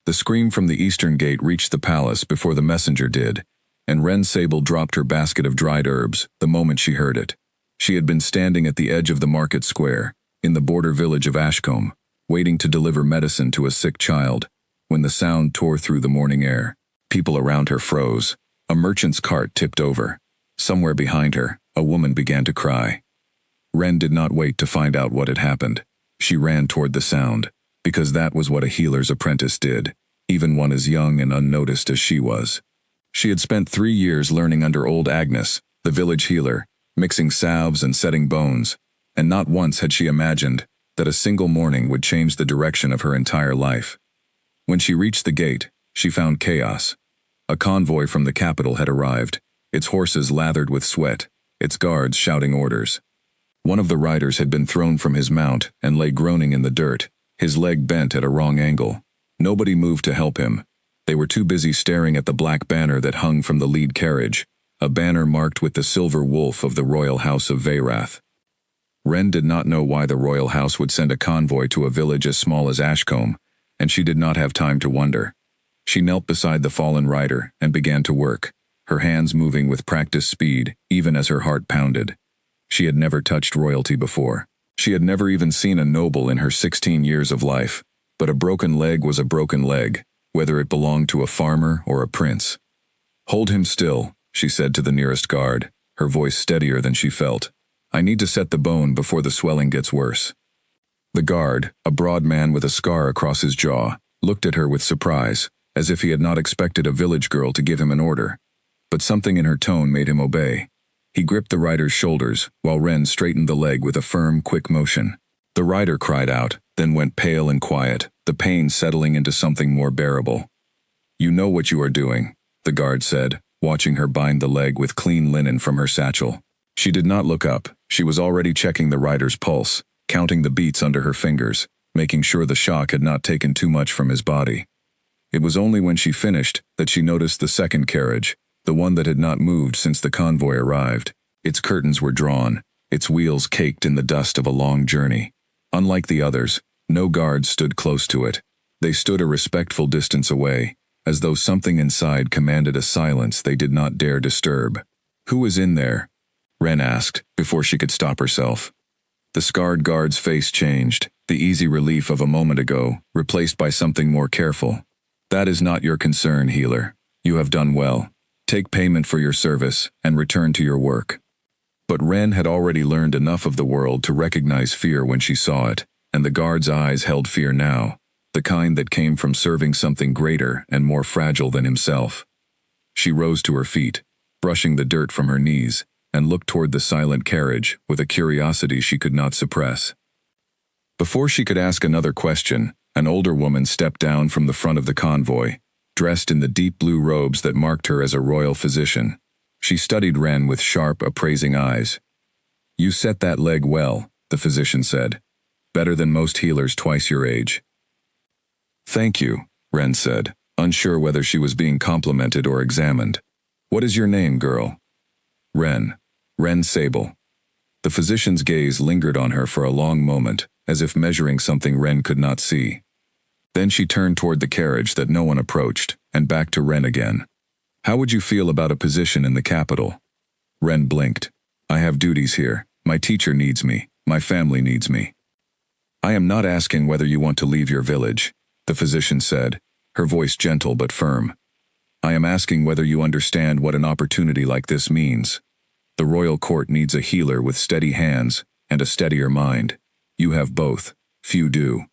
The scream from the eastern gate reached the palace before the messenger did, and Wren Sable dropped her basket of dried herbs the moment she heard it. She had been standing at the edge of the market square, in the border village of Ashcombe, waiting to deliver medicine to a sick child, when the sound tore through the morning air. People around her froze. A merchant's cart tipped over. Somewhere behind her, a woman began to cry. Wren did not wait to find out what had happened. She ran toward the sound, because that was what a healer's apprentice did, even one as young and unnoticed as she was. She had spent 3 years learning under old Agnes, the village healer, mixing salves and setting bones, and not once had she imagined that a single morning would change the direction of her entire life. When she reached the gate, she found chaos. A convoy from the capital had arrived, its horses lathered with sweat, its guards shouting orders. One of the riders had been thrown from his mount and lay groaning in the dirt, his leg bent at a wrong angle. Nobody moved to help him. They were too busy staring at the black banner that hung from the lead carriage, a banner marked with the silver wolf of the royal house of Veyrath. Wren did not know why the royal house would send a convoy to a village as small as Ashcombe, and she did not have time to wonder. She knelt beside the fallen rider and began to work, her hands moving with practiced speed, even as her heart pounded. She had never touched royalty before. She had never even seen a noble in her 16 years of life, but a broken leg was a broken leg, whether it belonged to a farmer or a prince. "Hold him still," she said to the nearest guard, her voice steadier than she felt. "I need to set the bone before the swelling gets worse." The guard, a broad man with a scar across his jaw, looked at her with surprise, as if he had not expected a village girl to give him an order. But something in her tone made him obey. He gripped the rider's shoulders, while Wren straightened the leg with a firm, quick motion. The rider cried out, then went pale and quiet, the pain settling into something more bearable. "You know what you are doing," the guard said, watching her bind the leg with clean linen from her satchel. She did not look up. She was already checking the rider's pulse, counting the beats under her fingers, making sure the shock had not taken too much from his body. It was only when she finished that she noticed the second carriage, the one that had not moved since the convoy arrived. Its curtains were drawn, its wheels caked in the dust of a long journey. Unlike the others, no guards stood close to it. They stood a respectful distance away, as though something inside commanded a silence they did not dare disturb. "Who is in there?" Wren asked, before she could stop herself. The scarred guard's face changed, the easy relief of a moment ago, replaced by something more careful. "That is not your concern, healer. You have done well. Take payment for your service, and return to your work." But Wren had already learned enough of the world to recognize fear when she saw it, and the guard's eyes held fear now, the kind that came from serving something greater and more fragile than himself. She rose to her feet, brushing the dirt from her knees, and looked toward the silent carriage with a curiosity she could not suppress. Before she could ask another question, an older woman stepped down from the front of the convoy, dressed in the deep blue robes that marked her as a royal physician. She studied Wren with sharp, appraising eyes. "You set that leg well," the physician said. "Better than most healers twice your age." "Thank you," Wren said, unsure whether she was being complimented or examined. "What is your name, girl?" Wren Sable." The physician's gaze lingered on her for a long moment, as if measuring something Wren could not see. Then she turned toward the carriage that no one approached, and back to Wren again. "How would you feel about a position in the capital?" Wren blinked. "I have duties here. My teacher needs me. My family needs me." "I am not asking whether you want to leave your village," the physician said, her voice gentle but firm. "I am asking whether you understand what an opportunity like this means. The royal court needs a healer with steady hands and a steadier mind. You have both. Few do."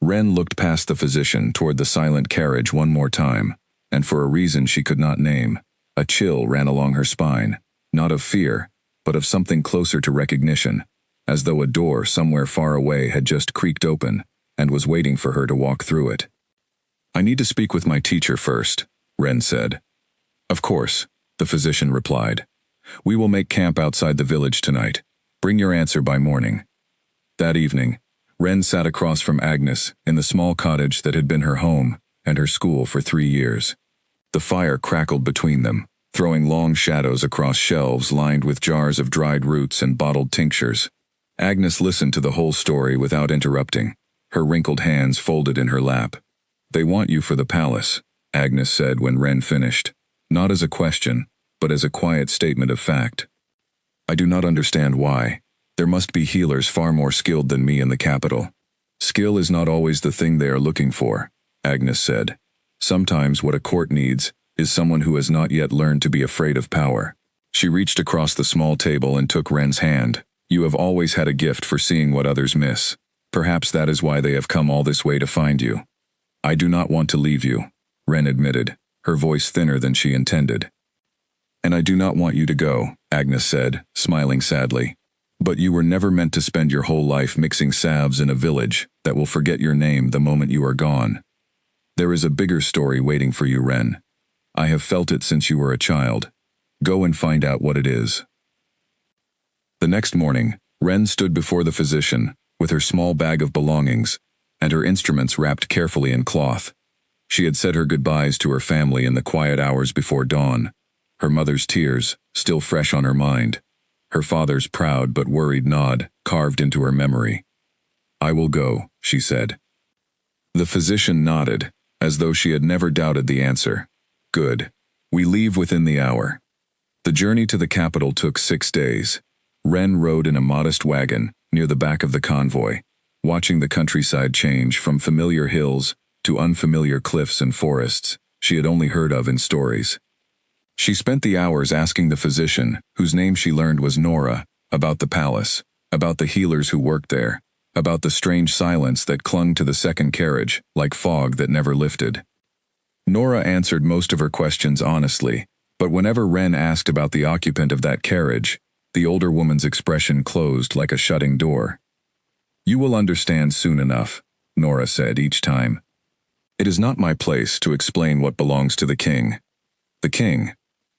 Wren looked past the physician toward the silent carriage one more time, and for a reason she could not name, a chill ran along her spine, not of fear, but of something closer to recognition, as though a door somewhere far away had just creaked open and was waiting for her to walk through it. "I need to speak with my teacher first," Wren said. "Of course," the physician replied. "We will make camp outside the village tonight. Bring your answer by morning." That evening, Wren sat across from Agnes in the small cottage that had been her home and her school for 3 years. The fire crackled between them, throwing long shadows across shelves lined with jars of dried roots and bottled tinctures. Agnes listened to the whole story without interrupting, her wrinkled hands folded in her lap. They want you for the palace, Agnes said when Ren finished, not as a question, but as a quiet statement of fact. I do not understand why. There must be healers far more skilled than me in the capital. Skill is not always the thing they are looking for, Agnes said. Sometimes what a court needs is someone who has not yet learned to be afraid of power. She reached across the small table and took Ren's hand. You have always had a gift for seeing what others miss. Perhaps that is why they have come all this way to find you. I do not want to leave you, Ren admitted, her voice thinner than she intended. And I do not want you to go, Agnes said, smiling sadly. But you were never meant to spend your whole life mixing salves in a village that will forget your name the moment you are gone. There is a bigger story waiting for you, Ren. I have felt it since you were a child. Go and find out what it is. The next morning, Ren stood before the physician, with her small bag of belongings, and her instruments wrapped carefully in cloth. She had said her goodbyes to her family in the quiet hours before dawn, her mother's tears still fresh on her mind, her father's proud but worried nod carved into her memory. I will go, she said. The physician nodded, as though she had never doubted the answer. Good. We leave within the hour. The journey to the capital took 6 days. Ren rode in a modest wagon near the back of the convoy, watching the countryside change from familiar hills to unfamiliar cliffs and forests she had only heard of in stories. She spent the hours asking the physician, whose name she learned was Nora, about the palace, about the healers who worked there, about the strange silence that clung to the second carriage like fog that never lifted. Nora answered most of her questions honestly, but whenever Ren asked about the occupant of that carriage, the older woman's expression closed like a shutting door. You will understand soon enough, Nora said each time. It is not my place to explain what belongs to the king. The king.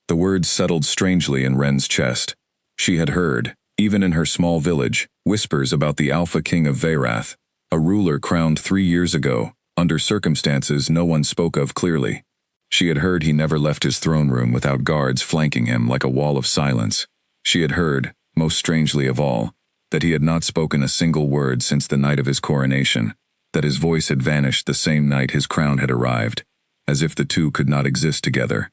The words settled strangely in Ren's chest. She had heard, even in her small village, whispers about the Alpha King of Veyrath, a ruler crowned 3 years ago, under circumstances no one spoke of clearly. She had heard he never left his throne room without guards flanking him like a wall of silence. She had heard, most strangely of all, that he had not spoken a single word since the night of his coronation, that his voice had vanished the same night his crown had arrived, as if the two could not exist together.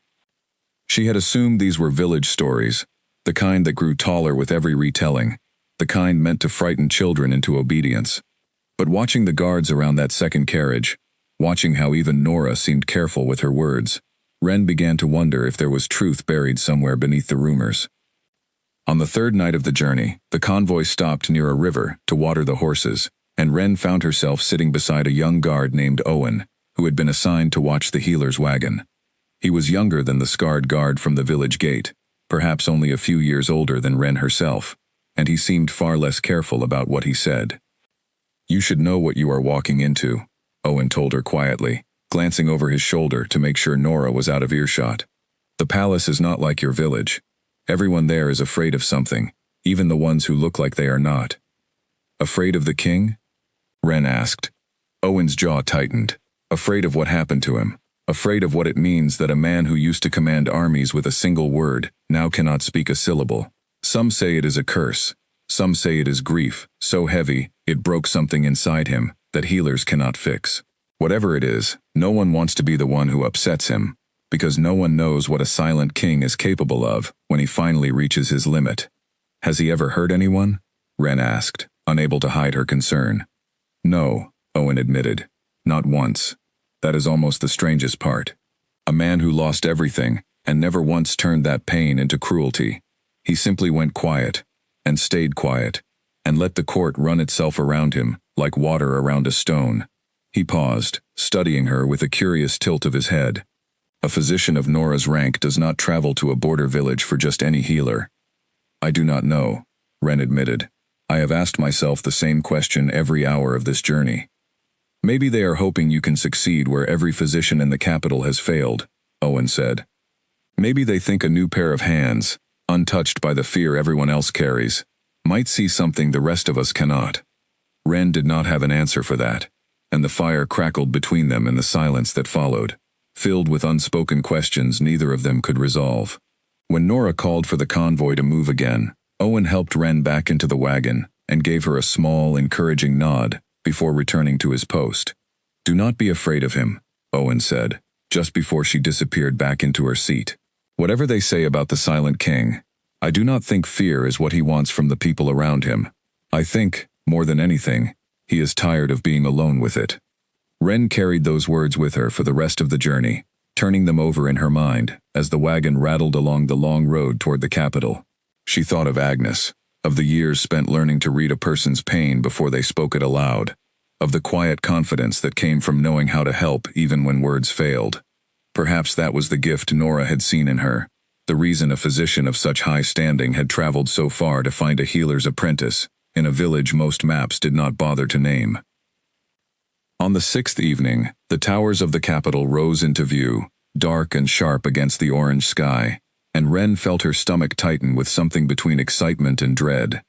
She had assumed these were village stories, the kind that grew taller with every retelling, the kind meant to frighten children into obedience. But watching the guards around that second carriage, watching how even Nora seemed careful with her words, Ren began to wonder if there was truth buried somewhere beneath the rumors. On the third night of the journey, the convoy stopped near a river to water the horses, and Ren found herself sitting beside a young guard named Owen, who had been assigned to watch the healer's wagon. He was younger than the scarred guard from the village gate, perhaps only a few years older than Ren herself, and he seemed far less careful about what he said. You should know what you are walking into, Owen told her quietly, glancing over his shoulder to make sure Nora was out of earshot. The palace is not like your village. Everyone there is afraid of something, even the ones who look like they are not. Afraid of the king? Ren asked. Owen's jaw tightened. Afraid of what happened to him. Afraid of what it means that a man who used to command armies with a single word now cannot speak a syllable. Some say it is a curse. Some say it is grief, so heavy it broke something inside him that healers cannot fix. Whatever it is, no one wants to be the one who upsets him, because no one knows what a silent king is capable of when he finally reaches his limit. Has he ever hurt anyone? Ren asked, unable to hide her concern. No, Owen admitted. Not once. That is almost the strangest part. A man who lost everything and never once turned that pain into cruelty. He simply went quiet, and stayed quiet, and let the court run itself around him like water around a stone. He paused, studying her with a curious tilt of his head. A physician of Nora's rank does not travel to a border village for just any healer. I do not know, Ren admitted. I have asked myself the same question every hour of this journey. Maybe they are hoping you can succeed where every physician in the capital has failed, Owen said. Maybe they think a new pair of hands, untouched by the fear everyone else carries, might see something the rest of us cannot. Ren did not have an answer for that, and the fire crackled between them in the silence that followed, filled with unspoken questions neither of them could resolve. When Nora called for the convoy to move again, Owen helped Ren back into the wagon and gave her a small, encouraging nod before returning to his post. Do not be afraid of him, Owen said, just before she disappeared back into her seat. Whatever they say about the Silent King, I do not think fear is what he wants from the people around him. I think, more than anything, he is tired of being alone with it. Wren carried those words with her for the rest of the journey, turning them over in her mind as the wagon rattled along the long road toward the capital. She thought of Agnes, of the years spent learning to read a person's pain before they spoke it aloud, of the quiet confidence that came from knowing how to help even when words failed. Perhaps that was the gift Nora had seen in her, the reason a physician of such high standing had traveled so far to find a healer's apprentice in a village most maps did not bother to name. On the 6th evening, the towers of the capital rose into view, dark and sharp against the orange sky, and Wren felt her stomach tighten with something between excitement and dread.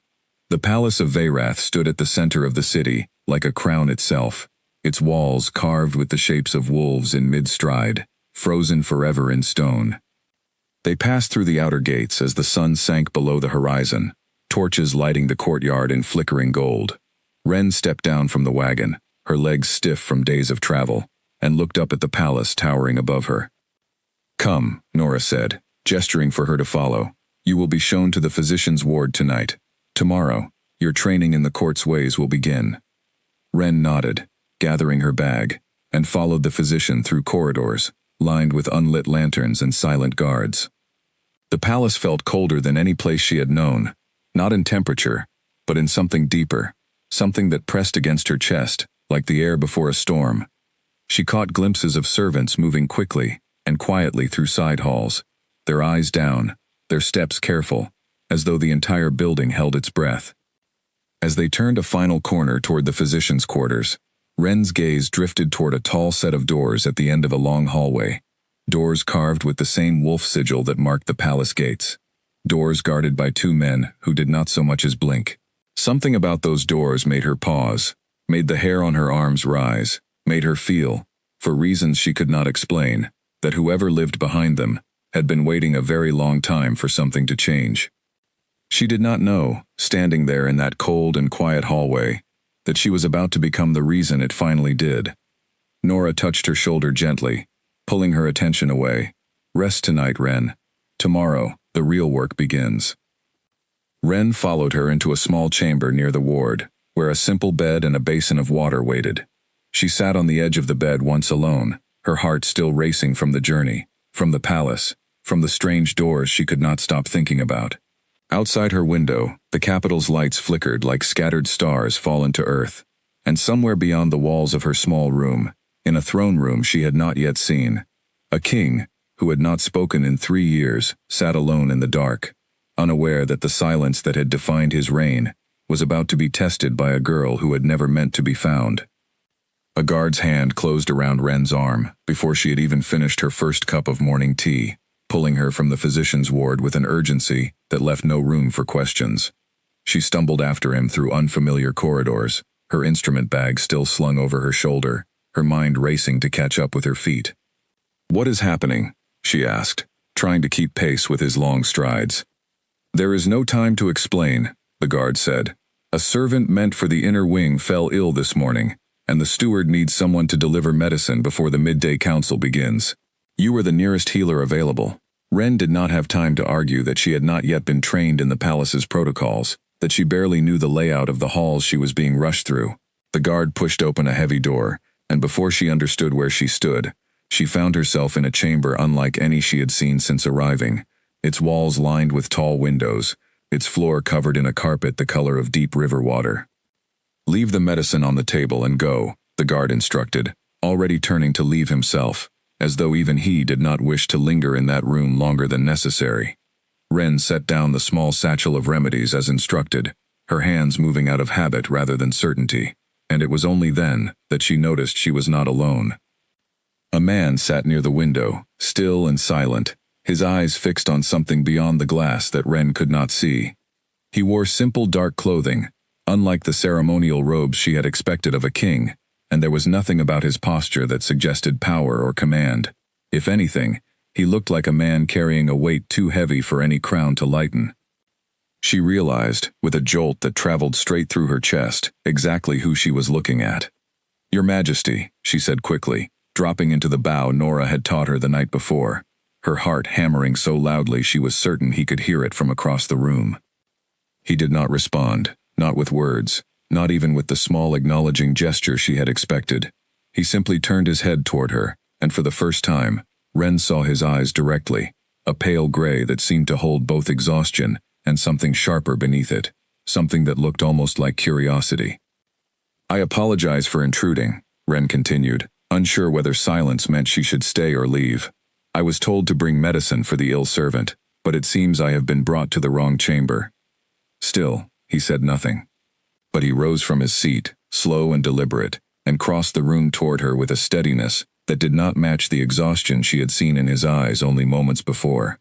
The Palace of Veyrath stood at the center of the city, like a crown itself, its walls carved with the shapes of wolves in mid-stride, frozen forever in stone. They passed through the outer gates as the sun sank below the horizon, torches lighting the courtyard in flickering gold. Wren stepped down from the wagon, her legs stiff from days of travel, and looked up at the palace towering above her. "Come," Nora said, gesturing for her to follow. "You will be shown to the physician's ward tonight. Tomorrow, your training in the court's ways will begin." Wren nodded, gathering her bag, and followed the physician through corridors, lined with unlit lanterns and silent guards. The palace felt colder than any place she had known, not in temperature, but in something deeper, something that pressed against her chest, like the air before a storm. She caught glimpses of servants moving quickly and quietly through side halls, their eyes down, their steps careful, as though the entire building held its breath. As they turned a final corner toward the physician's quarters, Wren's gaze drifted toward a tall set of doors at the end of a long hallway, doors carved with the same wolf sigil that marked the palace gates, doors guarded by two men who did not so much as blink. Something about those doors made her pause, made the hair on her arms rise, made her feel, for reasons she could not explain, that whoever lived behind them had been waiting a very long time for something to change. She did not know, standing there in that cold and quiet hallway, that she was about to become the reason it finally did. Nora touched her shoulder gently, pulling her attention away. "Rest tonight, Wren. Tomorrow, the real work begins." Wren followed her into a small chamber near the ward, where a simple bed and a basin of water waited. She sat on the edge of the bed once alone, her heart still racing from the journey, from the palace, from the strange doors she could not stop thinking about. Outside her window, the capital's lights flickered like scattered stars fallen to earth, and somewhere beyond the walls of her small room, in a throne room she had not yet seen, a king, who had not spoken in 3 years, sat alone in the dark, unaware that the silence that had defined his reign was about to be tested by a girl who had never meant to be found. A guard's hand closed around Wren's arm before she had even finished her first cup of morning tea, pulling her from the physician's ward with an urgency that left no room for questions. She stumbled after him through unfamiliar corridors, her instrument bag still slung over her shoulder, her mind racing to catch up with her feet. "What is happening?" she asked, trying to keep pace with his long strides. "There is no time to explain," the guard said. "A servant meant for the inner wing fell ill this morning, and the steward needs someone to deliver medicine before the midday council begins. You were the nearest healer available." Wren did not have time to argue that she had not yet been trained in the palace's protocols, that she barely knew the layout of the halls she was being rushed through. The guard pushed open a heavy door, and before she understood where she stood, she found herself in a chamber unlike any she had seen since arriving, its walls lined with tall windows, its floor covered in a carpet the color of deep river water. "Leave the medicine on the table and go," the guard instructed, already turning to leave himself, as though even he did not wish to linger in that room longer than necessary. Wren set down the small satchel of remedies as instructed, her hands moving out of habit rather than certainty, and it was only then that she noticed she was not alone. A man sat near the window, still and silent, his eyes fixed on something beyond the glass that Wren could not see. He wore simple dark clothing, unlike the ceremonial robes she had expected of a king, and there was nothing about his posture that suggested power or command. If anything, he looked like a man carrying a weight too heavy for any crown to lighten. She realized, with a jolt that traveled straight through her chest, exactly who she was looking at. "Your Majesty," she said quickly, dropping into the bow Nora had taught her the night before, her heart hammering so loudly she was certain he could hear it from across the room. He did not respond, not with words, not even with the small acknowledging gesture she had expected. He simply turned his head toward her, and for the first time, Ren saw his eyes directly, a pale gray that seemed to hold both exhaustion and something sharper beneath it, something that looked almost like curiosity. "I apologize for intruding," Ren continued, unsure whether silence meant she should stay or leave. "I was told to bring medicine for the ill servant, but it seems I have been brought to the wrong chamber." Still, he said nothing. But he rose from his seat, slow and deliberate, and crossed the room toward her with a steadiness that did not match the exhaustion she had seen in his eyes only moments before.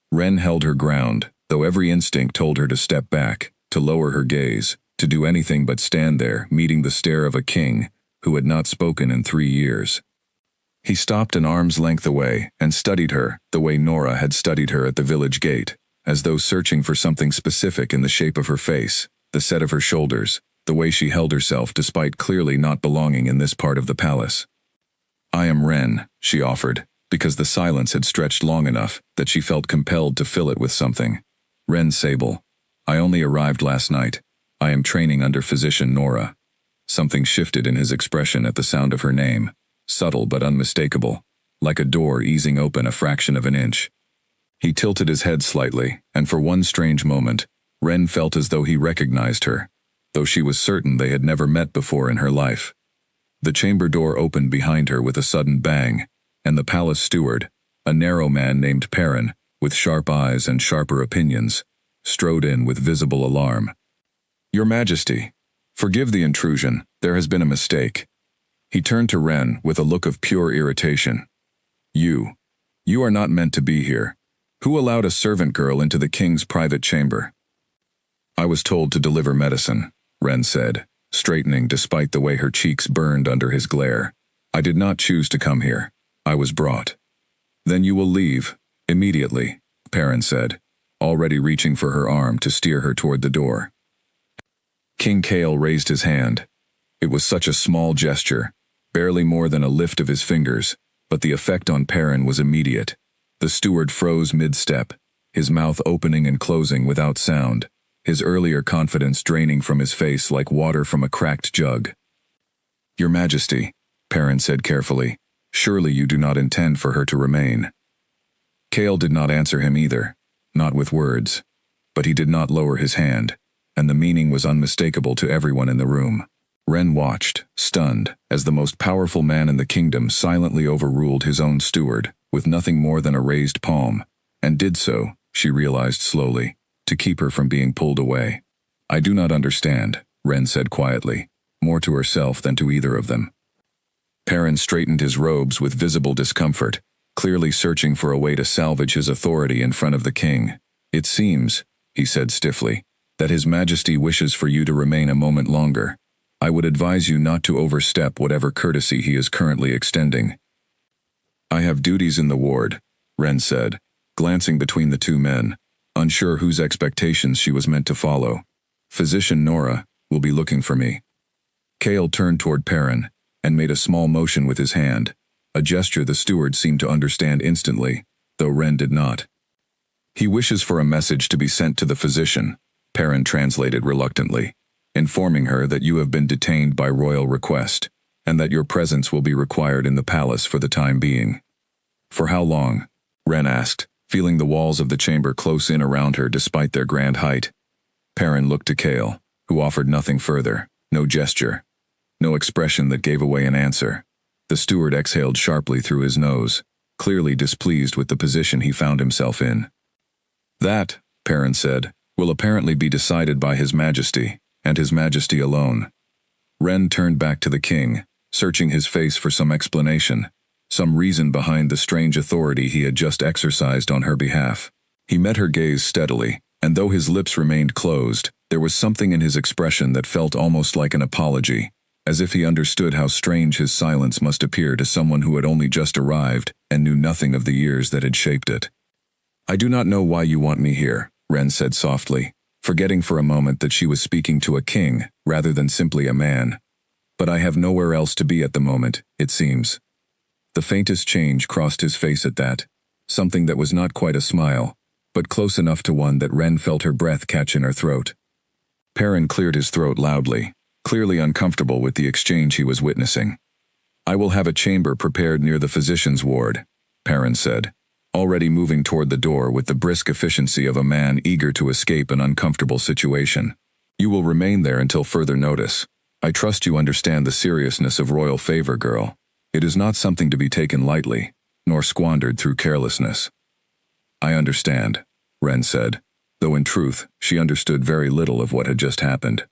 Ren held her ground, though every instinct told her to step back, to lower her gaze, to do anything but stand there, meeting the stare of a king who had not spoken in 3 years. He stopped an arm's length away and studied her the way Nora had studied her at the village gate, as though searching for something specific in the shape of her face, the set of her shoulders, the way she held herself despite clearly not belonging in this part of the palace. "I am Ren," she offered, because the silence had stretched long enough that she felt compelled to fill it with something. "Ren Sable. I only arrived last night. I am training under physician Nora." Something shifted in his expression at the sound of her name, subtle but unmistakable, like a door easing open a fraction of an inch. He tilted his head slightly, and for one strange moment, Ren felt as though he recognized her, though she was certain they had never met before in her life. The chamber door opened behind her with a sudden bang, and the palace steward, a narrow man named Perrin, with sharp eyes and sharper opinions, strode in with visible alarm. "Your Majesty, forgive the intrusion, there has been a mistake." He turned to Ren with a look of pure irritation. You are not meant to be here. Who allowed a servant girl into the king's private chamber?" "I was told to deliver medicine," Ren said, straightening despite the way her cheeks burned under his glare. "I did not choose to come here. I was brought." "Then you will leave, immediately," Perrin said, already reaching for her arm to steer her toward the door. King Kale raised his hand. It was such a small gesture, barely more than a lift of his fingers, but the effect on Perrin was immediate. The steward froze mid-step, his mouth opening and closing without sound, his earlier confidence draining from his face like water from a cracked jug. "Your Majesty," Perrin said carefully, "surely you do not intend for her to remain." Kale did not answer him either, not with words, but he did not lower his hand, and the meaning was unmistakable to everyone in the room. Ren watched, stunned, as the most powerful man in the kingdom silently overruled his own steward, with nothing more than a raised palm, and did so, she realized slowly, to keep her from being pulled away. "I do not understand," Ren said quietly, more to herself than to either of them. Perrin straightened his robes with visible discomfort, clearly searching for a way to salvage his authority in front of the king. "It seems," he said stiffly, "that His Majesty wishes for you to remain a moment longer. I would advise you not to overstep whatever courtesy he is currently extending." "I have duties in the ward," Ren said, glancing between the two men, unsure whose expectations she was meant to follow. "Physician Nora will be looking for me." Kale turned toward Perrin and made a small motion with his hand, a gesture the steward seemed to understand instantly, though Ren did not. "He wishes for a message to be sent to the physician," Perrin translated reluctantly, "informing her that you have been detained by royal request, and that your presence will be required in the palace for the time being." "For how long?" Ren asked, feeling the walls of the chamber close in around her despite their grand height. Perrin looked to Kale, who offered nothing further, no gesture, no expression that gave away an answer. The steward exhaled sharply through his nose, clearly displeased with the position he found himself in. "That," Perrin said, "will apparently be decided by His Majesty, and His Majesty alone." Ren turned back to the king, searching his face for some explanation, some reason behind the strange authority he had just exercised on her behalf. He met her gaze steadily, and though his lips remained closed, there was something in his expression that felt almost like an apology, as if he understood how strange his silence must appear to someone who had only just arrived and knew nothing of the years that had shaped it. "I do not know why you want me here," Ren said softly, forgetting for a moment that she was speaking to a king rather than simply a man. "But I have nowhere else to be at the moment, it seems." The faintest change crossed his face at that, something that was not quite a smile, but close enough to one that Ren felt her breath catch in her throat. Perrin cleared his throat loudly, clearly uncomfortable with the exchange he was witnessing. "I will have a chamber prepared near the physician's ward," Perrin said, already moving toward the door with the brisk efficiency of a man eager to escape an uncomfortable situation. "You will remain there until further notice. I trust you understand the seriousness of royal favor, girl. It is not something to be taken lightly, nor squandered through carelessness." "I understand," Ren said, though in truth, she understood very little of what had just happened.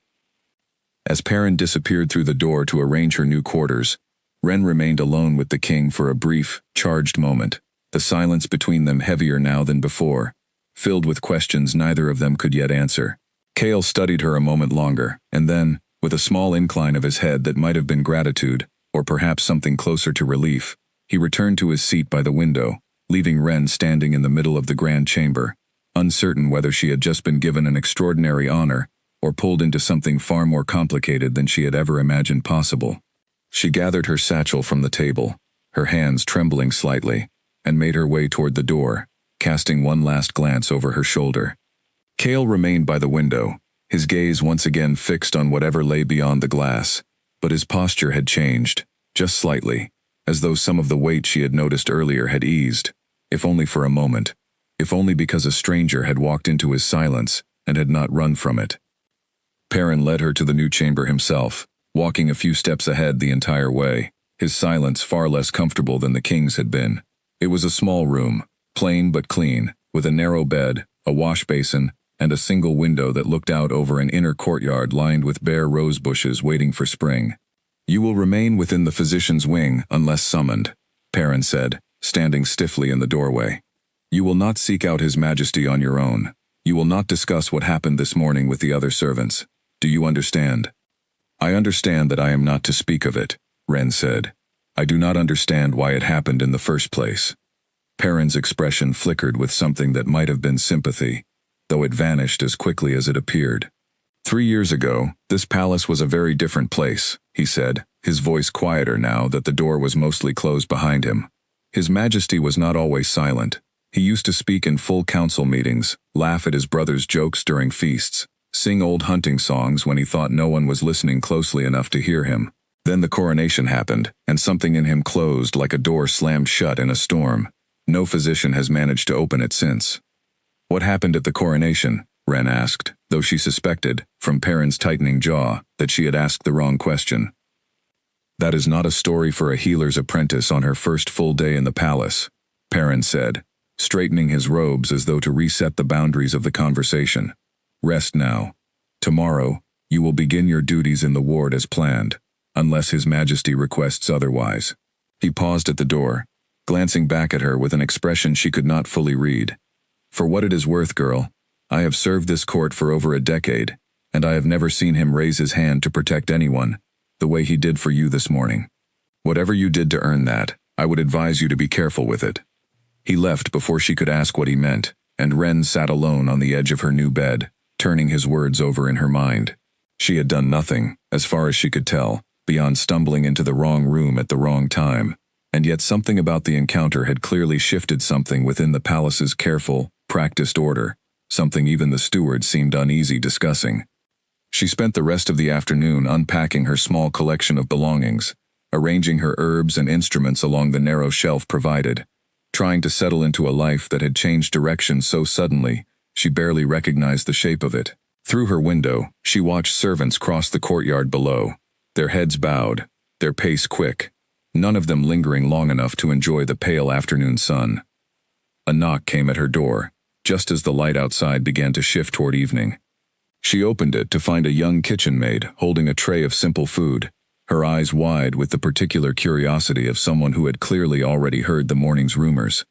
As Perrin disappeared through the door to arrange her new quarters, Ren remained alone with the king for a brief, charged moment, the silence between them heavier now than before, filled with questions neither of them could yet answer. Cale studied her a moment longer, and then, with a small incline of his head that might have been gratitude, or perhaps something closer to relief, he returned to his seat by the window, leaving Ren standing in the middle of the grand chamber, uncertain whether she had just been given an extraordinary honor or pulled into something far more complicated than she had ever imagined possible. She gathered her satchel from the table, her hands trembling slightly, and made her way toward the door, casting one last glance over her shoulder. Cale remained by the window, his gaze once again fixed on whatever lay beyond the glass, but his posture had changed, just slightly, as though some of the weight she had noticed earlier had eased, if only for a moment, if only because a stranger had walked into his silence and had not run from it. Perrin led her to the new chamber himself, walking a few steps ahead the entire way, his silence far less comfortable than the king's had been. It was a small room, plain but clean, with a narrow bed, a wash basin, and a single window that looked out over an inner courtyard lined with bare rose bushes waiting for spring. "You will remain within the physician's wing unless summoned," Perrin said, standing stiffly in the doorway. "You will not seek out His Majesty on your own. You will not discuss what happened this morning with the other servants. Do you understand?" "I understand that I am not to speak of it," Ren said. "I do not understand why it happened in the first place." Perrin's expression flickered with something that might have been sympathy, though it vanished as quickly as it appeared. "3 years ago, this palace was a very different place," he said, his voice quieter now that the door was mostly closed behind him. "His Majesty was not always silent. He used to speak in full council meetings, laugh at his brother's jokes during feasts, sing old hunting songs when he thought no one was listening closely enough to hear him. Then the coronation happened, and something in him closed like a door slammed shut in a storm. No physician has managed to open it since." "What happened at the coronation?" Ren asked, though she suspected, from Perrin's tightening jaw, that she had asked the wrong question. "That is not a story for a healer's apprentice on her first full day in the palace," Perrin said, straightening his robes as though to reset the boundaries of the conversation. "Rest now. Tomorrow, you will begin your duties in the ward as planned, unless His Majesty requests otherwise." He paused at the door, glancing back at her with an expression she could not fully read. "For what it is worth, girl, I have served this court for over a decade, and I have never seen him raise his hand to protect anyone, the way he did for you this morning. Whatever you did to earn that, I would advise you to be careful with it." He left before she could ask what he meant, and Ren sat alone on the edge of her new bed, turning his words over in her mind. She had done nothing, as far as she could tell, beyond stumbling into the wrong room at the wrong time, and yet something about the encounter had clearly shifted something within the palace's careful, practiced order, something even the steward seemed uneasy discussing. She spent the rest of the afternoon unpacking her small collection of belongings, arranging her herbs and instruments along the narrow shelf provided, trying to settle into a life that had changed direction so suddenly she barely recognized the shape of it. Through her window, she watched servants cross the courtyard below, their heads bowed, their pace quick, none of them lingering long enough to enjoy the pale afternoon sun. A knock came at her door, just as the light outside began to shift toward evening. She opened it to find a young kitchen maid holding a tray of simple food, her eyes wide with the particular curiosity of someone who had clearly already heard the morning's rumors.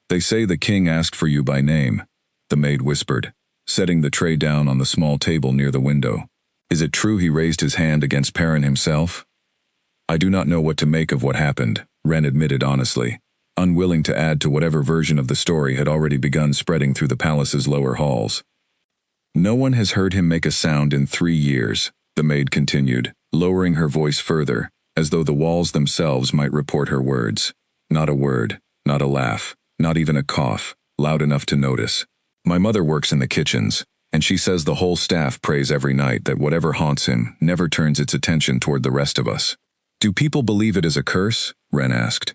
"They say the king asked for you by name," the maid whispered, setting the tray down on the small table near the window. "Is it true he raised his hand against Perrin himself?" "I do not know what to make of what happened," Ren admitted honestly, unwilling to add to whatever version of the story had already begun spreading through the palace's lower halls. "No one has heard him make a sound in 3 years," the maid continued, lowering her voice further, as though the walls themselves might report her words. Not a word, not a laugh, not even a cough, loud enough to notice. My mother works in the kitchens, and she says the whole staff prays every night that whatever haunts him never turns its attention toward the rest of us. Do people believe it is a curse? Wren asked.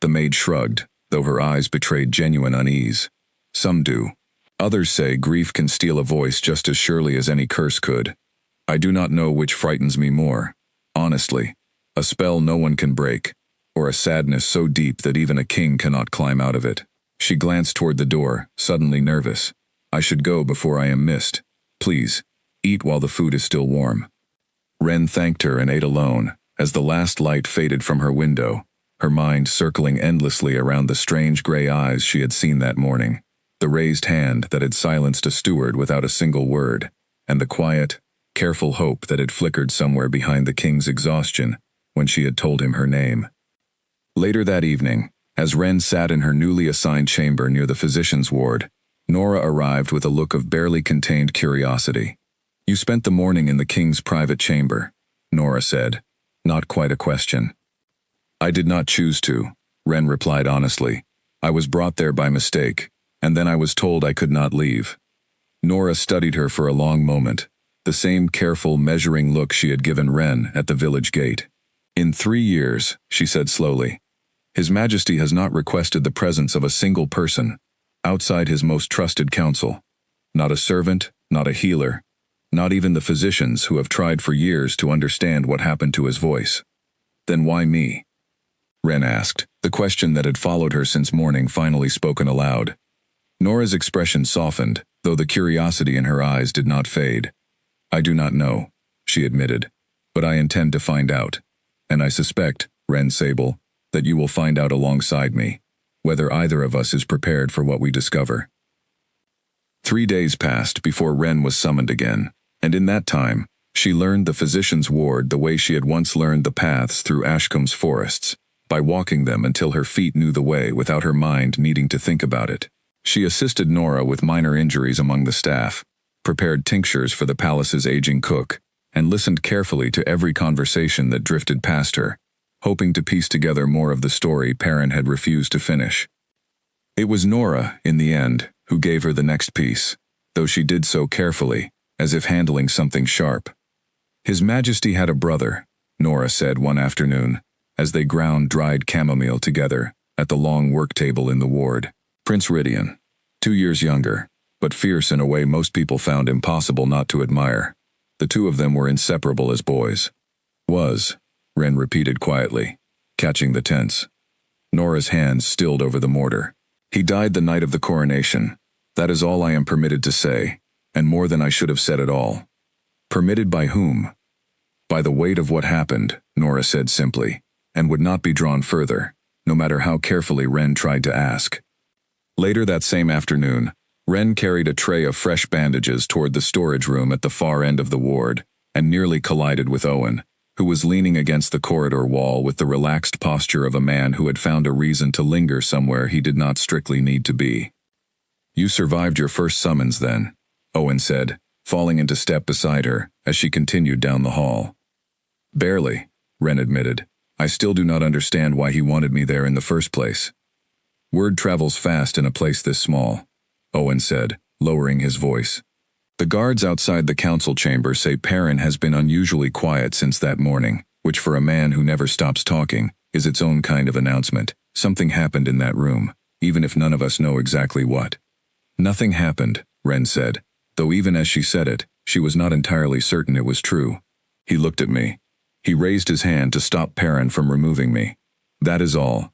The maid shrugged, though her eyes betrayed genuine unease. Some do. Others say grief can steal a voice just as surely as any curse could. I do not know which frightens me more. Honestly, a spell no one can break, or a sadness so deep that even a king cannot climb out of it. She glanced toward the door, suddenly nervous. I should go before I am missed. Please, eat while the food is still warm. Wren thanked her and ate alone, as the last light faded from her window, her mind circling endlessly around the strange gray eyes she had seen that morning, the raised hand that had silenced a steward without a single word, and the quiet, careful hope that had flickered somewhere behind the king's exhaustion when she had told him her name. Later that evening, as Wren sat in her newly assigned chamber near the physician's ward, Nora arrived with a look of barely contained curiosity. You spent the morning in the king's private chamber, Nora said, not quite a question. I did not choose to, Wren replied honestly. I was brought there by mistake, and then I was told I could not leave. Nora studied her for a long moment, the same careful, measuring look she had given Wren at the village gate. In 3 years, she said slowly, His Majesty has not requested the presence of a single person, outside his most trusted counsel. Not a servant, not a healer, not even the physicians who have tried for years to understand what happened to his voice. Then why me? Wren asked, the question that had followed her since morning finally spoken aloud. Nora's expression softened, though the curiosity in her eyes did not fade. I do not know, she admitted, but I intend to find out. And I suspect, Wren Sable, that you will find out alongside me, whether either of us is prepared for what we discover. 3 days passed before Wren was summoned again, and in that time, she learned the physician's ward the way she had once learned the paths through Ashcomb's forests, by walking them until her feet knew the way without her mind needing to think about it. She assisted Nora with minor injuries among the staff, prepared tinctures for the palace's aging cook, and listened carefully to every conversation that drifted past her, hoping to piece together more of the story Perrin had refused to finish. It was Nora, in the end, who gave her the next piece, though she did so carefully, as if handling something sharp. His Majesty had a brother, Nora said one afternoon, as they ground dried chamomile together at the long work table in the ward. Prince Rydian, 2 years younger, but fierce in a way most people found impossible not to admire. The two of them were inseparable as boys. Was, Wren repeated quietly, catching the tense. Nora's hands stilled over the mortar. He died the night of the coronation. That is all I am permitted to say, and more than I should have said at all. Permitted by whom? By the weight of what happened, Nora said simply, and would not be drawn further, no matter how carefully Wren tried to ask. Later that same afternoon, Wren carried a tray of fresh bandages toward the storage room at the far end of the ward, and nearly collided with Owen, who was leaning against the corridor wall with the relaxed posture of a man who had found a reason to linger somewhere he did not strictly need to be. You survived your first summons then, Owen said, falling into step beside her as she continued down the hall. Barely, Wren admitted. I still do not understand why he wanted me there in the first place. Word travels fast in a place this small, Owen said, lowering his voice. The guards outside the council chamber say Perrin has been unusually quiet since that morning, which for a man who never stops talking, is its own kind of announcement. Something happened in that room, even if none of us know exactly what. Nothing happened, Wren said, though even as she said it, she was not entirely certain it was true. He looked at me. He raised his hand to stop Perrin from removing me. That is all.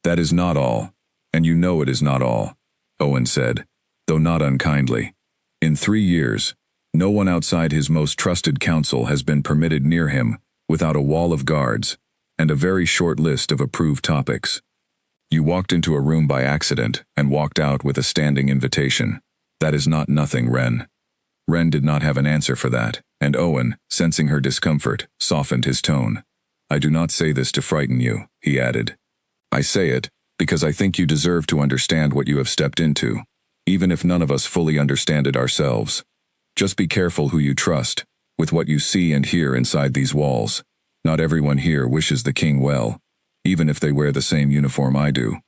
That is not all, and you know it is not all, Owen said, though not unkindly. In 3 years, no one outside his most trusted counsel has been permitted near him without a wall of guards and a very short list of approved topics. You walked into a room by accident and walked out with a standing invitation. That is not nothing, Wren. Wren did not have an answer for that, and Owen, sensing her discomfort, softened his tone. I do not say this to frighten you, he added. I say it because I think you deserve to understand what you have stepped into, even if none of us fully understand it ourselves. Just be careful who you trust, with what you see and hear inside these walls. Not everyone here wishes the king well. even if they wear the same uniform I do."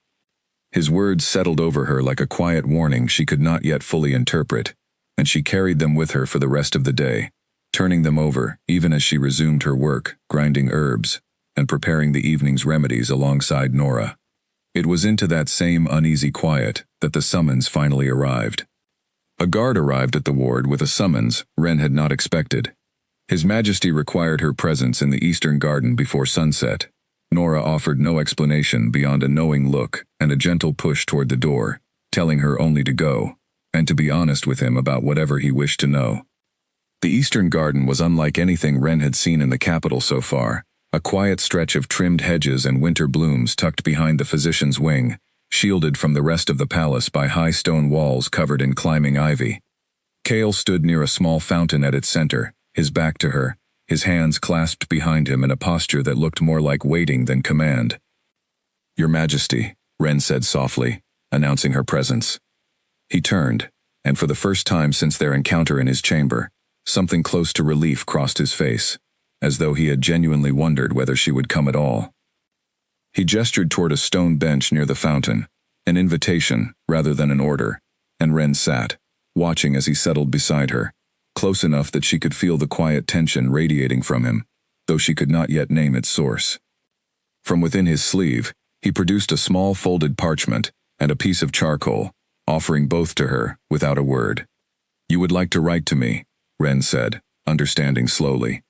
His words settled over her like a quiet warning she could not yet fully interpret, and she carried them with her for the rest of the day, turning them over even as she resumed her work, grinding herbs, and preparing the evening's remedies alongside Nora. It was into that same uneasy quiet that the summons finally arrived. A guard arrived at the ward with a summons Wren had not expected. His Majesty required her presence in the Eastern Garden before sunset. Nora offered no explanation beyond a knowing look and a gentle push toward the door, telling her only to go, and to be honest with him about whatever he wished to know. The Eastern Garden was unlike anything Wren had seen in the capital so far, a quiet stretch of trimmed hedges and winter blooms tucked behind the physician's wing, shielded from the rest of the palace by high stone walls covered in climbing ivy. Kale stood near a small fountain at its center, his back to her, his hands clasped behind him in a posture that looked more like waiting than command. "Your Majesty," Wren said softly, announcing her presence. He turned, and for the first time since their encounter in his chamber, something close to relief crossed his face, as though he had genuinely wondered whether she would come at all. He gestured toward a stone bench near the fountain, an invitation rather than an order, and Wren sat, watching as he settled beside her, close enough that she could feel the quiet tension radiating from him, though she could not yet name its source. From within his sleeve, he produced a small folded parchment and a piece of charcoal, offering both to her without a word. "You would like to write to me," Wren said, understanding slowly.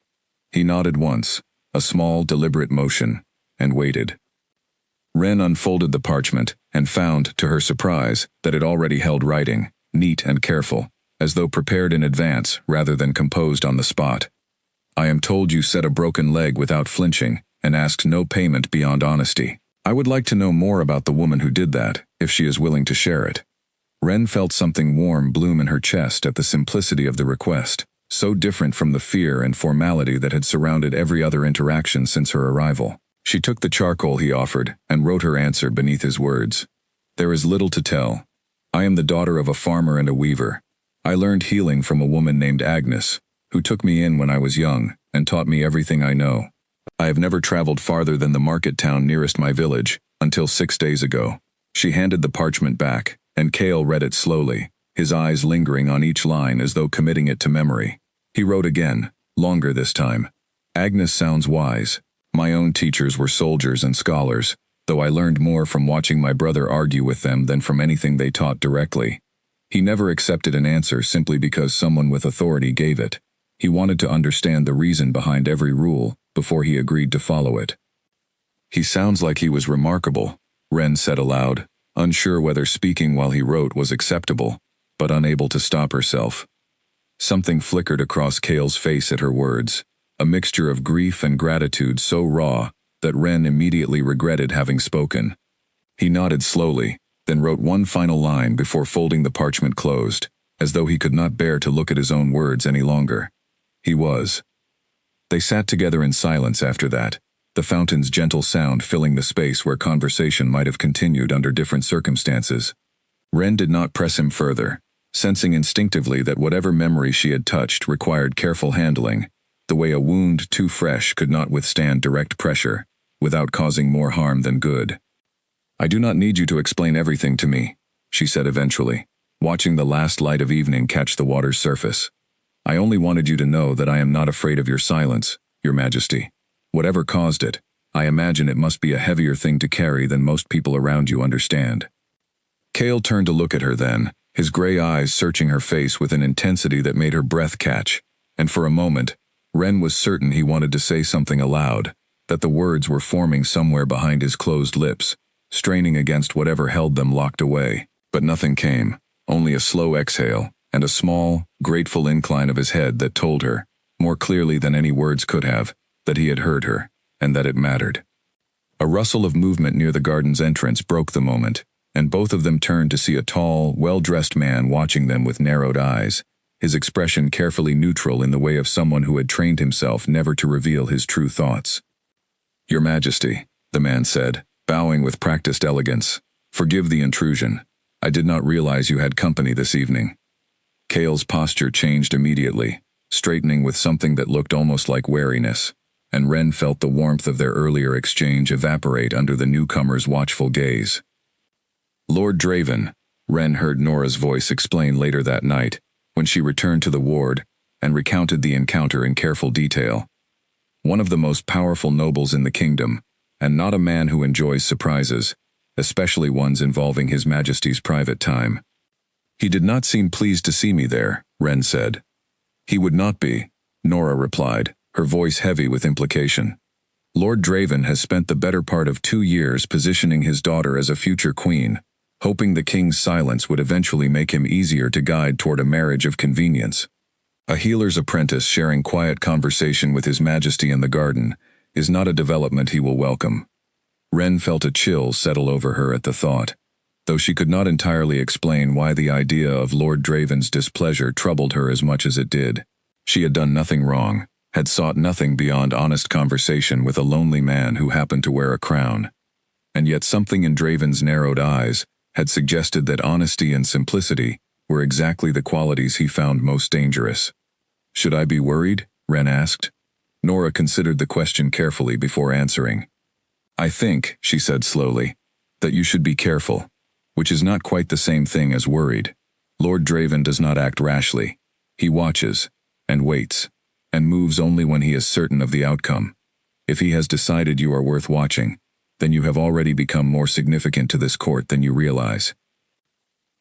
He nodded once, a small, deliberate motion, and waited. Wren unfolded the parchment and found, to her surprise, that it already held writing, neat and careful, as though prepared in advance rather than composed on the spot. "I am told you set a broken leg without flinching and asked no payment beyond honesty. I would like to know more about the woman who did that, if she is willing to share it." Wren felt something warm bloom in her chest at the simplicity of the request, so different from the fear and formality that had surrounded every other interaction since her arrival. She took the charcoal he offered and wrote her answer beneath his words. "There is little to tell. I am the daughter of a farmer and a weaver. I learned healing from a woman named Agnes, who took me in when I was young and taught me everything I know. I have never traveled farther than the market town nearest my village, until 6 days ago." She handed the parchment back, and Kale read it slowly, his eyes lingering on each line as though committing it to memory. He wrote again, longer this time. "Agnes sounds wise. My own teachers were soldiers and scholars, though I learned more from watching my brother argue with them than from anything they taught directly. He never accepted an answer simply because someone with authority gave it. He wanted to understand the reason behind every rule before he agreed to follow it." "He sounds like he was remarkable," Wren said aloud, unsure whether speaking while he wrote was acceptable, but unable to stop herself. Something flickered across Kale's face at her words, a mixture of grief and gratitude so raw that Wren immediately regretted having spoken. He nodded slowly, then wrote one final line before folding the parchment closed, as though he could not bear to look at his own words any longer. He was. They sat together in silence after that, the fountain's gentle sound filling the space where conversation might have continued under different circumstances. Wren did not press him further, sensing instinctively that whatever memory she had touched required careful handling, the way a wound too fresh could not withstand direct pressure, without causing more harm than good. "I do not need you to explain everything to me," she said eventually, watching the last light of evening catch the water's surface. "I only wanted you to know that I am not afraid of your silence, Your Majesty. Whatever caused it, I imagine it must be a heavier thing to carry than most people around you understand." Kale turned to look at her then, his gray eyes searching her face with an intensity that made her breath catch, and for a moment, Wren was certain he wanted to say something aloud, that the words were forming somewhere behind his closed lips, straining against whatever held them locked away. But nothing came, only a slow exhale, and a small, grateful incline of his head that told her, more clearly than any words could have, that he had heard her, and that it mattered. A rustle of movement near the garden's entrance broke the moment, and both of them turned to see a tall, well-dressed man watching them with narrowed eyes, his expression carefully neutral in the way of someone who had trained himself never to reveal his true thoughts. "Your Majesty," the man said, bowing with practiced elegance, "forgive the intrusion. I did not realize you had company this evening." Kale's posture changed immediately, straightening with something that looked almost like wariness, and Wren felt the warmth of their earlier exchange evaporate under the newcomer's watchful gaze. "Lord Draven," Wren heard Nora's voice explain later that night, when she returned to the ward and recounted the encounter in careful detail. "One of the most powerful nobles in the kingdom, and not a man who enjoys surprises, especially ones involving His Majesty's private time." "He did not seem pleased to see me there," Wren said. "He would not be," Nora replied, her voice heavy with implication. "Lord Draven has spent the better part of 2 years positioning his daughter as a future queen, hoping the king's silence would eventually make him easier to guide toward a marriage of convenience. A healer's apprentice sharing quiet conversation with His Majesty in the garden is not a development he will welcome." Wren felt a chill settle over her at the thought, though she could not entirely explain why the idea of Lord Draven's displeasure troubled her as much as it did. She had done nothing wrong, had sought nothing beyond honest conversation with a lonely man who happened to wear a crown. And yet something in Draven's narrowed eyes had suggested that honesty and simplicity were exactly the qualities he found most dangerous. "Should I be worried?" Wren asked. Nora considered the question carefully before answering. "I think," she said slowly, "that you should be careful, which is not quite the same thing as worried. Lord Draven does not act rashly. He watches, and waits, and moves only when he is certain of the outcome. If he has decided you are worth watching, then you have already become more significant to this court than you realize."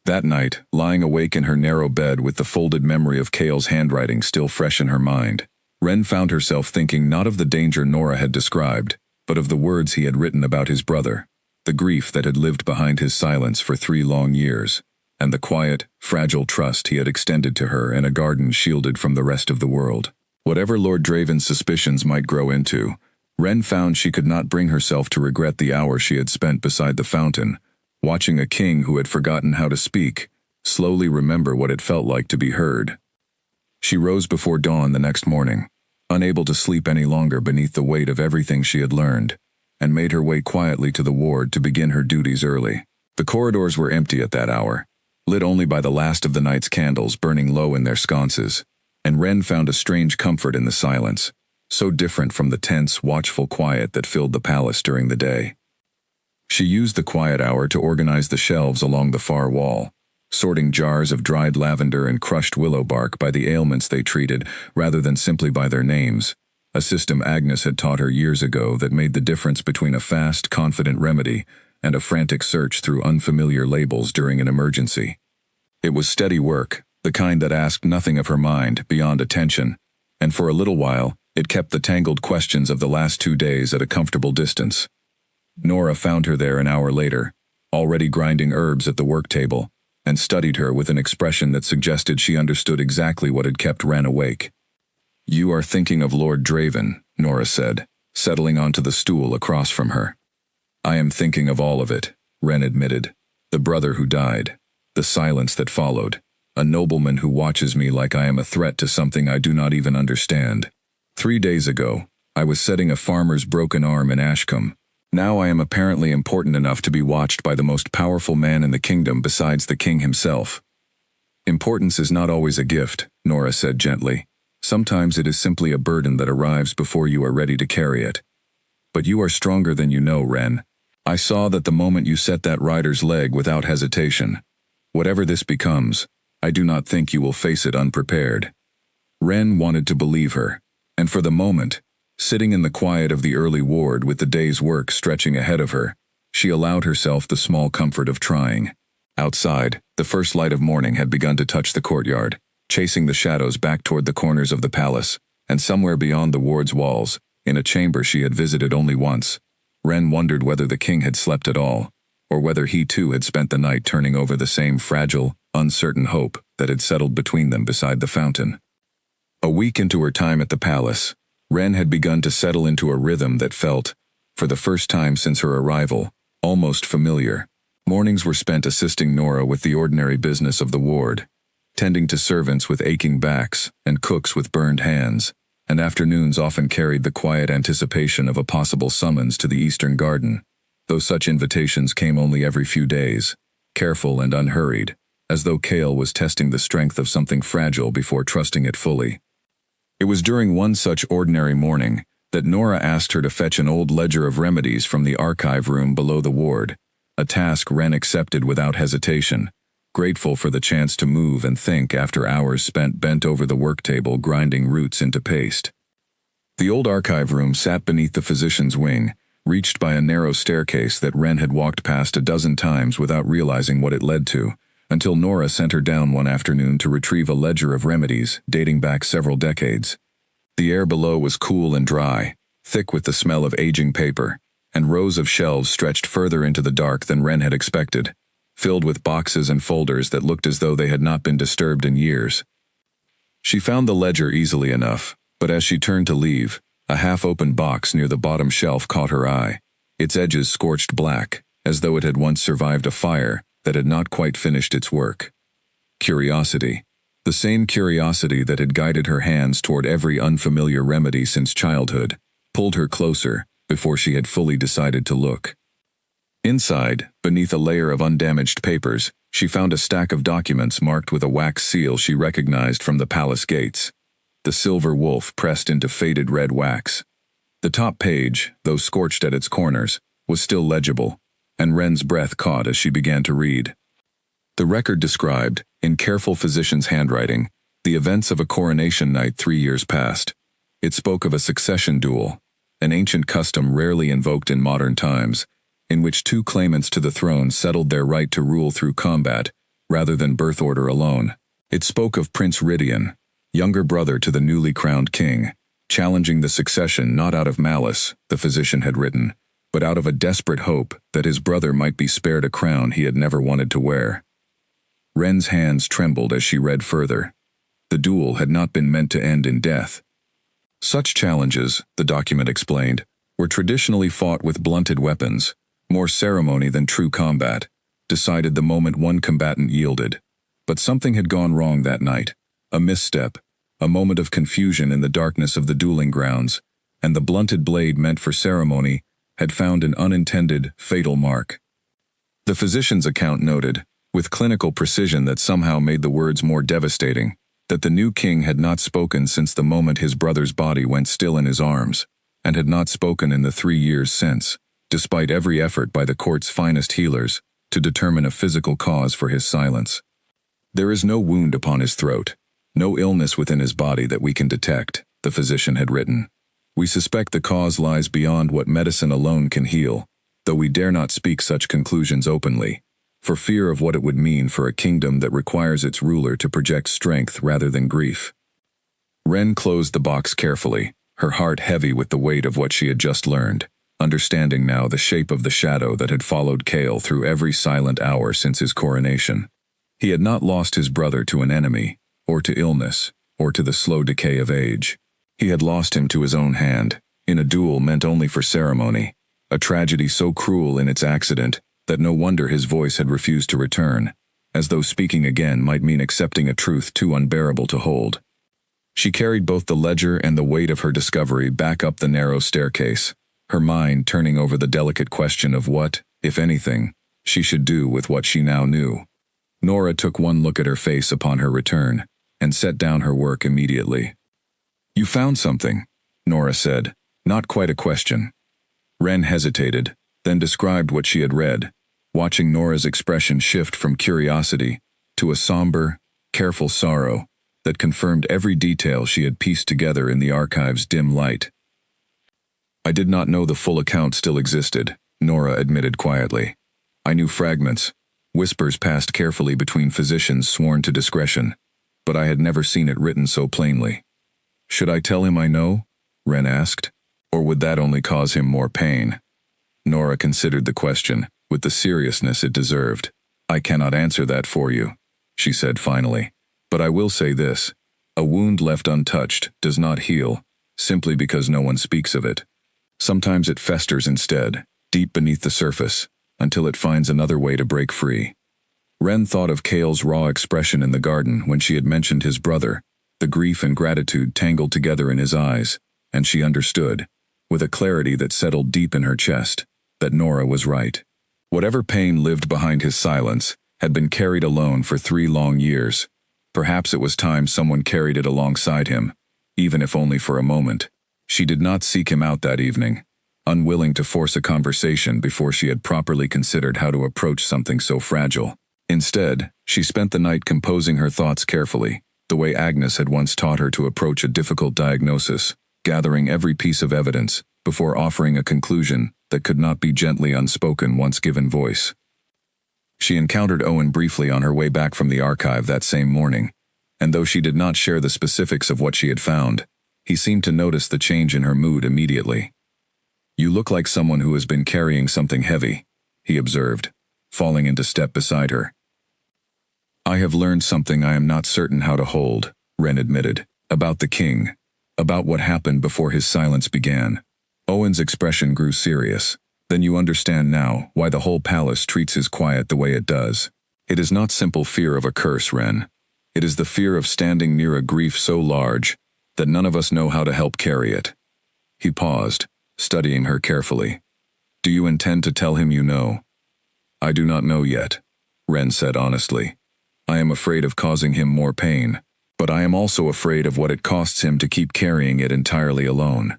That night, lying awake in her narrow bed with the folded memory of Cale's handwriting still fresh in her mind, Wren found herself thinking not of the danger Nora had described, but of the words he had written about his brother, the grief that had lived behind his silence for 3 long years, and the quiet, fragile trust he had extended to her in a garden shielded from the rest of the world. Whatever Lord Draven's suspicions might grow into, Wren found she could not bring herself to regret the hour she had spent beside the fountain, watching a king who had forgotten how to speak slowly remember what it felt like to be heard. She rose before dawn the next morning, unable to sleep any longer beneath the weight of everything she had learned, and made her way quietly to the ward to begin her duties early. The corridors were empty at that hour, lit only by the last of the night's candles burning low in their sconces, and Wren found a strange comfort in the silence, so different from the tense, watchful quiet that filled the palace during the day. She used the quiet hour to organize the shelves along the far wall, sorting jars of dried lavender and crushed willow bark by the ailments they treated rather than simply by their names, a system Agnes had taught her years ago that made the difference between a fast, confident remedy and a frantic search through unfamiliar labels during an emergency. It was steady work, the kind that asked nothing of her mind beyond attention, and for a little while, it kept the tangled questions of the last 2 days at a comfortable distance. Nora found her there an hour later, already grinding herbs at the work table, and studied her with an expression that suggested she understood exactly what had kept Wren awake. "You are thinking of Lord Draven," Nora said, settling onto the stool across from her. "I am thinking of all of it," Wren admitted. "The brother who died, the silence that followed, a nobleman who watches me like I am a threat to something I do not even understand. 3 days ago, I was setting a farmer's broken arm in Ashcombe. Now I am apparently important enough to be watched by the most powerful man in the kingdom besides the king himself." "Importance is not always a gift," Nora said gently. "Sometimes it is simply a burden that arrives before you are ready to carry it. But you are stronger than you know, Wren. I saw that the moment you set that rider's leg without hesitation. Whatever this becomes, I do not think you will face it unprepared." Wren wanted to believe her, and for the moment, sitting in the quiet of the early ward with the day's work stretching ahead of her, she allowed herself the small comfort of trying. Outside, the first light of morning had begun to touch the courtyard, chasing the shadows back toward the corners of the palace, and somewhere beyond the ward's walls, in a chamber she had visited only once, Wren wondered whether the king had slept at all, or whether he too had spent the night turning over the same fragile, uncertain hope that had settled between them beside the fountain. A week into her time at the palace, Wren had begun to settle into a rhythm that felt, for the first time since her arrival, almost familiar. Mornings were spent assisting Nora with the ordinary business of the ward, tending to servants with aching backs and cooks with burned hands, and afternoons often carried the quiet anticipation of a possible summons to the Eastern Garden, though such invitations came only every few days, careful and unhurried, as though Cale was testing the strength of something fragile before trusting it fully. It was during one such ordinary morning that Nora asked her to fetch an old ledger of remedies from the archive room below the ward, a task Wren accepted without hesitation, grateful for the chance to move and think after hours spent bent over the work table grinding roots into paste. The old archive room sat beneath the physician's wing, reached by a narrow staircase that Wren had walked past a dozen times without realizing what it led to, until Nora sent her down one afternoon to retrieve a ledger of remedies dating back several decades. The air below was cool and dry, thick with the smell of aging paper, and rows of shelves stretched further into the dark than Wren had expected, filled with boxes and folders that looked as though they had not been disturbed in years. She found the ledger easily enough, but as she turned to leave, a half-open box near the bottom shelf caught her eye, its edges scorched black, as though it had once survived a fire that had not quite finished its work. Curiosity. The same curiosity that had guided her hands toward every unfamiliar remedy since childhood, pulled her closer before she had fully decided to look. Inside, beneath a layer of undamaged papers, she found a stack of documents marked with a wax seal she recognized from the palace gates. The silver wolf pressed into faded red wax. The top page, though scorched at its corners, was still legible, and Wren's breath caught as she began to read. The record described, in careful physician's handwriting, the events of a coronation night 3 years past. It spoke of a succession duel, an ancient custom rarely invoked in modern times, in which two claimants to the throne settled their right to rule through combat, rather than birth order alone. It spoke of Prince Rydian, younger brother to the newly crowned king, challenging the succession not out of malice, the physician had written, but out of a desperate hope that his brother might be spared a crown he had never wanted to wear. Wren's hands trembled as she read further. The duel had not been meant to end in death. Such challenges, the document explained, were traditionally fought with blunted weapons, more ceremony than true combat, decided the moment one combatant yielded. But something had gone wrong that night, a misstep, a moment of confusion in the darkness of the dueling grounds, and the blunted blade meant for ceremony had found an unintended, fatal mark. The physician's account noted, with clinical precision that somehow made the words more devastating, that the new king had not spoken since the moment his brother's body went still in his arms, and had not spoken in the 3 years since, despite every effort by the court's finest healers to determine a physical cause for his silence. There is no wound upon his throat, no illness within his body that we can detect, the physician had written. We suspect the cause lies beyond what medicine alone can heal, though we dare not speak such conclusions openly, for fear of what it would mean for a kingdom that requires its ruler to project strength rather than grief. Wren closed the box carefully, her heart heavy with the weight of what she had just learned, understanding now the shape of the shadow that had followed Cale through every silent hour since his coronation. He had not lost his brother to an enemy, or to illness, or to the slow decay of age. He had lost him to his own hand, in a duel meant only for ceremony, a tragedy so cruel in its accident that no wonder his voice had refused to return, as though speaking again might mean accepting a truth too unbearable to hold. She carried both the ledger and the weight of her discovery back up the narrow staircase, her mind turning over the delicate question of what, if anything, she should do with what she now knew. Nora took one look at her face upon her return, and set down her work immediately. "You found something," Nora said, not quite a question. Wren hesitated, then described what she had read, watching Nora's expression shift from curiosity to a somber, careful sorrow that confirmed every detail she had pieced together in the archive's dim light. "I did not know the full account still existed," Nora admitted quietly. "I knew fragments, whispers passed carefully between physicians sworn to discretion, but I had never seen it written so plainly." "Should I tell him I know?" Wren asked. "Or would that only cause him more pain?" Nora considered the question, with the seriousness it deserved. "I cannot answer that for you," she said finally. "But I will say this. A wound left untouched does not heal, simply because no one speaks of it. Sometimes it festers instead, deep beneath the surface, until it finds another way to break free." Wren thought of Cale's raw expression in the garden when she had mentioned his brother, the grief and gratitude tangled together in his eyes, and she understood, with a clarity that settled deep in her chest, that Nora was right. Whatever pain lived behind his silence had been carried alone for 3 long years. Perhaps it was time someone carried it alongside him, even if only for a moment. She did not seek him out that evening, unwilling to force a conversation before she had properly considered how to approach something so fragile. Instead, she spent the night composing her thoughts carefully, the way Agnes had once taught her to approach a difficult diagnosis, gathering every piece of evidence before offering a conclusion that could not be gently unspoken once given voice. She encountered Owen briefly on her way back from the archive that same morning, and though she did not share the specifics of what she had found, he seemed to notice the change in her mood immediately. "You look like someone who has been carrying something heavy," he observed, falling into step beside her. "I have learned something I am not certain how to hold," Wren admitted, "about the king, about what happened before his silence began." Owen's expression grew serious. "Then you understand now why the whole palace treats his quiet the way it does. It is not simple fear of a curse, Wren. It is the fear of standing near a grief so large that none of us know how to help carry it." He paused, studying her carefully. "Do you intend to tell him you know?" "I do not know yet," Wren said honestly. "I am afraid of causing him more pain, but I am also afraid of what it costs him to keep carrying it entirely alone."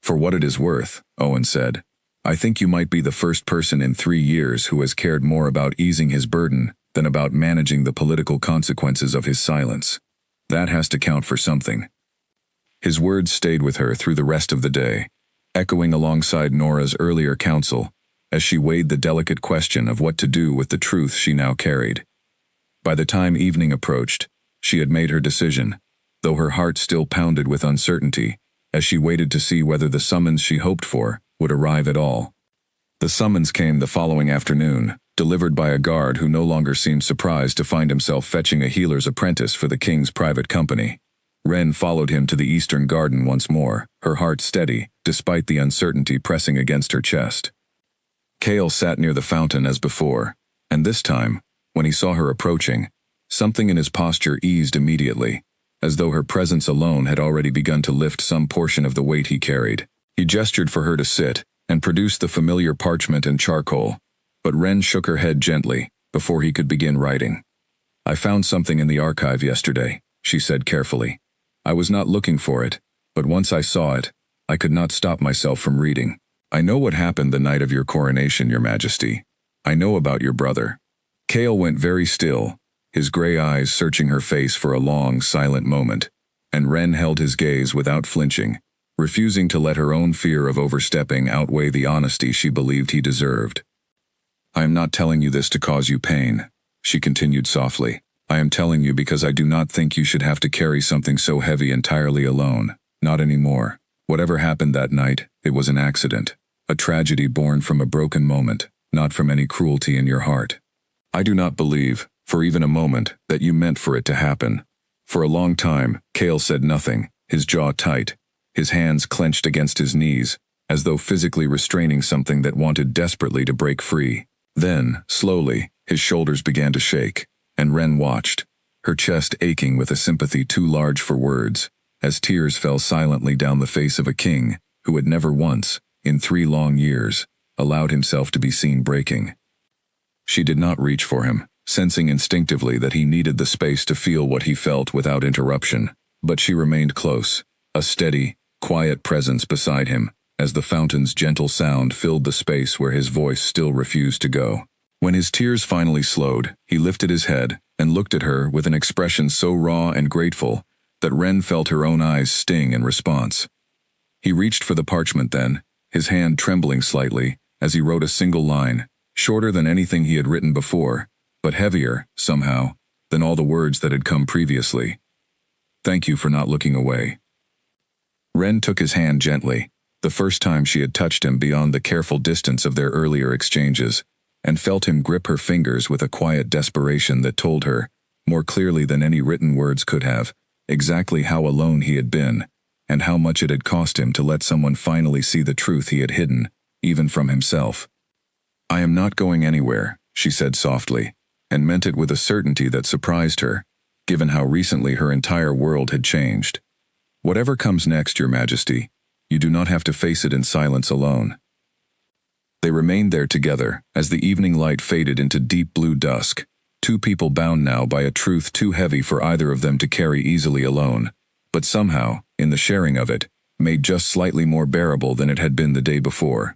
"For what it is worth," Owen said, "I think you might be the first person in 3 years who has cared more about easing his burden than about managing the political consequences of his silence. That has to count for something." His words stayed with her through the rest of the day, echoing alongside Nora's earlier counsel as she weighed the delicate question of what to do with the truth she now carried. By the time evening approached, she had made her decision, though her heart still pounded with uncertainty as she waited to see whether the summons she hoped for would arrive at all. The summons came the following afternoon, delivered by a guard who no longer seemed surprised to find himself fetching a healer's apprentice for the king's private company. Wren followed him to the eastern garden once more, her heart steady, despite the uncertainty pressing against her chest. Kale sat near the fountain as before, and this time, when he saw her approaching, something in his posture eased immediately, as though her presence alone had already begun to lift some portion of the weight he carried. He gestured for her to sit, and produced the familiar parchment and charcoal, but Wren shook her head gently before he could begin writing. "I found something in the archive yesterday," she said carefully. "I was not looking for it, but once I saw it, I could not stop myself from reading. I know what happened the night of your coronation, Your Majesty. I know about your brother." Kale went very still, his gray eyes searching her face for a long, silent moment, and Wren held his gaze without flinching, refusing to let her own fear of overstepping outweigh the honesty she believed he deserved. "I am not telling you this to cause you pain," she continued softly. "I am telling you because I do not think you should have to carry something so heavy entirely alone, not anymore. Whatever happened that night, it was an accident, a tragedy born from a broken moment, not from any cruelty in your heart. I do not believe, for even a moment, that you meant for it to happen." For a long time, Kale said nothing, his jaw tight, his hands clenched against his knees, as though physically restraining something that wanted desperately to break free. Then, slowly, his shoulders began to shake, and Wren watched, her chest aching with a sympathy too large for words, as tears fell silently down the face of a king who had never once, in 3 long years, allowed himself to be seen breaking. She did not reach for him, sensing instinctively that he needed the space to feel what he felt without interruption, but she remained close, a steady, quiet presence beside him, as the fountain's gentle sound filled the space where his voice still refused to go. When his tears finally slowed, he lifted his head and looked at her with an expression so raw and grateful that Wren felt her own eyes sting in response. He reached for the parchment then, his hand trembling slightly, as he wrote a single line, shorter than anything he had written before, but heavier, somehow, than all the words that had come previously. "Thank you for not looking away." Wren took his hand gently, the first time she had touched him beyond the careful distance of their earlier exchanges, and felt him grip her fingers with a quiet desperation that told her, more clearly than any written words could have, exactly how alone he had been, and how much it had cost him to let someone finally see the truth he had hidden, even from himself. "I am not going anywhere," she said softly, and meant it with a certainty that surprised her, given how recently her entire world had changed. "Whatever comes next, Your Majesty, you do not have to face it in silence alone." They remained there together as the evening light faded into deep blue dusk, 2 people bound now by a truth too heavy for either of them to carry easily alone, but somehow, in the sharing of it, made just slightly more bearable than it had been the day before.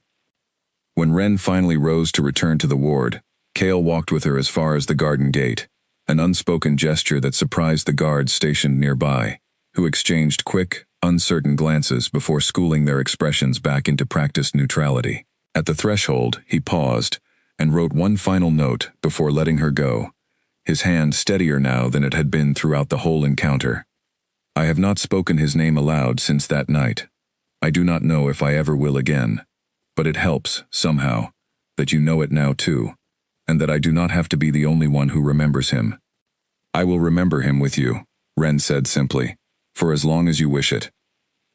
When Wren finally rose to return to the ward, Cale walked with her as far as the garden gate, an unspoken gesture that surprised the guards stationed nearby, who exchanged quick, uncertain glances before schooling their expressions back into practiced neutrality. At the threshold, he paused and wrote one final note before letting her go, his hand steadier now than it had been throughout the whole encounter. I have not spoken his name aloud since that night. I do not know if I ever will again, but it helps, somehow, that you know it now too, and that I do not have to be the only one who remembers him. I will remember him with you, Wren said simply, for as long as you wish it.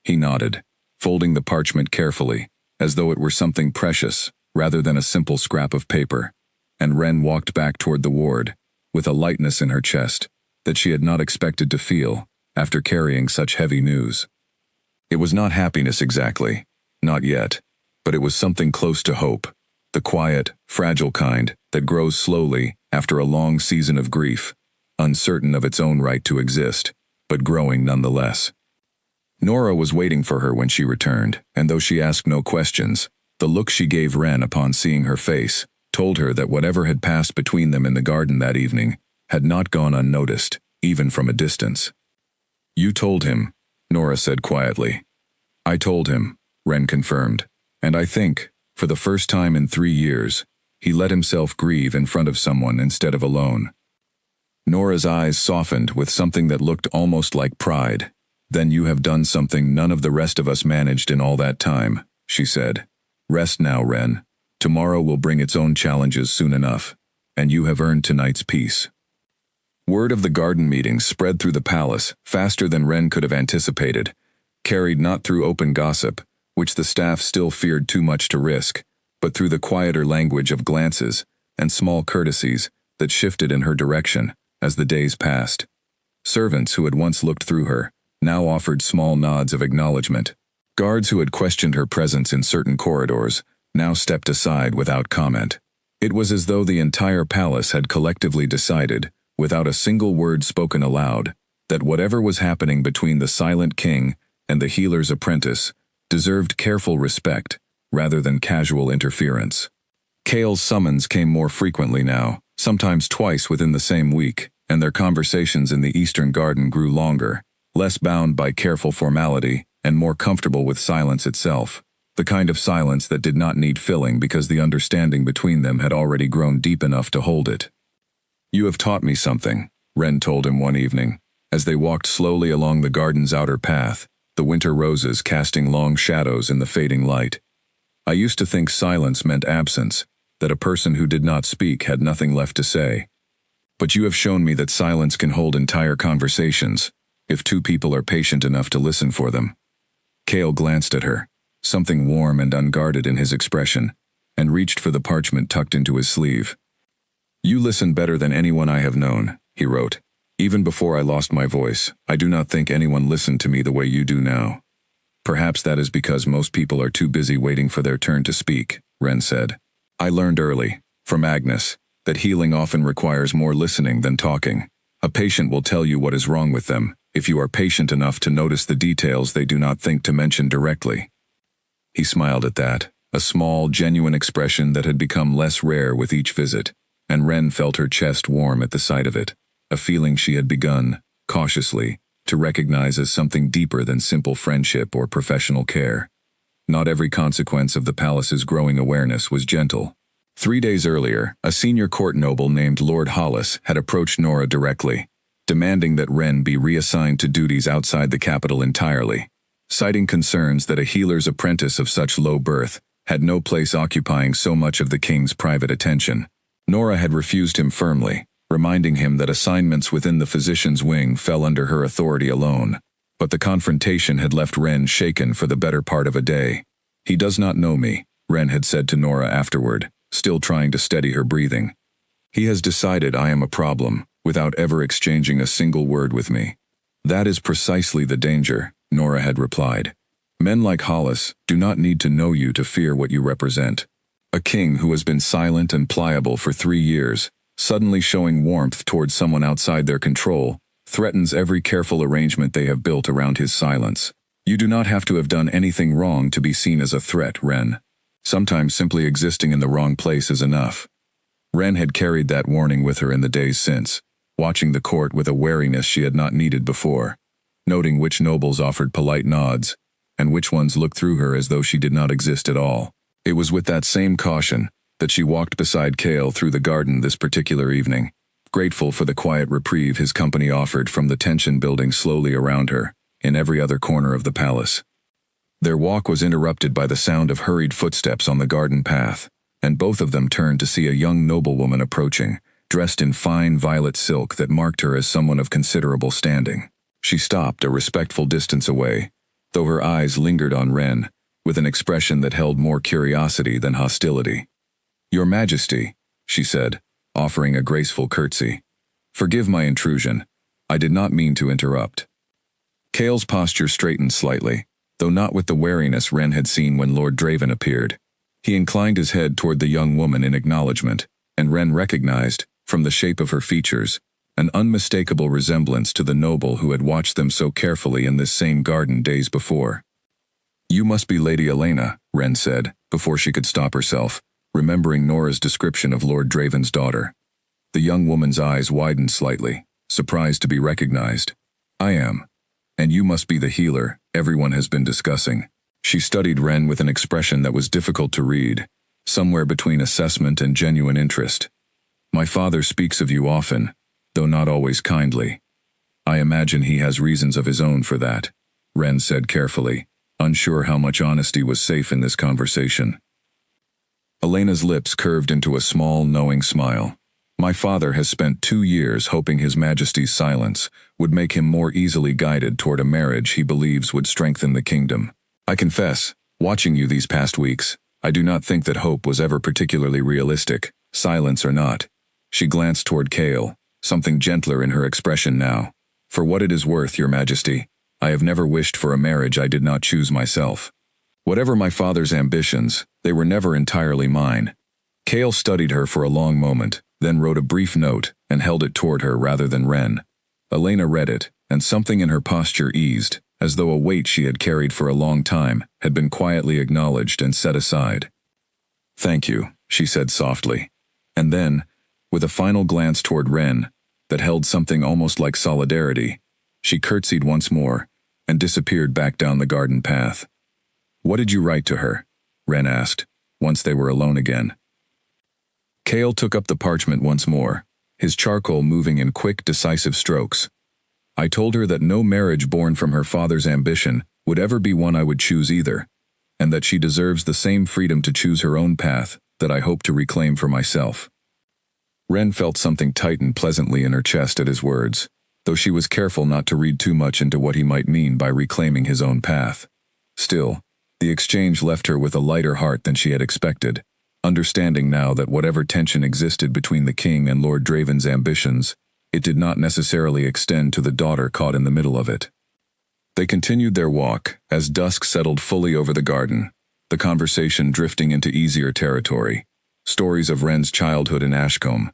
He nodded, folding the parchment carefully, as though it were something precious, rather than a simple scrap of paper, and Wren walked back toward the ward, with a lightness in her chest that she had not expected to feel after carrying such heavy news. It was not happiness exactly, not yet, but it was something close to hope, the quiet, fragile kind that grows slowly after a long season of grief, uncertain of its own right to exist, but growing nonetheless. Nora was waiting for her when she returned, and though she asked no questions, the look she gave Wren upon seeing her face told her that whatever had passed between them in the garden that evening had not gone unnoticed, even from a distance. You told him, Nora said quietly. I told him, Wren confirmed, and I think, for the first time in 3 years, he let himself grieve in front of someone instead of alone. Nora's eyes softened with something that looked almost like pride. Then you have done something none of the rest of us managed in all that time, she said. Rest now, Wren. Tomorrow will bring its own challenges soon enough, and you have earned tonight's peace. Word of the garden meetings spread through the palace faster than Wren could have anticipated, carried not through open gossip, which the staff still feared too much to risk, but through the quieter language of glances and small courtesies that shifted in her direction as the days passed. Servants who had once looked through her now offered small nods of acknowledgement. Guards who had questioned her presence in certain corridors now stepped aside without comment. It was as though the entire palace had collectively decided, without a single word spoken aloud, that whatever was happening between the silent king and the healer's apprentice deserved careful respect rather than casual interference. Cale's summons came more frequently now, sometimes twice within the same week, and their conversations in the Eastern Garden grew longer, less bound by careful formality and more comfortable with silence itself, the kind of silence that did not need filling because the understanding between them had already grown deep enough to hold it. You have taught me something, Wren told him one evening, as they walked slowly along the garden's outer path, the winter roses casting long shadows in the fading light. I used to think silence meant absence, that a person who did not speak had nothing left to say. But you have shown me that silence can hold entire conversations, if two people are patient enough to listen for them. Cale glanced at her, something warm and unguarded in his expression, and reached for the parchment tucked into his sleeve. You listen better than anyone I have known, he wrote. Even before I lost my voice, I do not think anyone listened to me the way you do now. Perhaps that is because most people are too busy waiting for their turn to speak, Wren said. I learned early, from Agnes, that healing often requires more listening than talking. A patient will tell you what is wrong with them, if you are patient enough to notice the details they do not think to mention directly. He smiled at that, a small, genuine expression that had become less rare with each visit, and Wren felt her chest warm at the sight of it, a feeling she had begun, cautiously, to recognize as something deeper than simple friendship or professional care. Not every consequence of the palace's growing awareness was gentle. 3 days earlier, a senior court noble named Lord Hollis had approached Nora directly, demanding that Wren be reassigned to duties outside the capital entirely, citing concerns that a healer's apprentice of such low birth had no place occupying so much of the king's private attention. Nora had refused him firmly, reminding him that assignments within the physician's wing fell under her authority alone, but the confrontation had left Wren shaken for the better part of a day. He does not know me, Wren had said to Nora afterward, still trying to steady her breathing. He has decided I am a problem, without ever exchanging a single word with me. That is precisely the danger, Nora had replied. Men like Hollis do not need to know you to fear what you represent. A king who has been silent and pliable for 3 years, suddenly showing warmth towards someone outside their control, threatens every careful arrangement they have built around his silence. You do not have to have done anything wrong to be seen as a threat, Ren. Sometimes simply existing in the wrong place is enough. Ren had carried that warning with her in the days since, watching the court with a wariness she had not needed before, noting which nobles offered polite nods, and which ones looked through her as though she did not exist at all. It was with that same caution that she walked beside Cale through the garden this particular evening, grateful for the quiet reprieve his company offered from the tension building slowly around her, in every other corner of the palace. Their walk was interrupted by the sound of hurried footsteps on the garden path, and both of them turned to see a young noblewoman approaching, dressed in fine violet silk that marked her as someone of considerable standing. She stopped a respectful distance away, though her eyes lingered on Ren, with an expression that held more curiosity than hostility. "Your Majesty," she said, offering a graceful curtsy. "Forgive my intrusion. I did not mean to interrupt." Cale's posture straightened slightly, though not with the wariness Ren had seen when Lord Draven appeared. He inclined his head toward the young woman in acknowledgement, and Ren recognized, from the shape of her features, an unmistakable resemblance to the noble who had watched them so carefully in this same garden days before. "You must be Lady Elena," Ren said, before she could stop herself, remembering Nora's description of Lord Draven's daughter. The young woman's eyes widened slightly, surprised to be recognized. "I am. And you must be the healer everyone has been discussing." She studied Ren with an expression that was difficult to read, somewhere between assessment and genuine interest. "My father speaks of you often, though not always kindly. I imagine he has reasons of his own for that," Ren said carefully, unsure how much honesty was safe in this conversation. Elena's lips curved into a small, knowing smile. "My father has spent 2 years hoping His Majesty's silence would make him more easily guided toward a marriage he believes would strengthen the kingdom. I confess, watching you these past weeks, I do not think that hope was ever particularly realistic, silence or not." She glanced toward Cale, something gentler in her expression now. "For what it is worth, Your Majesty, I have never wished for a marriage I did not choose myself. Whatever my father's ambitions, they were never entirely mine." Cale studied her for a long moment, then wrote a brief note and held it toward her rather than Ren. Elena read it, and something in her posture eased, as though a weight she had carried for a long time had been quietly acknowledged and set aside. "Thank you," she said softly. And then, with a final glance toward Ren that held something almost like solidarity, she curtsied once more and disappeared back down the garden path. "What did you write to her?" Ren asked, once they were alone again. Cale took up the parchment once more, his charcoal moving in quick, decisive strokes. "I told her that no marriage born from her father's ambition would ever be one I would choose either, and that she deserves the same freedom to choose her own path that I hope to reclaim for myself." Ren felt something tighten pleasantly in her chest at his words, though she was careful not to read too much into what he might mean by reclaiming his own path. Still, the exchange left her with a lighter heart than she had expected, understanding now that whatever tension existed between the king and Lord Draven's ambitions, it did not necessarily extend to the daughter caught in the middle of it. They continued their walk as dusk settled fully over the garden, the conversation drifting into easier territory. Stories of Ren's childhood in Ashcombe,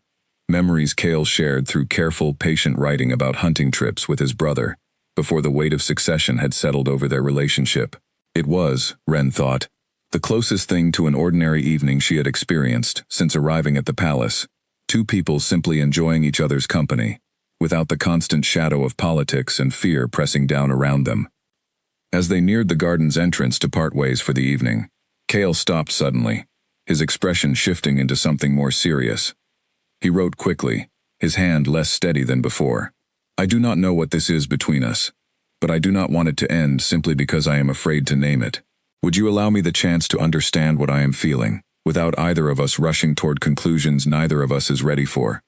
memories Cale shared through careful, patient writing about hunting trips with his brother, before the weight of succession had settled over their relationship. It was, Ren thought, the closest thing to an ordinary evening she had experienced since arriving at the palace, two people simply enjoying each other's company, without the constant shadow of politics and fear pressing down around them. As they neared the garden's entrance to part ways for the evening, Cale stopped suddenly, his expression shifting into something more serious. He wrote quickly, his hand less steady than before. "I do not know what this is between us, but I do not want it to end simply because I am afraid to name it. Would you allow me the chance to understand what I am feeling, without either of us rushing toward conclusions neither of us is ready for?"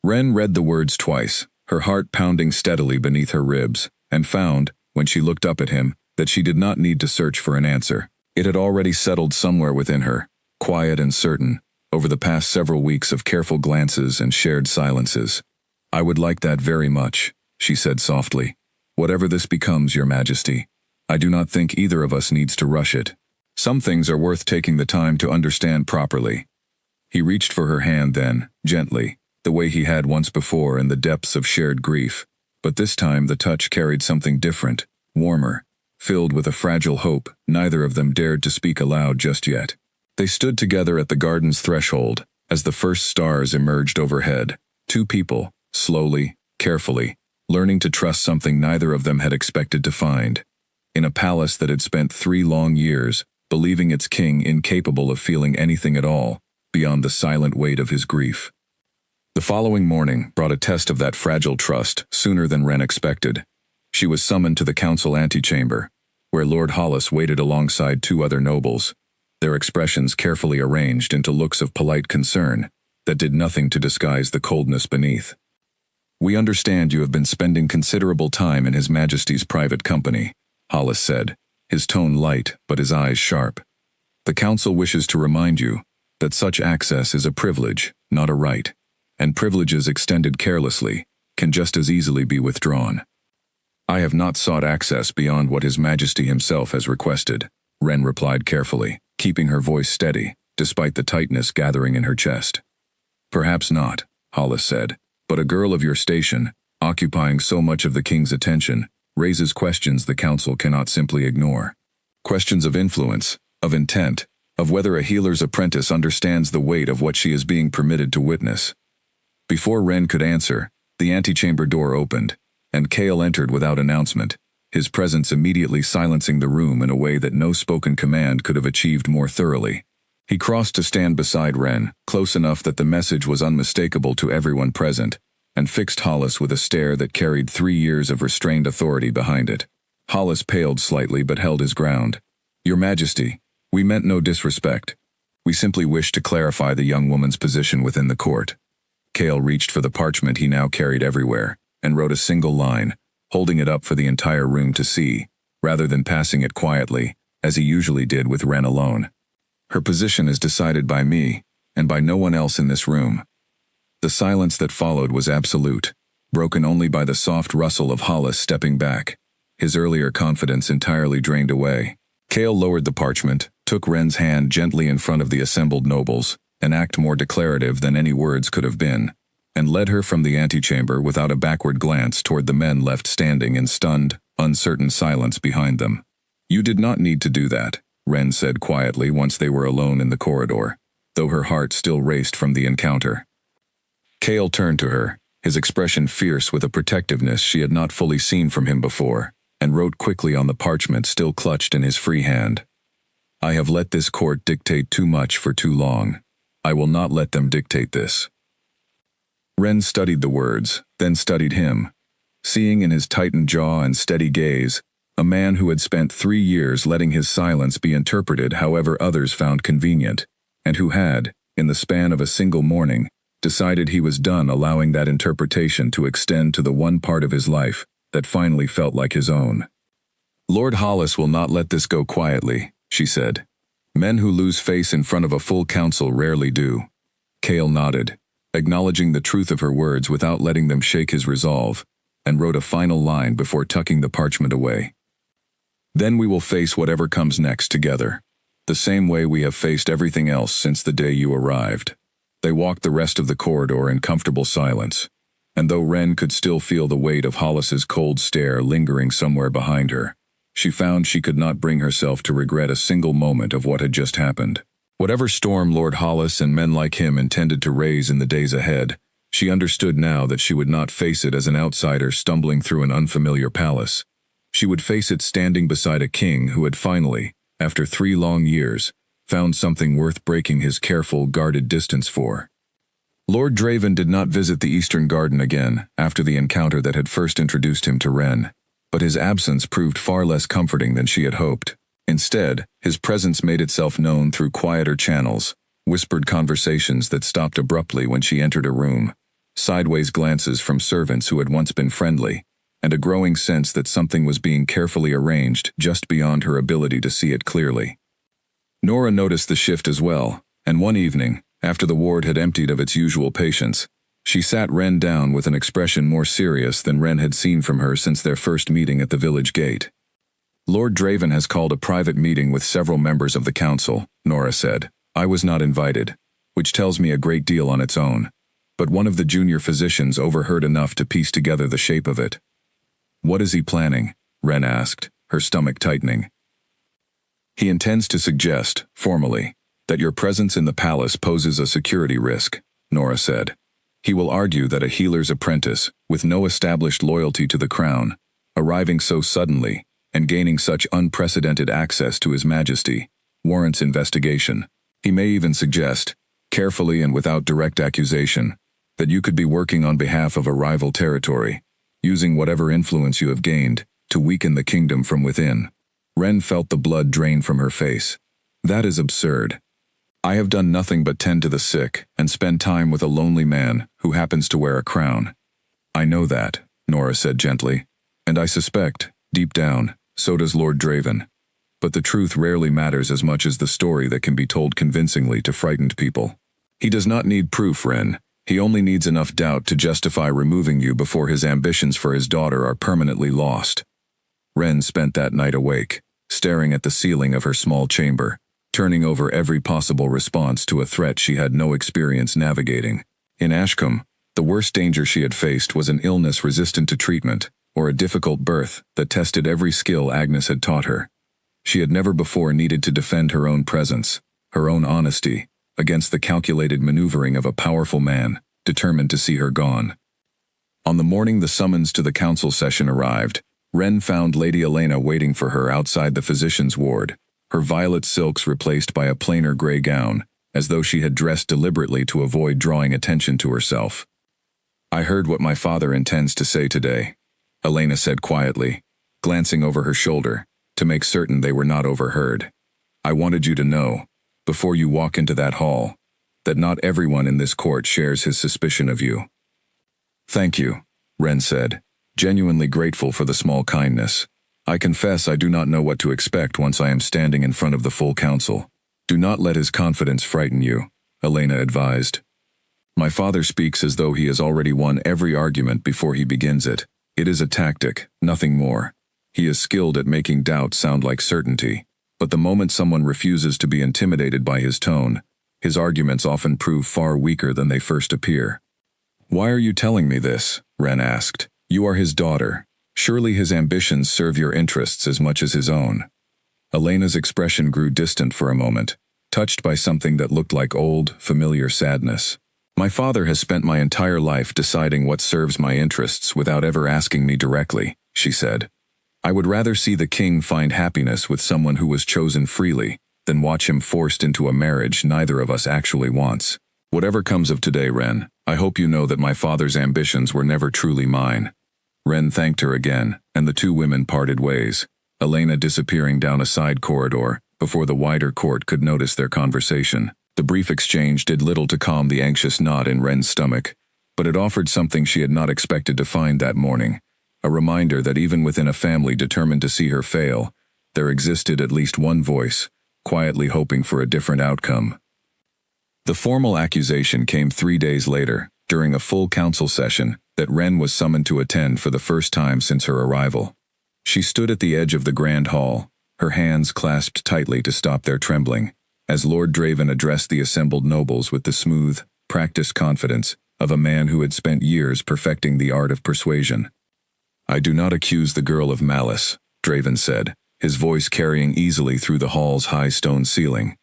Ren read the words twice, her heart pounding steadily beneath her ribs, and found, when she looked up at him, that she did not need to search for an answer. It had already settled somewhere within her, quiet and certain, over the past several weeks of careful glances and shared silences. "I would like that very much," she said softly. "Whatever this becomes, Your Majesty, I do not think either of us needs to rush it. Some things are worth taking the time to understand properly." He reached for her hand then, gently, the way he had once before in the depths of shared grief, but this time the touch carried something different, warmer, filled with a fragile hope. Neither of them dared to speak aloud just yet. They stood together at the garden's threshold, as the first stars emerged overhead. Two people, slowly, carefully, learning to trust something neither of them had expected to find. In a palace that had spent 3 long years, believing its king incapable of feeling anything at all, beyond the silent weight of his grief. The following morning brought a test of that fragile trust sooner than Wren expected. She was summoned to the council antechamber, where Lord Hollis waited alongside 2 other nobles, their expressions carefully arranged into looks of polite concern that did nothing to disguise the coldness beneath. "We understand you have been spending considerable time in His Majesty's private company," Hollis said, his tone light but his eyes sharp. "The council wishes to remind you that such access is a privilege, not a right, and privileges extended carelessly can just as easily be withdrawn." "I have not sought access beyond what His Majesty himself has requested," Wren replied carefully, keeping her voice steady, despite the tightness gathering in her chest. "Perhaps not," Hollis said, "but a girl of your station, occupying so much of the king's attention, raises questions the council cannot simply ignore. Questions of influence, of intent, of whether a healer's apprentice understands the weight of what she is being permitted to witness." Before Wren could answer, the antechamber door opened, and Cale entered without announcement, his presence immediately silencing the room in a way that no spoken command could have achieved more thoroughly. He crossed to stand beside Wren, close enough that the message was unmistakable to everyone present, and fixed Hollis with a stare that carried 3 years of restrained authority behind it. Hollis paled slightly but held his ground. "Your Majesty, we meant no disrespect. We simply wished to clarify the young woman's position within the court." Cale reached for the parchment he now carried everywhere, and wrote a single line, holding it up for the entire room to see, rather than passing it quietly, as he usually did with Wren alone. "Her position is decided by me, and by no one else in this room." The silence that followed was absolute, broken only by the soft rustle of Hollis stepping back, his earlier confidence entirely drained away. Cale lowered the parchment, took Wren's hand gently in front of the assembled nobles, an act more declarative than any words could have been, and led her from the antechamber without a backward glance toward the men left standing in stunned, uncertain silence behind them. "You did not need to do that," Wren said quietly once they were alone in the corridor, though her heart still raced from the encounter. Cale turned to her, his expression fierce with a protectiveness she had not fully seen from him before, and wrote quickly on the parchment still clutched in his free hand. "I have let this court dictate too much for too long. I will not let them dictate this." Wren studied the words, then studied him, seeing in his tightened jaw and steady gaze a man who had spent 3 years letting his silence be interpreted however others found convenient, and who had, in the span of a single morning, decided he was done allowing that interpretation to extend to the one part of his life that finally felt like his own. "Lord Hollis will not let this go quietly," she said. "Men who lose face in front of a full council rarely do." Cale nodded, acknowledging the truth of her words without letting them shake his resolve, and wrote a final line before tucking the parchment away. "Then we will face whatever comes next together, the same way we have faced everything else since the day you arrived." They walked the rest of the corridor in comfortable silence, and though Wren could still feel the weight of Hollis's cold stare lingering somewhere behind her, she found she could not bring herself to regret a single moment of what had just happened. Whatever storm Lord Hollis and men like him intended to raise in the days ahead, she understood now that she would not face it as an outsider stumbling through an unfamiliar palace. She would face it standing beside a king who had finally, after 3 long years, found something worth breaking his careful, guarded distance for. Lord Draven did not visit the Eastern Garden again after the encounter that had first introduced him to Wren, but his absence proved far less comforting than she had hoped. Instead, his presence made itself known through quieter channels, whispered conversations that stopped abruptly when she entered a room, sideways glances from servants who had once been friendly, and a growing sense that something was being carefully arranged just beyond her ability to see it clearly. Nora noticed the shift as well, and one evening, after the ward had emptied of its usual patients, she sat Wren down with an expression more serious than Wren had seen from her since their first meeting at the village gate. "Lord Draven has called a private meeting with several members of the council," Nora said. "I was not invited, which tells me a great deal on its own, but one of the junior physicians overheard enough to piece together the shape of it." "What is he planning?" Wren asked, her stomach tightening. He intends to suggest, formally, that your presence in the palace poses a security risk, Nora said. He will argue that a healer's apprentice, with no established loyalty to the crown, arriving so suddenly and gaining such unprecedented access to His Majesty, warrants investigation. He may even suggest, carefully and without direct accusation, that you could be working on behalf of a rival territory, using whatever influence you have gained to weaken the kingdom from within. Ren felt the blood drain from her face. That is absurd. I have done nothing but tend to the sick and spend time with a lonely man who happens to wear a crown. I know that, Nora said gently, and I suspect, deep down, so does Lord Draven. But the truth rarely matters as much as the story that can be told convincingly to frightened people. He does not need proof, Ren. He only needs enough doubt to justify removing you before his ambitions for his daughter are permanently lost. Ren spent that night awake, staring at the ceiling of her small chamber, turning over every possible response to a threat she had no experience navigating. In Ashcombe, the worst danger she had faced was an illness resistant to treatment, or a difficult birth that tested every skill Agnes had taught her. She had never before needed to defend her own presence, her own honesty, against the calculated maneuvering of a powerful man, determined to see her gone. On the morning the summons to the council session arrived, Ren found Lady Elena waiting for her outside the physician's ward, her violet silks replaced by a plainer gray gown, as though she had dressed deliberately to avoid drawing attention to herself. I heard what my father intends to say today, Elena said quietly, glancing over her shoulder, to make certain they were not overheard. I wanted you to know, before you walk into that hall, that not everyone in this court shares his suspicion of you. Thank you, Ren said, genuinely grateful for the small kindness. I confess I do not know what to expect once I am standing in front of the full council. Do not let his confidence frighten you, Elena advised. My father speaks as though he has already won every argument before he begins it. It is a tactic, nothing more. He is skilled at making doubt sound like certainty, but the moment someone refuses to be intimidated by his tone, his arguments often prove far weaker than they first appear. Why are you telling me this? Ren asked. You are his daughter. Surely his ambitions serve your interests as much as his own. Elena's expression grew distant for a moment, touched by something that looked like old, familiar sadness. My father has spent my entire life deciding what serves my interests without ever asking me directly, she said. I would rather see the king find happiness with someone who was chosen freely than watch him forced into a marriage neither of us actually wants. Whatever comes of today, Ren, I hope you know that my father's ambitions were never truly mine. Ren thanked her again, and the two women parted ways, Elena disappearing down a side corridor before the wider court could notice their conversation. The brief exchange did little to calm the anxious knot in Ren's stomach, but it offered something she had not expected to find that morning, a reminder that even within a family determined to see her fail, there existed at least one voice, quietly hoping for a different outcome. The formal accusation came 3 days later, during a full council session that Ren was summoned to attend for the first time since her arrival. She stood at the edge of the grand hall, her hands clasped tightly to stop their trembling, as Lord Draven addressed the assembled nobles with the smooth, practiced confidence of a man who had spent years perfecting the art of persuasion. I do not accuse the girl of malice, Draven said, his voice carrying easily through the hall's high stone ceiling.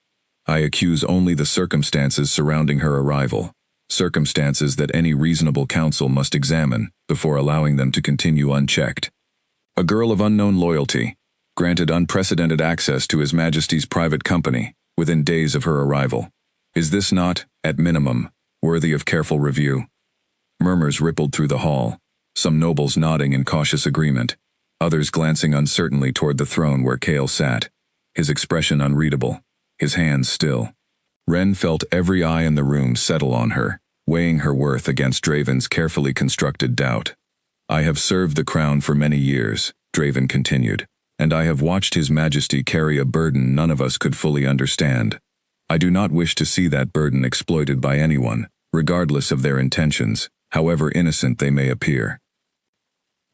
I accuse only the circumstances surrounding her arrival, circumstances that any reasonable counsel must examine before allowing them to continue unchecked. A girl of unknown loyalty, granted unprecedented access to His Majesty's private company within days of her arrival. Is this not, at minimum, worthy of careful review? Murmurs rippled through the hall, some nobles nodding in cautious agreement, others glancing uncertainly toward the throne where Kale sat, his expression unreadable, his hands still. Ren felt every eye in the room settle on her, weighing her worth against Draven's carefully constructed doubt. I have served the crown for many years, Draven continued, and I have watched His Majesty carry a burden none of us could fully understand. I do not wish to see that burden exploited by anyone, regardless of their intentions, however innocent they may appear.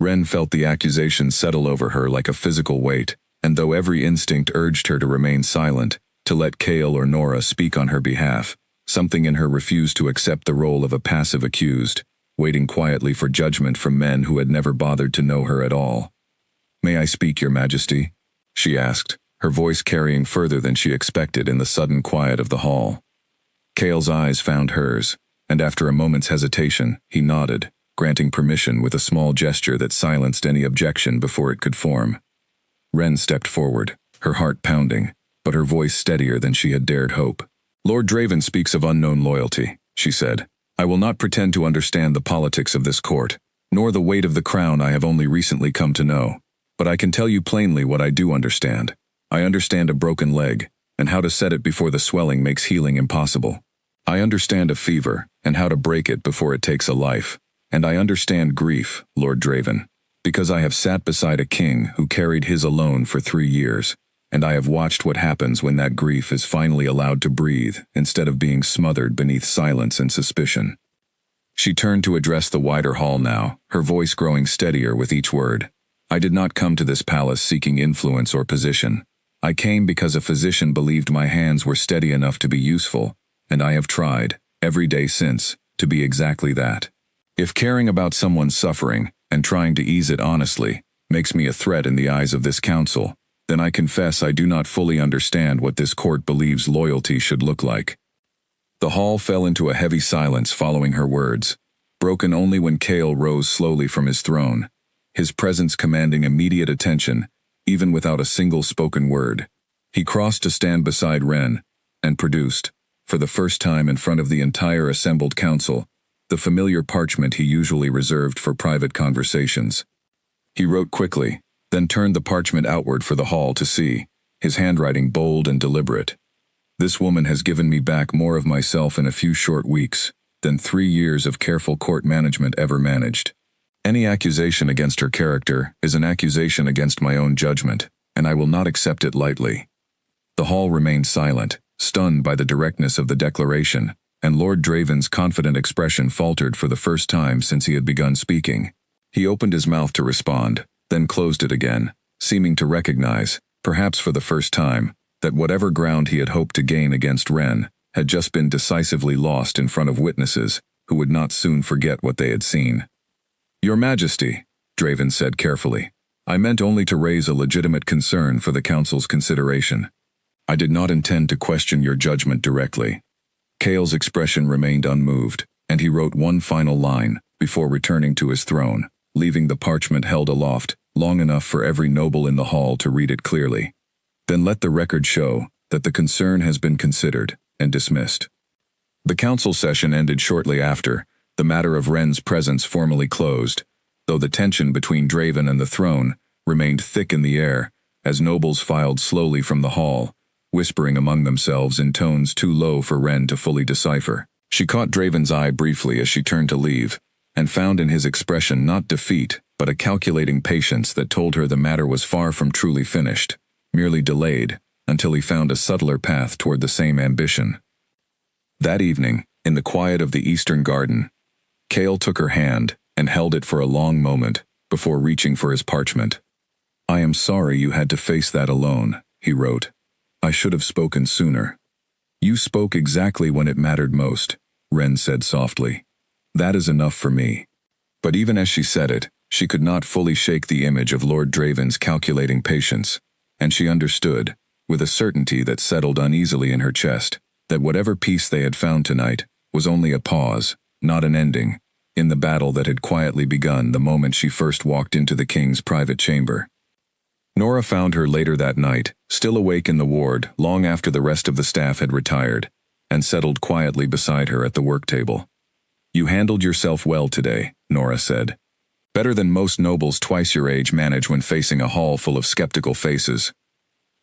Ren felt the accusation settle over her like a physical weight, and though every instinct urged her to remain silent, to let Kale or Nora speak on her behalf, something in her refused to accept the role of a passive accused, waiting quietly for judgment from men who had never bothered to know her at all. May I speak, Your Majesty? she asked, her voice carrying further than she expected in the sudden quiet of the hall. Cale's eyes found hers, and after a moment's hesitation, he nodded, granting permission with a small gesture that silenced any objection before it could form. Wren stepped forward, her heart pounding, but her voice steadier than she had dared hope. Lord Draven speaks of unknown loyalty, she said. I will not pretend to understand the politics of this court, nor the weight of the crown I have only recently come to know. But I can tell you plainly what I do understand. I understand a broken leg, and how to set it before the swelling makes healing impossible. I understand a fever, and how to break it before it takes a life. And I understand grief, Lord Draven, because I have sat beside a king who carried his alone for 3 years, and I have watched what happens when that grief is finally allowed to breathe instead of being smothered beneath silence and suspicion. She turned to address the wider hall now, her voice growing steadier with each word. I did not come to this palace seeking influence or position. I came because a physician believed my hands were steady enough to be useful, and I have tried, every day since, to be exactly that. If caring about someone's suffering, and trying to ease it honestly, makes me a threat in the eyes of this council, then I confess I do not fully understand what this court believes loyalty should look like. The hall fell into a heavy silence following her words, broken only when Cale rose slowly from his throne, his presence commanding immediate attention, even without a single spoken word. He crossed to stand beside Wren, and produced, for the first time in front of the entire assembled council, the familiar parchment he usually reserved for private conversations. He wrote quickly, then turned the parchment outward for the hall to see, his handwriting bold and deliberate. This woman has given me back more of myself in a few short weeks than 3 years of careful court management ever managed. Any accusation against her character is an accusation against my own judgment, and I will not accept it lightly. The hall remained silent, stunned by the directness of the declaration, and Lord Draven's confident expression faltered for the first time since he had begun speaking. He opened his mouth to respond, then closed it again, seeming to recognize, perhaps for the first time, that whatever ground he had hoped to gain against Wren had just been decisively lost in front of witnesses who would not soon forget what they had seen. Your Majesty, Draven said carefully, I meant only to raise a legitimate concern for the council's consideration. I did not intend to question your judgment directly. Cale's expression remained unmoved, and he wrote one final line before returning to his throne, leaving the parchment held aloft long enough for every noble in the hall to read it clearly. Then let the record show that the concern has been considered and dismissed. The council session ended shortly after, the matter of Wren's presence formally closed, though the tension between Draven and the throne remained thick in the air as nobles filed slowly from the hall, whispering among themselves in tones too low for Wren to fully decipher. She caught Draven's eye briefly as she turned to leave, and found in his expression not defeat, but a calculating patience that told her the matter was far from truly finished, merely delayed, until he found a subtler path toward the same ambition. That evening, in the quiet of the eastern garden, Cale took her hand and held it for a long moment before reaching for his parchment. I am sorry you had to face that alone, he wrote. I should have spoken sooner. You spoke exactly when it mattered most, Wren said softly. That is enough for me. But even as she said it, she could not fully shake the image of Lord Draven's calculating patience, and she understood, with a certainty that settled uneasily in her chest, that whatever peace they had found tonight was only a pause, not an ending, in the battle that had quietly begun the moment she first walked into the king's private chamber. Nora found her later that night, still awake in the ward long after the rest of the staff had retired, and settled quietly beside her at the work table. You handled yourself well today, Nora said. Better than most nobles twice your age manage when facing a hall full of skeptical faces.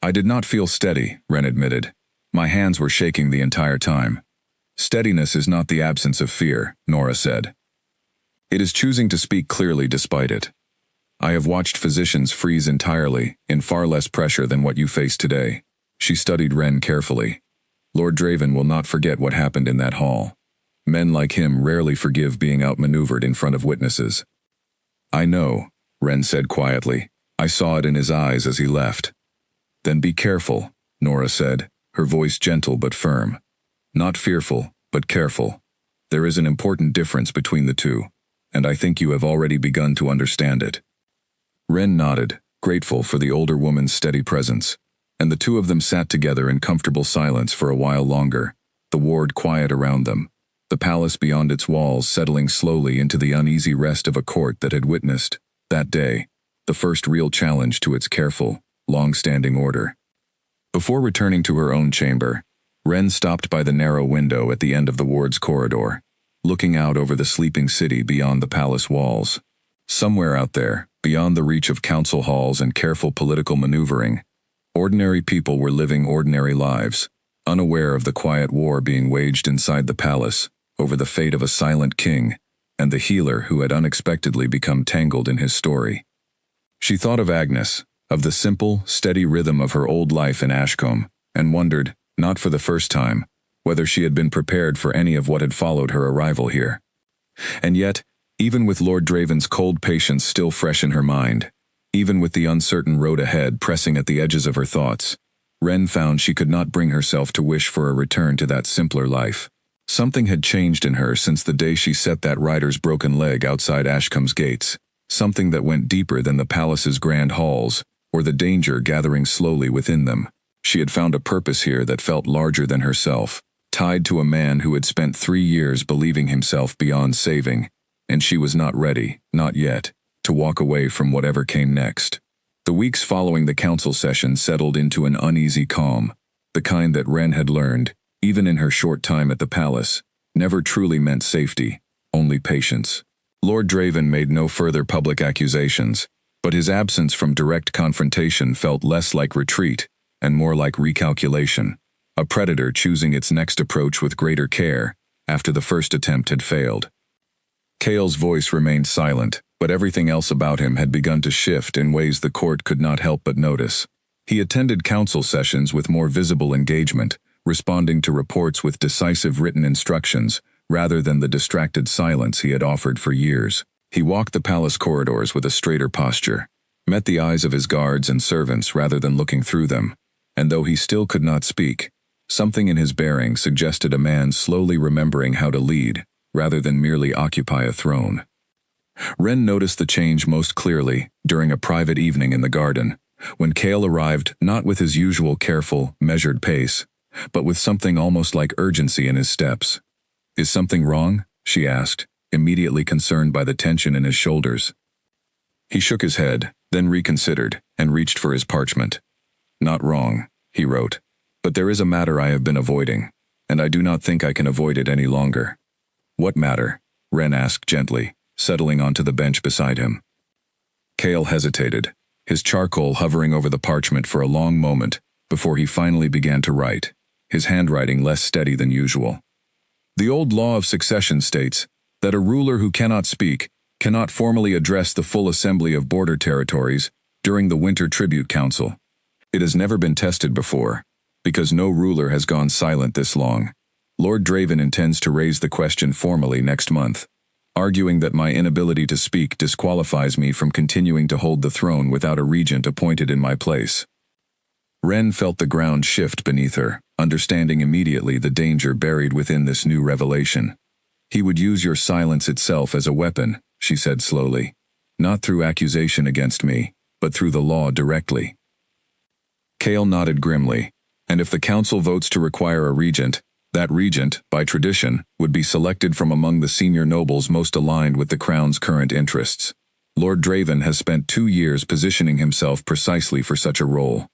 I did not feel steady, Wren admitted. My hands were shaking the entire time. Steadiness is not the absence of fear, Nora said. It is choosing to speak clearly despite it. I have watched physicians freeze entirely, in far less pressure than what you face today. She studied Wren carefully. Lord Draven will not forget what happened in that hall. Men like him rarely forgive being outmaneuvered in front of witnesses. I know, Wren said quietly. I saw it in his eyes as he left. Then be careful, Nora said, her voice gentle but firm. Not fearful, but careful. There is an important difference between the two, and I think you have already begun to understand it. Wren nodded, grateful for the older woman's steady presence, and the two of them sat together in comfortable silence for a while longer, the ward quiet around them, the palace beyond its walls settling slowly into the uneasy rest of a court that had witnessed, that day, the first real challenge to its careful, long-standing order. Before returning to her own chamber, Wren stopped by the narrow window at the end of the ward's corridor, looking out over the sleeping city beyond the palace walls. Somewhere out there, beyond the reach of council halls and careful political maneuvering, ordinary people were living ordinary lives, unaware of the quiet war being waged inside the palace over the fate of a silent king and the healer who had unexpectedly become tangled in his story. She thought of Agnes, of the simple, steady rhythm of her old life in Ashcombe, and wondered, not for the first time, whether she had been prepared for any of what had followed her arrival here. And yet, even with Lord Draven's cold patience still fresh in her mind, even with the uncertain road ahead pressing at the edges of her thoughts, Wren found she could not bring herself to wish for a return to that simpler life. Something had changed in her since the day she set that rider's broken leg outside Ashcombe's gates, something that went deeper than the palace's grand halls, or the danger gathering slowly within them. She had found a purpose here that felt larger than herself, tied to a man who had spent 3 years believing himself beyond saving, and she was not ready, not yet, to walk away from whatever came next. The weeks following the council session settled into an uneasy calm, the kind that Wren had learned, even in her short time at the palace, never truly meant safety, only patience. Lord Draven made no further public accusations, but his absence from direct confrontation felt less like retreat and more like recalculation, a predator choosing its next approach with greater care after the first attempt had failed. Cale's voice remained silent, but everything else about him had begun to shift in ways the court could not help but notice. He attended council sessions with more visible engagement, responding to reports with decisive written instructions, rather than the distracted silence he had offered for years. He walked the palace corridors with a straighter posture, met the eyes of his guards and servants rather than looking through them, and though he still could not speak, something in his bearing suggested a man slowly remembering how to lead, rather than merely occupy a throne. Wren noticed the change most clearly during a private evening in the garden, when Cale arrived not with his usual careful, measured pace, but with something almost like urgency in his steps. "Is something wrong?" she asked, immediately concerned by the tension in his shoulders. He shook his head, then reconsidered, and reached for his parchment. "Not wrong," he wrote, "but there is a matter I have been avoiding, and I do not think I can avoid it any longer." "What matter?" Wren asked gently, settling onto the bench beside him. Cale hesitated, his charcoal hovering over the parchment for a long moment before he finally began to write, his handwriting less steady than usual. "The old law of succession states that a ruler who cannot speak cannot formally address the full assembly of border territories during the Winter Tribute Council. It has never been tested before, because no ruler has gone silent this long. Lord Draven intends to raise the question formally next month, arguing that my inability to speak disqualifies me from continuing to hold the throne without a regent appointed in my place." Wren felt the ground shift beneath her, understanding immediately the danger buried within this new revelation. "He would use your silence itself as a weapon," she said slowly, "not through accusation against me, but through the law directly." Cale nodded grimly, "And if the council votes to require a regent, that regent, by tradition, would be selected from among the senior nobles most aligned with the crown's current interests. Lord Draven has spent 2 years positioning himself precisely for such a role."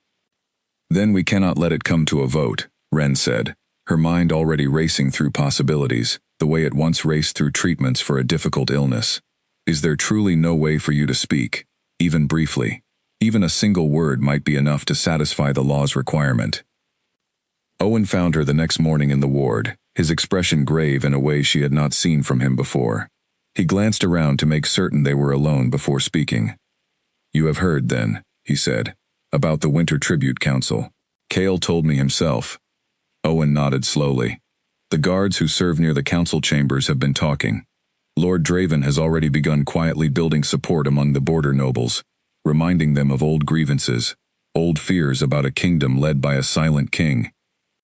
"Then we cannot let it come to a vote," Wren said, her mind already racing through possibilities, the way it once raced through treatments for a difficult illness. "Is there truly no way for you to speak, even briefly? Even a single word might be enough to satisfy the law's requirement." Owen found her the next morning in the ward, his expression grave in a way she had not seen from him before. He glanced around to make certain they were alone before speaking. "You have heard, then," he said, "about the Winter Tribute Council." "Cale told me himself." Owen nodded slowly. "The guards who serve near the council chambers have been talking. Lord Draven has already begun quietly building support among the border nobles, reminding them of old grievances, old fears about a kingdom led by a silent king.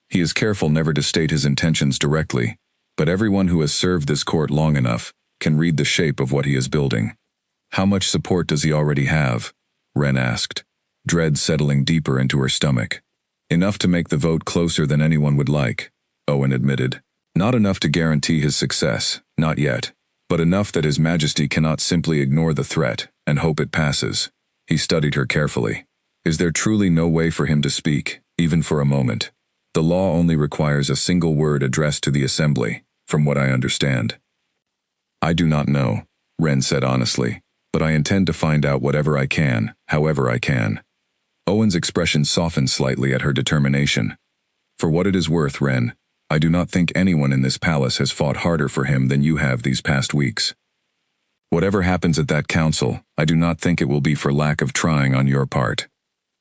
He is careful never to state his intentions directly, but everyone who has served this court long enough can read the shape of what he is building." "How much support does he already have?" Ren asked, dread settling deeper into her stomach. Enough to make the vote closer than anyone would like, Owen admitted. Not enough to guarantee his success, not yet, but enough that His Majesty cannot simply ignore the threat and hope it passes. He studied her carefully. Is there truly no way for him to speak, even for a moment? The law only requires a single word addressed to the assembly, from what I understand. I do not know, Ren said honestly, but I intend to find out whatever I can, however I can. Owen's expression softened slightly at her determination. For what it is worth, Ren, I do not think anyone in this palace has fought harder for him than you have these past weeks. Whatever happens at that council, I do not think it will be for lack of trying on your part.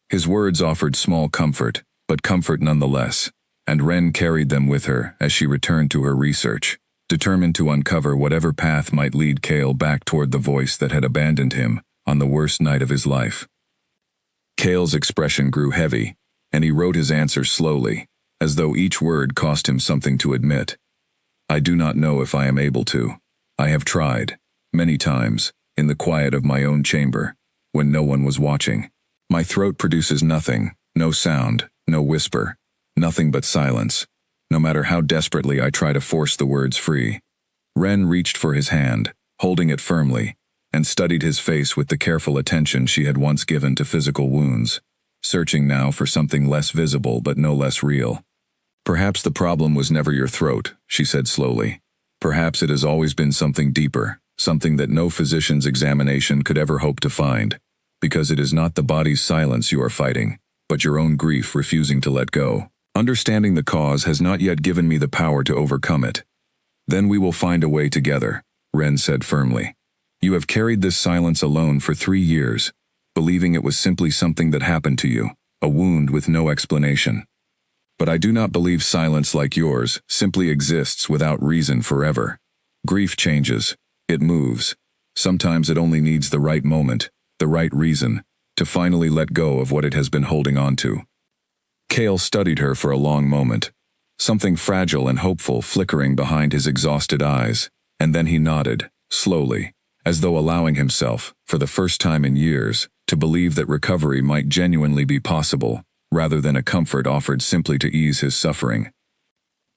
His words offered small comfort, but comfort nonetheless, and Ren carried them with her as she returned to her research, determined to uncover whatever path might lead Cale back toward the voice that had abandoned him on the worst night of his life. Cale's expression grew heavy, and he wrote his answer slowly, as though each word cost him something to admit. I do not know if I am able to. I have tried, many times, in the quiet of my own chamber, when no one was watching. My throat produces nothing, no sound, no whisper, nothing but silence, no matter how desperately I try to force the words free. Ren reached for his hand, holding it firmly, and studied his face with the careful attention she had once given to physical wounds, searching now for something less visible but no less real. Perhaps the problem was never your throat, she said slowly. Perhaps it has always been something deeper, something that no physician's examination could ever hope to find, because it is not the body's silence you are fighting, but your own grief refusing to let go. Understanding the cause has not yet given me the power to overcome it. Then we will find a way together, Ren said firmly. You have carried this silence alone for 3 years, believing it was simply something that happened to you, a wound with no explanation. But I do not believe silence like yours simply exists without reason forever. Grief changes, it moves. Sometimes it only needs the right moment, the right reason, to finally let go of what it has been holding on to. Cale studied her for a long moment, something fragile and hopeful flickering behind his exhausted eyes, and then he nodded, slowly, as though allowing himself, for the first time in years, to believe that recovery might genuinely be possible, rather than a comfort offered simply to ease his suffering.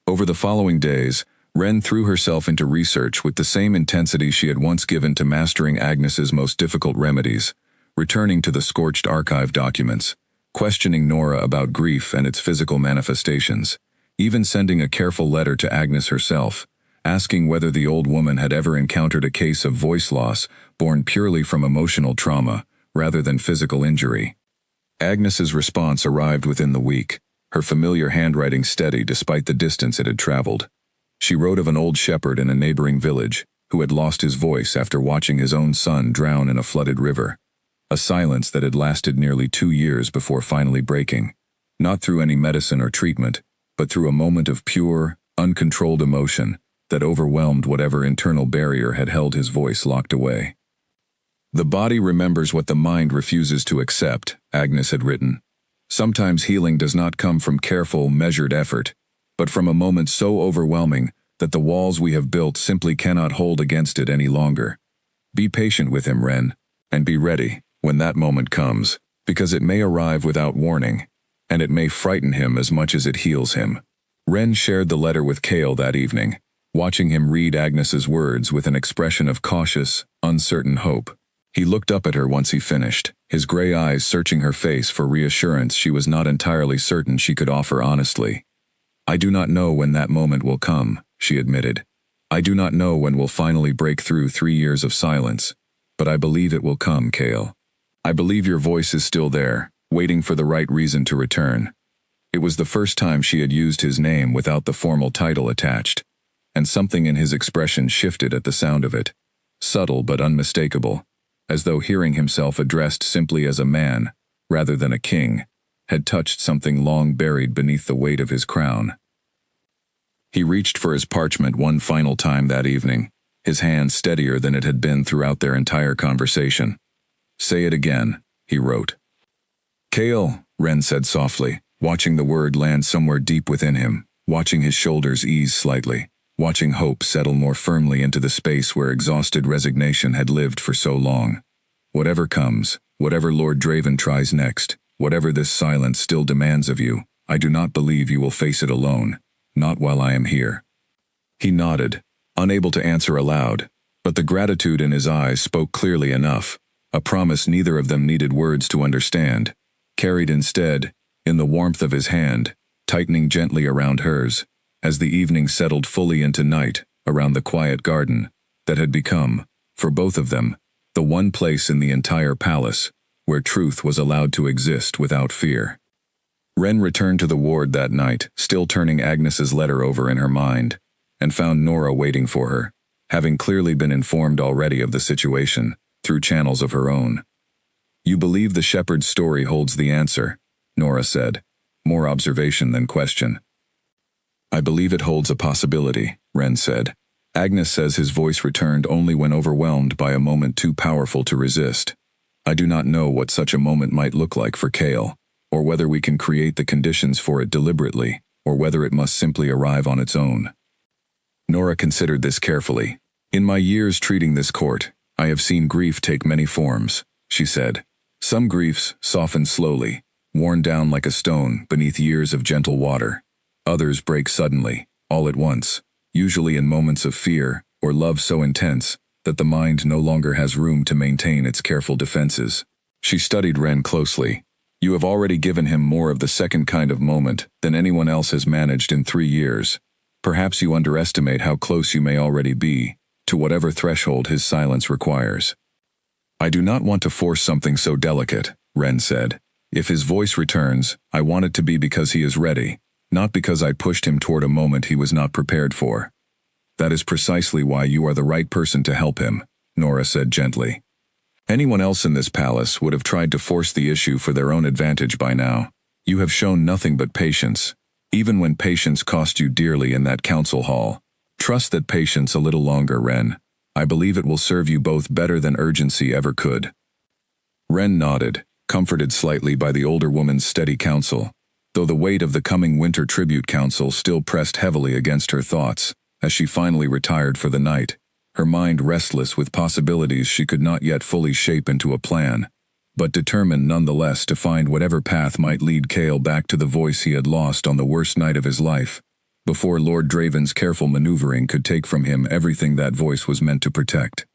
Over the following days, Ren threw herself into research with the same intensity she had once given to mastering Agnes's most difficult remedies, returning to the scorched archive documents, questioning Nora about grief and its physical manifestations, even sending a careful letter to Agnes herself, asking whether the old woman had ever encountered a case of voice loss born purely from emotional trauma, rather than physical injury. Agnes's response arrived within the week, her familiar handwriting steady despite the distance it had traveled. She wrote of an old shepherd in a neighboring village, who had lost his voice after watching his own son drown in a flooded river. A silence that had lasted nearly 2 years before finally breaking, not through any medicine or treatment, but through a moment of pure, uncontrolled emotion that overwhelmed whatever internal barrier had held his voice locked away. The body remembers what the mind refuses to accept, Agnes had written. Sometimes healing does not come from careful, measured effort, but from a moment so overwhelming that the walls we have built simply cannot hold against it any longer. Be patient with him, Ren, and be ready when that moment comes, because it may arrive without warning, and it may frighten him as much as it heals him. Ren shared the letter with Cale that evening, watching him read Agnes's words with an expression of cautious, uncertain hope. He looked up at her once he finished, his gray eyes searching her face for reassurance she was not entirely certain she could offer honestly. I do not know when that moment will come, she admitted. I do not know when we'll finally break through 3 years of silence, but I believe it will come, Cale. I believe your voice is still there, waiting for the right reason to return. It was the first time she had used his name without the formal title attached, and something in his expression shifted at the sound of it, subtle but unmistakable, as though hearing himself addressed simply as a man, rather than a king, had touched something long buried beneath the weight of his crown. He reached for his parchment one final time that evening, his hand steadier than it had been throughout their entire conversation. Say it again, he wrote. Cale, Ren said softly, watching the word land somewhere deep within him, watching his shoulders ease slightly, watching hope settle more firmly into the space where exhausted resignation had lived for so long. Whatever comes, Whatever Lord Draven tries next, whatever this silence still demands of you, I do not believe you will face it alone. Not while I am here." He nodded, unable to answer aloud, but the gratitude in his eyes spoke clearly enough, a promise neither of them needed words to understand, carried instead, in the warmth of his hand, tightening gently around hers, as the evening settled fully into night around the quiet garden that had become, for both of them, the one place in the entire palace where truth was allowed to exist without fear. Ren returned to the ward that night, still turning Agnes's letter over in her mind, and found Nora waiting for her, having clearly been informed already of the situation, through channels of her own. "You believe the shepherd's story holds the answer," Nora said, more observation than question. "I believe it holds a possibility," Ren said. Agnes says his voice returned only when overwhelmed by a moment too powerful to resist. "I do not know what such a moment might look like for Kale, or whether we can create the conditions for it deliberately, or whether it must simply arrive on its own." Nora considered this carefully. "In my years treating this court, I have seen grief take many forms," she said. "Some griefs soften slowly, worn down like a stone beneath years of gentle water. Others break suddenly, all at once, usually in moments of fear or love so intense that the mind no longer has room to maintain its careful defenses." She studied Ren closely. "You have already given him more of the second kind of moment than anyone else has managed in 3 years. Perhaps you underestimate how close you may already be to whatever threshold his silence requires." "I do not want to force something so delicate," Ren said. "If his voice returns, I want it to be because he is ready, not because I pushed him toward a moment he was not prepared for." "That is precisely why you are the right person to help him," Nora said gently. "Anyone else in this palace would have tried to force the issue for their own advantage by now. You have shown nothing but patience, even when patience cost you dearly in that council hall. Trust that patience a little longer, Ren. I believe it will serve you both better than urgency ever could." Ren nodded, comforted slightly by the older woman's steady counsel, though the weight of the coming winter tribute council still pressed heavily against her thoughts, as she finally retired for the night, her mind restless with possibilities she could not yet fully shape into a plan, but determined nonetheless to find whatever path might lead Kale back to the voice he had lost on the worst night of his life, before Lord Draven's careful maneuvering could take from him everything that voice was meant to protect.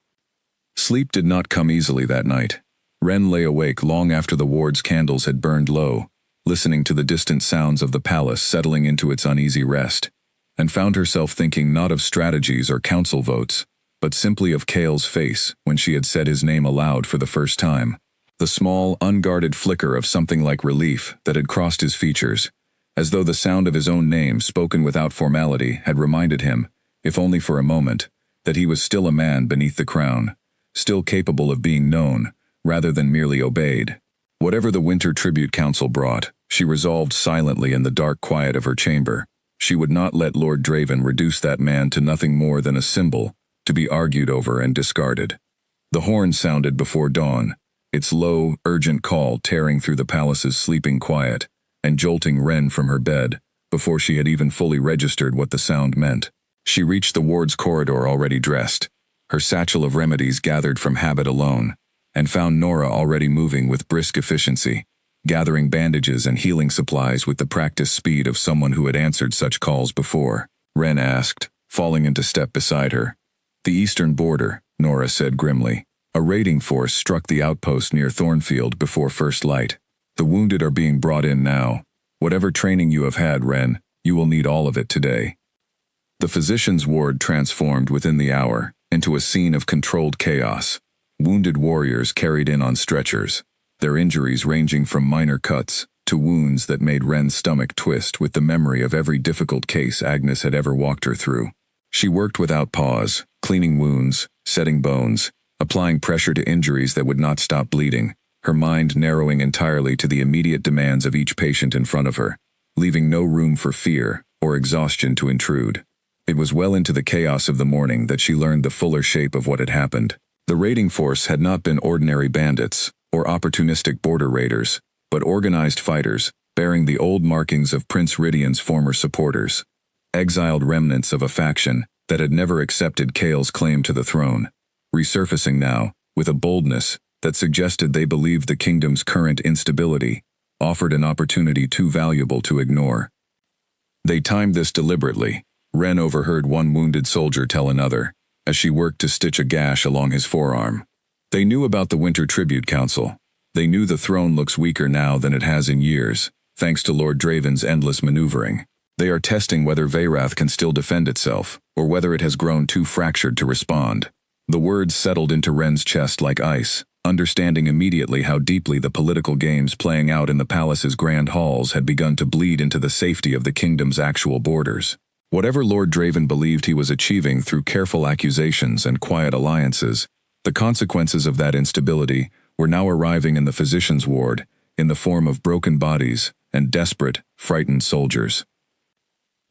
Sleep did not come easily that night. Ren lay awake long after the ward's candles had burned low, listening to the distant sounds of the palace settling into its uneasy rest, and found herself thinking not of strategies or council votes, but simply of Kale's face when she had said his name aloud for the first time. The small, unguarded flicker of something like relief that had crossed his features, as though the sound of his own name spoken without formality had reminded him, if only for a moment, that he was still a man beneath the crown, still capable of being known, rather than merely obeyed. Whatever the Winter Tribute Council brought, she resolved silently in the dark quiet of her chamber. She would not let Lord Draven reduce that man to nothing more than a symbol, to be argued over and discarded. The horn sounded before dawn, its low, urgent call tearing through the palace's sleeping quiet, and jolting Ren from her bed, before she had even fully registered what the sound meant. She reached the ward's corridor already dressed, her satchel of remedies gathered from habit alone, and found Nora already moving with brisk efficiency, gathering bandages and healing supplies with the practiced speed of someone who had answered such calls before. Ren asked, falling into step beside her. "The eastern border," Nora said grimly. "A raiding force struck the outpost near Thornfield before first light. The wounded are being brought in now. Whatever training you have had, Ren, you will need all of it today." The physician's ward transformed within the hour into a scene of controlled chaos. Wounded warriors carried in on stretchers, their injuries ranging from minor cuts to wounds that made Ren's stomach twist with the memory of every difficult case Agnes had ever walked her through. She worked without pause, cleaning wounds, setting bones, applying pressure to injuries that would not stop bleeding, her mind narrowing entirely to the immediate demands of each patient in front of her, leaving no room for fear or exhaustion to intrude. It was well into the chaos of the morning that she learned the fuller shape of what had happened. The raiding force had not been ordinary bandits or opportunistic border raiders, but organized fighters, bearing the old markings of Prince Rydian's former supporters, exiled remnants of a faction that had never accepted Kale's claim to the throne, resurfacing now, with a boldness that suggested they believed the kingdom's current instability offered an opportunity too valuable to ignore. They timed this deliberately. Ren overheard one wounded soldier tell another, as she worked to stitch a gash along his forearm. They knew about the Winter Tribute Council. They knew the throne looks weaker now than it has in years, thanks to Lord Draven's endless maneuvering. They are testing whether Veyrath can still defend itself, or whether it has grown too fractured to respond. The words settled into Ren's chest like ice, understanding immediately how deeply the political games playing out in the palace's grand halls had begun to bleed into the safety of the kingdom's actual borders. Whatever Lord Draven believed he was achieving through careful accusations and quiet alliances, the consequences of that instability were now arriving in the physician's ward in the form of broken bodies and desperate, frightened soldiers.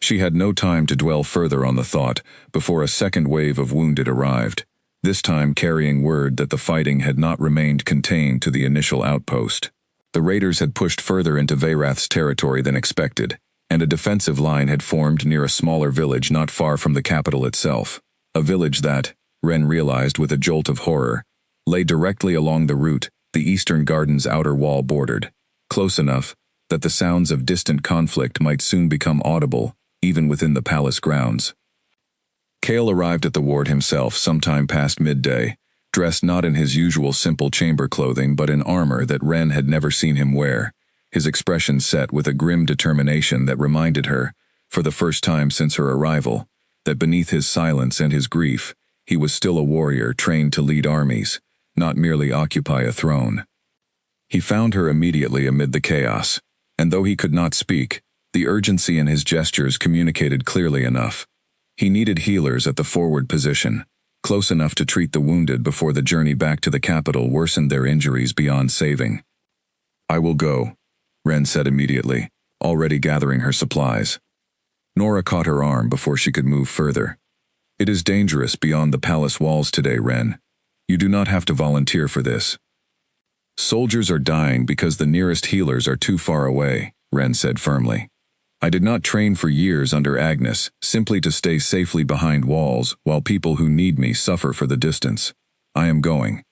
She had no time to dwell further on the thought before a second wave of wounded arrived, this time carrying word that the fighting had not remained contained to the initial outpost. The raiders had pushed further into Veyrath's territory than expected, and a defensive line had formed near a smaller village not far from the capital itself, a village that, Ren realized with a jolt of horror, lay directly along the route the Eastern Garden's outer wall bordered, close enough that the sounds of distant conflict might soon become audible even within the palace grounds. Cale arrived at the ward himself sometime past midday, dressed not in his usual simple chamber clothing but in armor that Ren had never seen him wear, his expression set with a grim determination that reminded her, for the first time since her arrival, that beneath his silence and his grief, he was still a warrior trained to lead armies, not merely occupy a throne. He found her immediately amid the chaos, and though he could not speak, the urgency in his gestures communicated clearly enough. He needed healers at the forward position, close enough to treat the wounded before the journey back to the capital worsened their injuries beyond saving. "I will go," Ren said immediately, already gathering her supplies. Nora caught her arm before she could move further. "It is dangerous beyond the palace walls today, Ren. You do not have to volunteer for this." "Soldiers are dying because the nearest healers are too far away," Ren said firmly. "I did not train for years under Agnes simply to stay safely behind walls while people who need me suffer for the distance. I am going."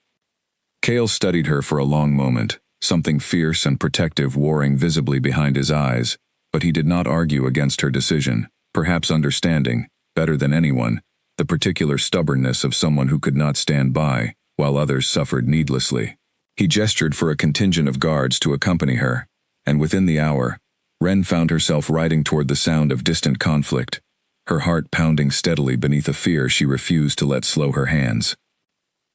Cale studied her for a long moment, something fierce and protective warring visibly behind his eyes, but he did not argue against her decision, perhaps understanding, better than anyone, the particular stubbornness of someone who could not stand by while others suffered needlessly. He gestured for a contingent of guards to accompany her, and within the hour, Ren found herself riding toward the sound of distant conflict, her heart pounding steadily beneath a fear she refused to let slow her hands.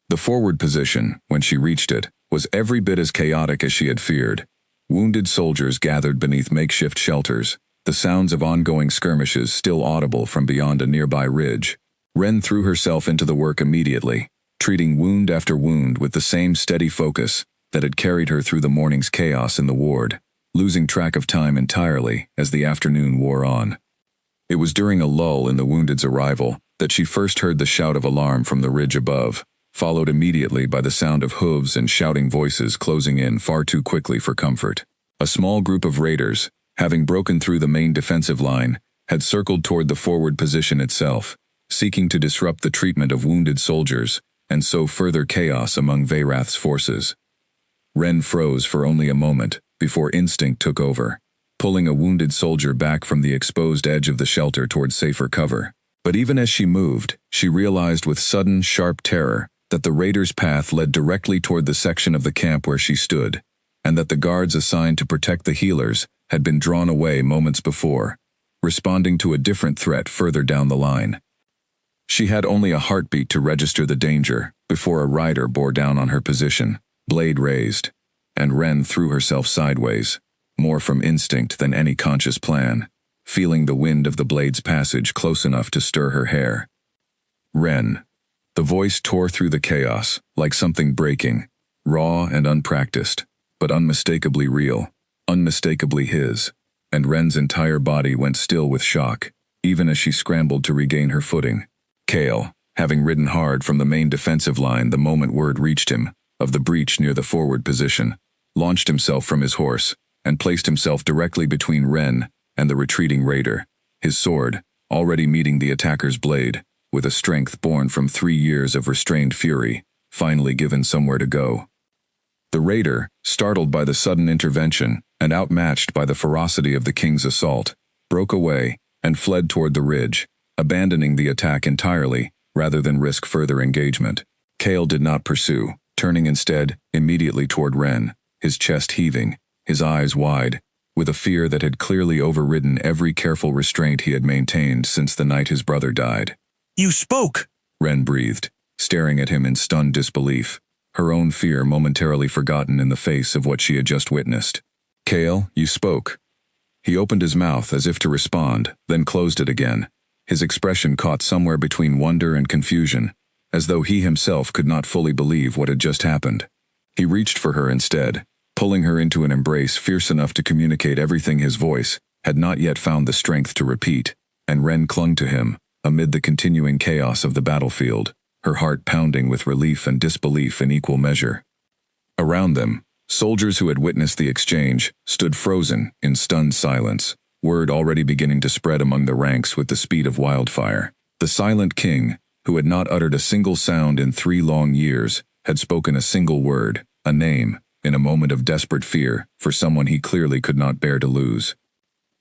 The forward position, when she reached it, was every bit as chaotic as she had feared. Wounded soldiers gathered beneath makeshift shelters, the sounds of ongoing skirmishes still audible from beyond a nearby ridge. Ren threw herself into the work immediately, treating wound after wound with the same steady focus that had carried her through the morning's chaos in the ward, losing track of time entirely as the afternoon wore on. It was during a lull in the wounded's arrival that she first heard the shout of alarm from the ridge above, followed immediately by the sound of hooves and shouting voices closing in far too quickly for comfort. A small group of raiders, having broken through the main defensive line, had circled toward the forward position itself, seeking to disrupt the treatment of wounded soldiers and sow further chaos among Veyrath's forces. Ren froze for only a moment before instinct took over, pulling a wounded soldier back from the exposed edge of the shelter toward safer cover. But even as she moved, she realized with sudden, sharp terror that the raiders' path led directly toward the section of the camp where she stood, and that the guards assigned to protect the healers had been drawn away moments before, responding to a different threat further down the line. She had only a heartbeat to register the danger before a rider bore down on her position, blade raised, and Ren threw herself sideways, more from instinct than any conscious plan, feeling the wind of the blade's passage close enough to stir her hair. "Ren." The voice tore through the chaos, like something breaking, raw and unpracticed, but unmistakably real, unmistakably his, and Ren's entire body went still with shock, even as she scrambled to regain her footing. Cale, having ridden hard from the main defensive line the moment word reached him of the breach near the forward position, launched himself from his horse and placed himself directly between Ren and the retreating raider, his sword, already meeting the attacker's blade, with a strength born from 3 years of restrained fury, finally given somewhere to go. The raider, startled by the sudden intervention and outmatched by the ferocity of the king's assault, broke away and fled toward the ridge, abandoning the attack entirely rather than risk further engagement. Cale did not pursue, turning instead immediately toward Ren, his chest heaving, his eyes wide, with a fear that had clearly overridden every careful restraint he had maintained since the night his brother died. "You spoke!" Ren breathed, staring at him in stunned disbelief, her own fear momentarily forgotten in the face of what she had just witnessed. "Cale, you spoke." He opened his mouth as if to respond, then closed it again, his expression caught somewhere between wonder and confusion, as though he himself could not fully believe what had just happened. He reached for her instead, pulling her into an embrace fierce enough to communicate everything his voice had not yet found the strength to repeat, and Ren clung to him, amid the continuing chaos of the battlefield, her heart pounding with relief and disbelief in equal measure. Around them, soldiers who had witnessed the exchange stood frozen in stunned silence, word already beginning to spread among the ranks with the speed of wildfire. The silent king, who had not uttered a single sound in 3 long years, had spoken a single word, a name, in a moment of desperate fear for someone he clearly could not bear to lose.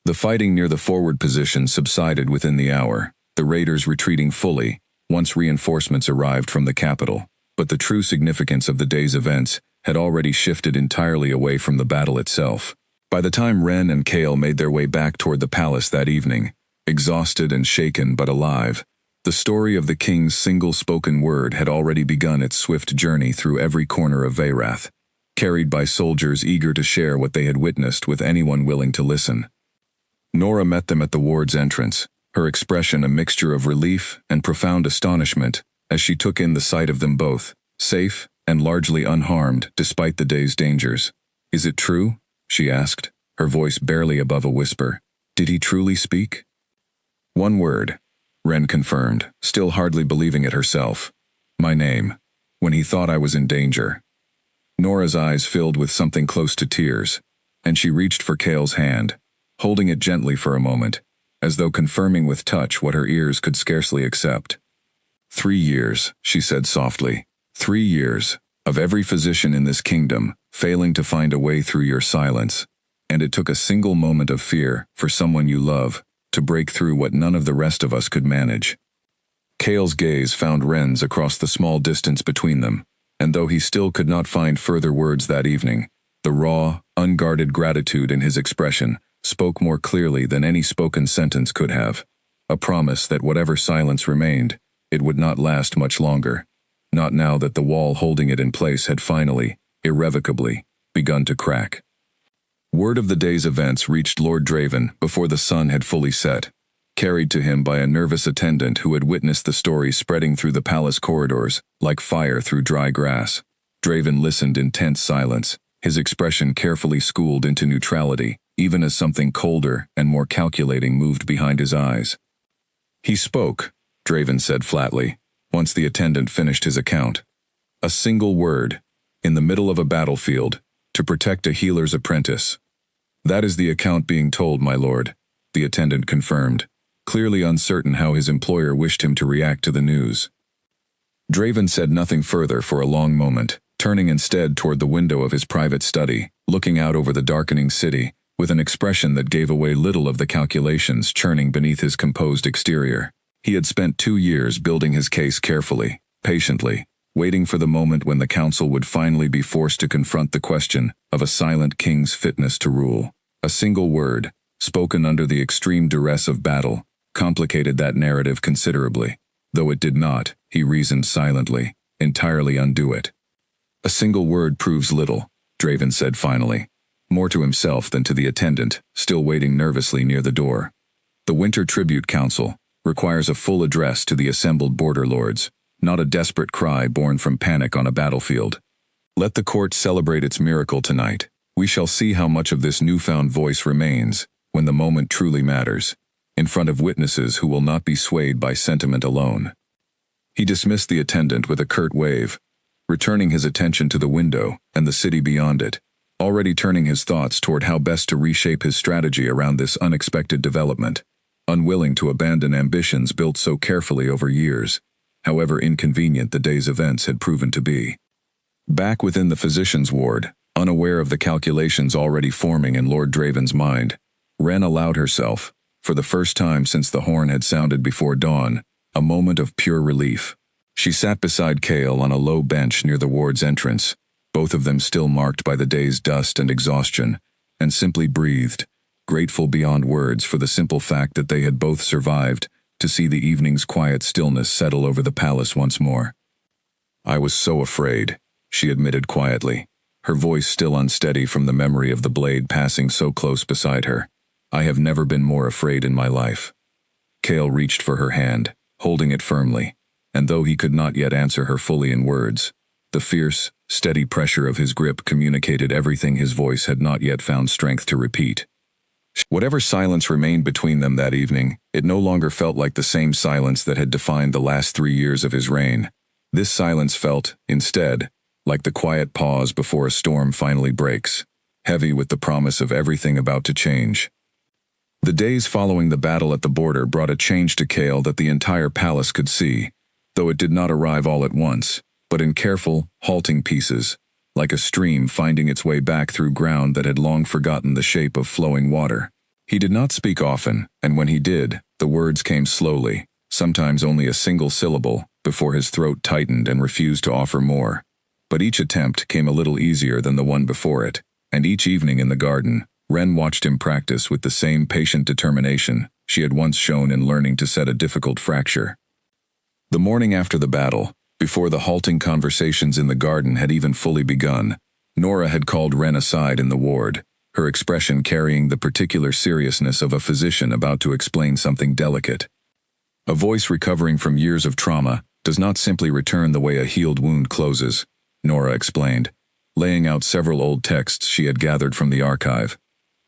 The fighting near the forward position subsided within the hour, the raiders retreating fully, once reinforcements arrived from the capital, but the true significance of the day's events had already shifted entirely away from the battle itself. By the time Ren and Cale made their way back toward the palace that evening, exhausted and shaken but alive, the story of the king's single spoken word had already begun its swift journey through every corner of Veyrath, carried by soldiers eager to share what they had witnessed with anyone willing to listen. Nora met them at the ward's entrance, her expression a mixture of relief and profound astonishment as she took in the sight of them both, safe and largely unharmed despite the day's dangers. "Is it true?" she asked, her voice barely above a whisper. "Did he truly speak?" "One word," Ren confirmed, still hardly believing it herself. "My name, when he thought I was in danger." Nora's eyes filled with something close to tears, and she reached for Cale's hand, holding it gently for a moment, as though confirming with touch what her ears could scarcely accept. 3 years, she said softly. 3 years, of every physician in this kingdom, failing to find a way through your silence, and it took a single moment of fear for someone you love to break through what none of the rest of us could manage. Cale's gaze found Ren's across the small distance between them, and though he still could not find further words that evening, the raw, unguarded gratitude in his expression spoke more clearly than any spoken sentence could have, a promise that whatever silence remained, it would not last much longer, not now that the wall holding it in place had finally, irrevocably, begun to crack. Word of the day's events reached Lord Draven before the sun had fully set, carried to him by a nervous attendant who had witnessed the story spreading through the palace corridors like fire through dry grass. Draven listened in tense silence, his expression carefully schooled into neutrality, even as something colder and more calculating moved behind his eyes. "He spoke," Draven said flatly, once the attendant finished his account. "A single word, in the middle of a battlefield, to protect a healer's apprentice." "That is the account being told, my lord," the attendant confirmed, clearly uncertain how his employer wished him to react to the news. Draven said nothing further for a long moment, turning instead toward the window of his private study, looking out over the darkening city, with an expression that gave away little of the calculations churning beneath his composed exterior. He had spent 2 years building his case carefully, patiently, waiting for the moment when the council would finally be forced to confront the question of a silent king's fitness to rule. A single word, spoken under the extreme duress of battle, complicated that narrative considerably, though it did not, he reasoned silently, entirely undo it. "A single word proves little," Draven said finally, more to himself than to the attendant, still waiting nervously near the door. "The Winter Tribute Council requires a full address to the assembled border lords, not a desperate cry born from panic on a battlefield. Let the court celebrate its miracle tonight. We shall see how much of this newfound voice remains, when the moment truly matters, in front of witnesses who will not be swayed by sentiment alone." He dismissed the attendant with a curt wave, returning his attention to the window and the city beyond it, already turning his thoughts toward how best to reshape his strategy around this unexpected development, unwilling to abandon ambitions built so carefully over years, however inconvenient the day's events had proven to be. Back within the physician's ward, unaware of the calculations already forming in Lord Draven's mind, Wren allowed herself, for the first time since the horn had sounded before dawn, a moment of pure relief. She sat beside Cale on a low bench near the ward's entrance, both of them still marked by the day's dust and exhaustion, and simply breathed, grateful beyond words for the simple fact that they had both survived to see the evening's quiet stillness settle over the palace once more. "I was so afraid," she admitted quietly, her voice still unsteady from the memory of the blade passing so close beside her. "I have never been more afraid in my life." Cale reached for her hand, holding it firmly, and though he could not yet answer her fully in words, the fierce, steady pressure of his grip communicated everything his voice had not yet found strength to repeat. Whatever silence remained between them that evening, it no longer felt like the same silence that had defined the last 3 years of his reign. This silence felt, instead, like the quiet pause before a storm finally breaks, heavy with the promise of everything about to change. The days following the battle at the border brought a change to Cale that the entire palace could see, though it did not arrive all at once, but in careful, halting pieces, like a stream finding its way back through ground that had long forgotten the shape of flowing water. He did not speak often, and when he did, the words came slowly, sometimes only a single syllable, before his throat tightened and refused to offer more. But each attempt came a little easier than the one before it, and each evening in the garden, Wren watched him practice with the same patient determination she had once shown in learning to set a difficult fracture. The morning after the battle, before the halting conversations in the garden had even fully begun, Nora had called Wren aside in the ward, her expression carrying the particular seriousness of a physician about to explain something delicate. A voice recovering from years of trauma does not simply return the way a healed wound closes, Nora explained, laying out several old texts she had gathered from the archive.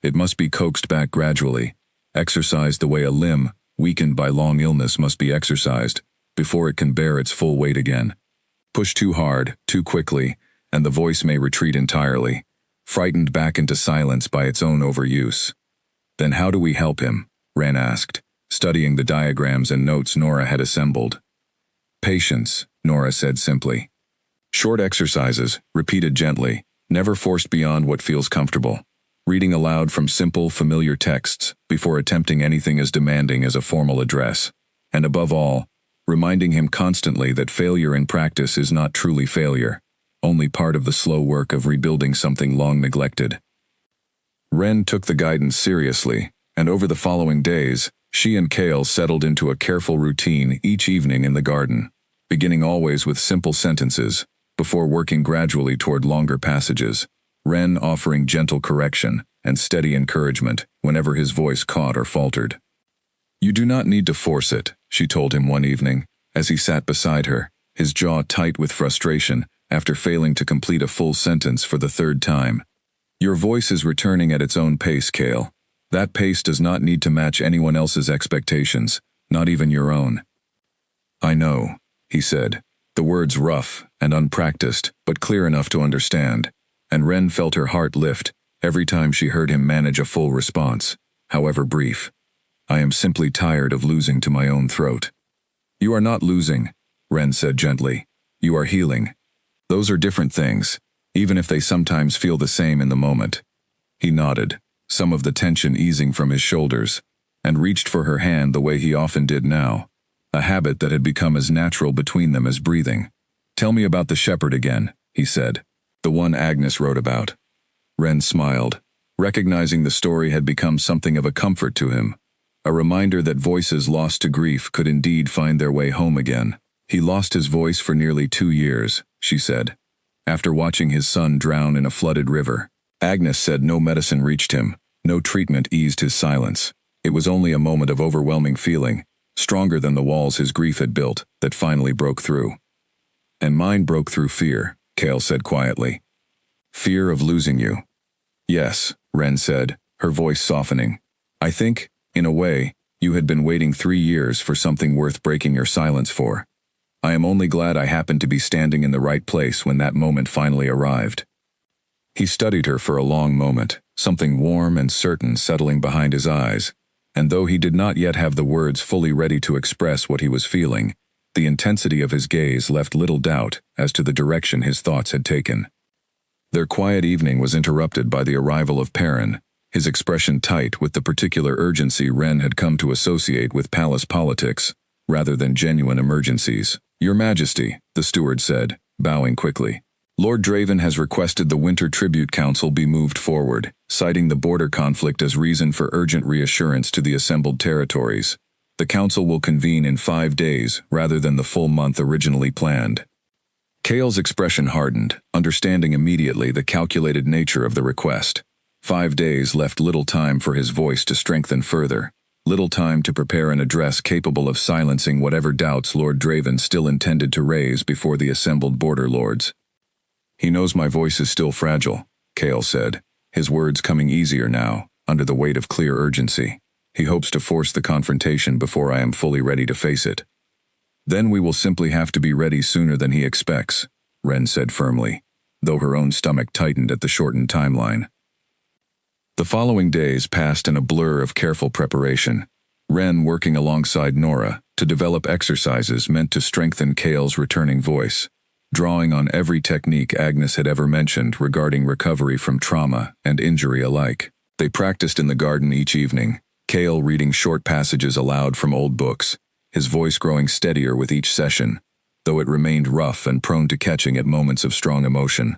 It must be coaxed back gradually, exercised the way a limb, weakened by long illness, must be exercised, before it can bear its full weight again. Push too hard, too quickly, and the voice may retreat entirely, frightened back into silence by its own overuse. "Then how do we help him?" Wren asked, studying the diagrams and notes Nora had assembled. "Patience," Nora said simply. "Short exercises, repeated gently, never forced beyond what feels comfortable. Reading aloud from simple, familiar texts before attempting anything as demanding as a formal address. And above all, reminding him constantly that failure in practice is not truly failure, only part of the slow work of rebuilding something long neglected." Wren took the guidance seriously, and over the following days, she and Cale settled into a careful routine each evening in the garden, beginning always with simple sentences, before working gradually toward longer passages, Wren offering gentle correction and steady encouragement whenever his voice caught or faltered. "You do not need to force it," she told him one evening, as he sat beside her, his jaw tight with frustration after failing to complete a full sentence for the 3rd time. "Your voice is returning at its own pace, Cale. That pace does not need to match anyone else's expectations, not even your own." "I know," he said, the words rough and unpracticed, but clear enough to understand, and Wren felt her heart lift every time she heard him manage a full response, however brief. "I am simply tired of losing to my own throat." "You are not losing," Wren said gently. "You are healing. Those are different things, even if they sometimes feel the same in the moment." He nodded, some of the tension easing from his shoulders, and reached for her hand the way he often did now, a habit that had become as natural between them as breathing. "Tell me about the shepherd again," he said. "The one Agnes wrote about." Wren smiled, recognizing the story had become something of a comfort to him, a reminder that voices lost to grief could indeed find their way home again. "He lost his voice for nearly 2 years, she said, after watching his son drown in a flooded river. Agnes said no medicine reached him, no treatment eased his silence. It was only a moment of overwhelming feeling, stronger than the walls his grief had built, that finally broke through. And mine broke through fear, Cale said quietly. Fear of losing you. Yes, Wren said, her voice softening. I think, in a way, you had been waiting 3 years for something worth breaking your silence for. I am only glad I happened to be standing in the right place when that moment finally arrived. He studied her for a long moment, something warm and certain settling behind his eyes, and though he did not yet have the words fully ready to express what he was feeling, The intensity of his gaze left little doubt as to the direction his thoughts had taken. Their quiet evening was interrupted by the arrival of Perrin, his expression tight with the particular urgency Wren had come to associate with palace politics, rather than genuine emergencies. "Your Majesty," the steward said, bowing quickly. "Lord Draven has requested the Winter Tribute Council be moved forward, citing the border conflict as reason for urgent reassurance to the assembled territories. The council will convene in 5 days, rather than the full month originally planned." Cale's expression hardened, understanding immediately the calculated nature of the request. 5 days left little time for his voice to strengthen further, little time to prepare an address capable of silencing whatever doubts Lord Draven still intended to raise before the assembled border lords. "He knows my voice is still fragile," Cale said, his words coming easier now, under the weight of clear urgency. "He hopes to force the confrontation before I am fully ready to face it." "Then we will simply have to be ready sooner than he expects," Wren said firmly, though her own stomach tightened at the shortened timeline. The following days passed in a blur of careful preparation, Wren working alongside Nora to develop exercises meant to strengthen Cale's returning voice, drawing on every technique Agnes had ever mentioned regarding recovery from trauma and injury alike. They practiced in the garden each evening, Cale reading short passages aloud from old books, his voice growing steadier with each session, though it remained rough and prone to catching at moments of strong emotion.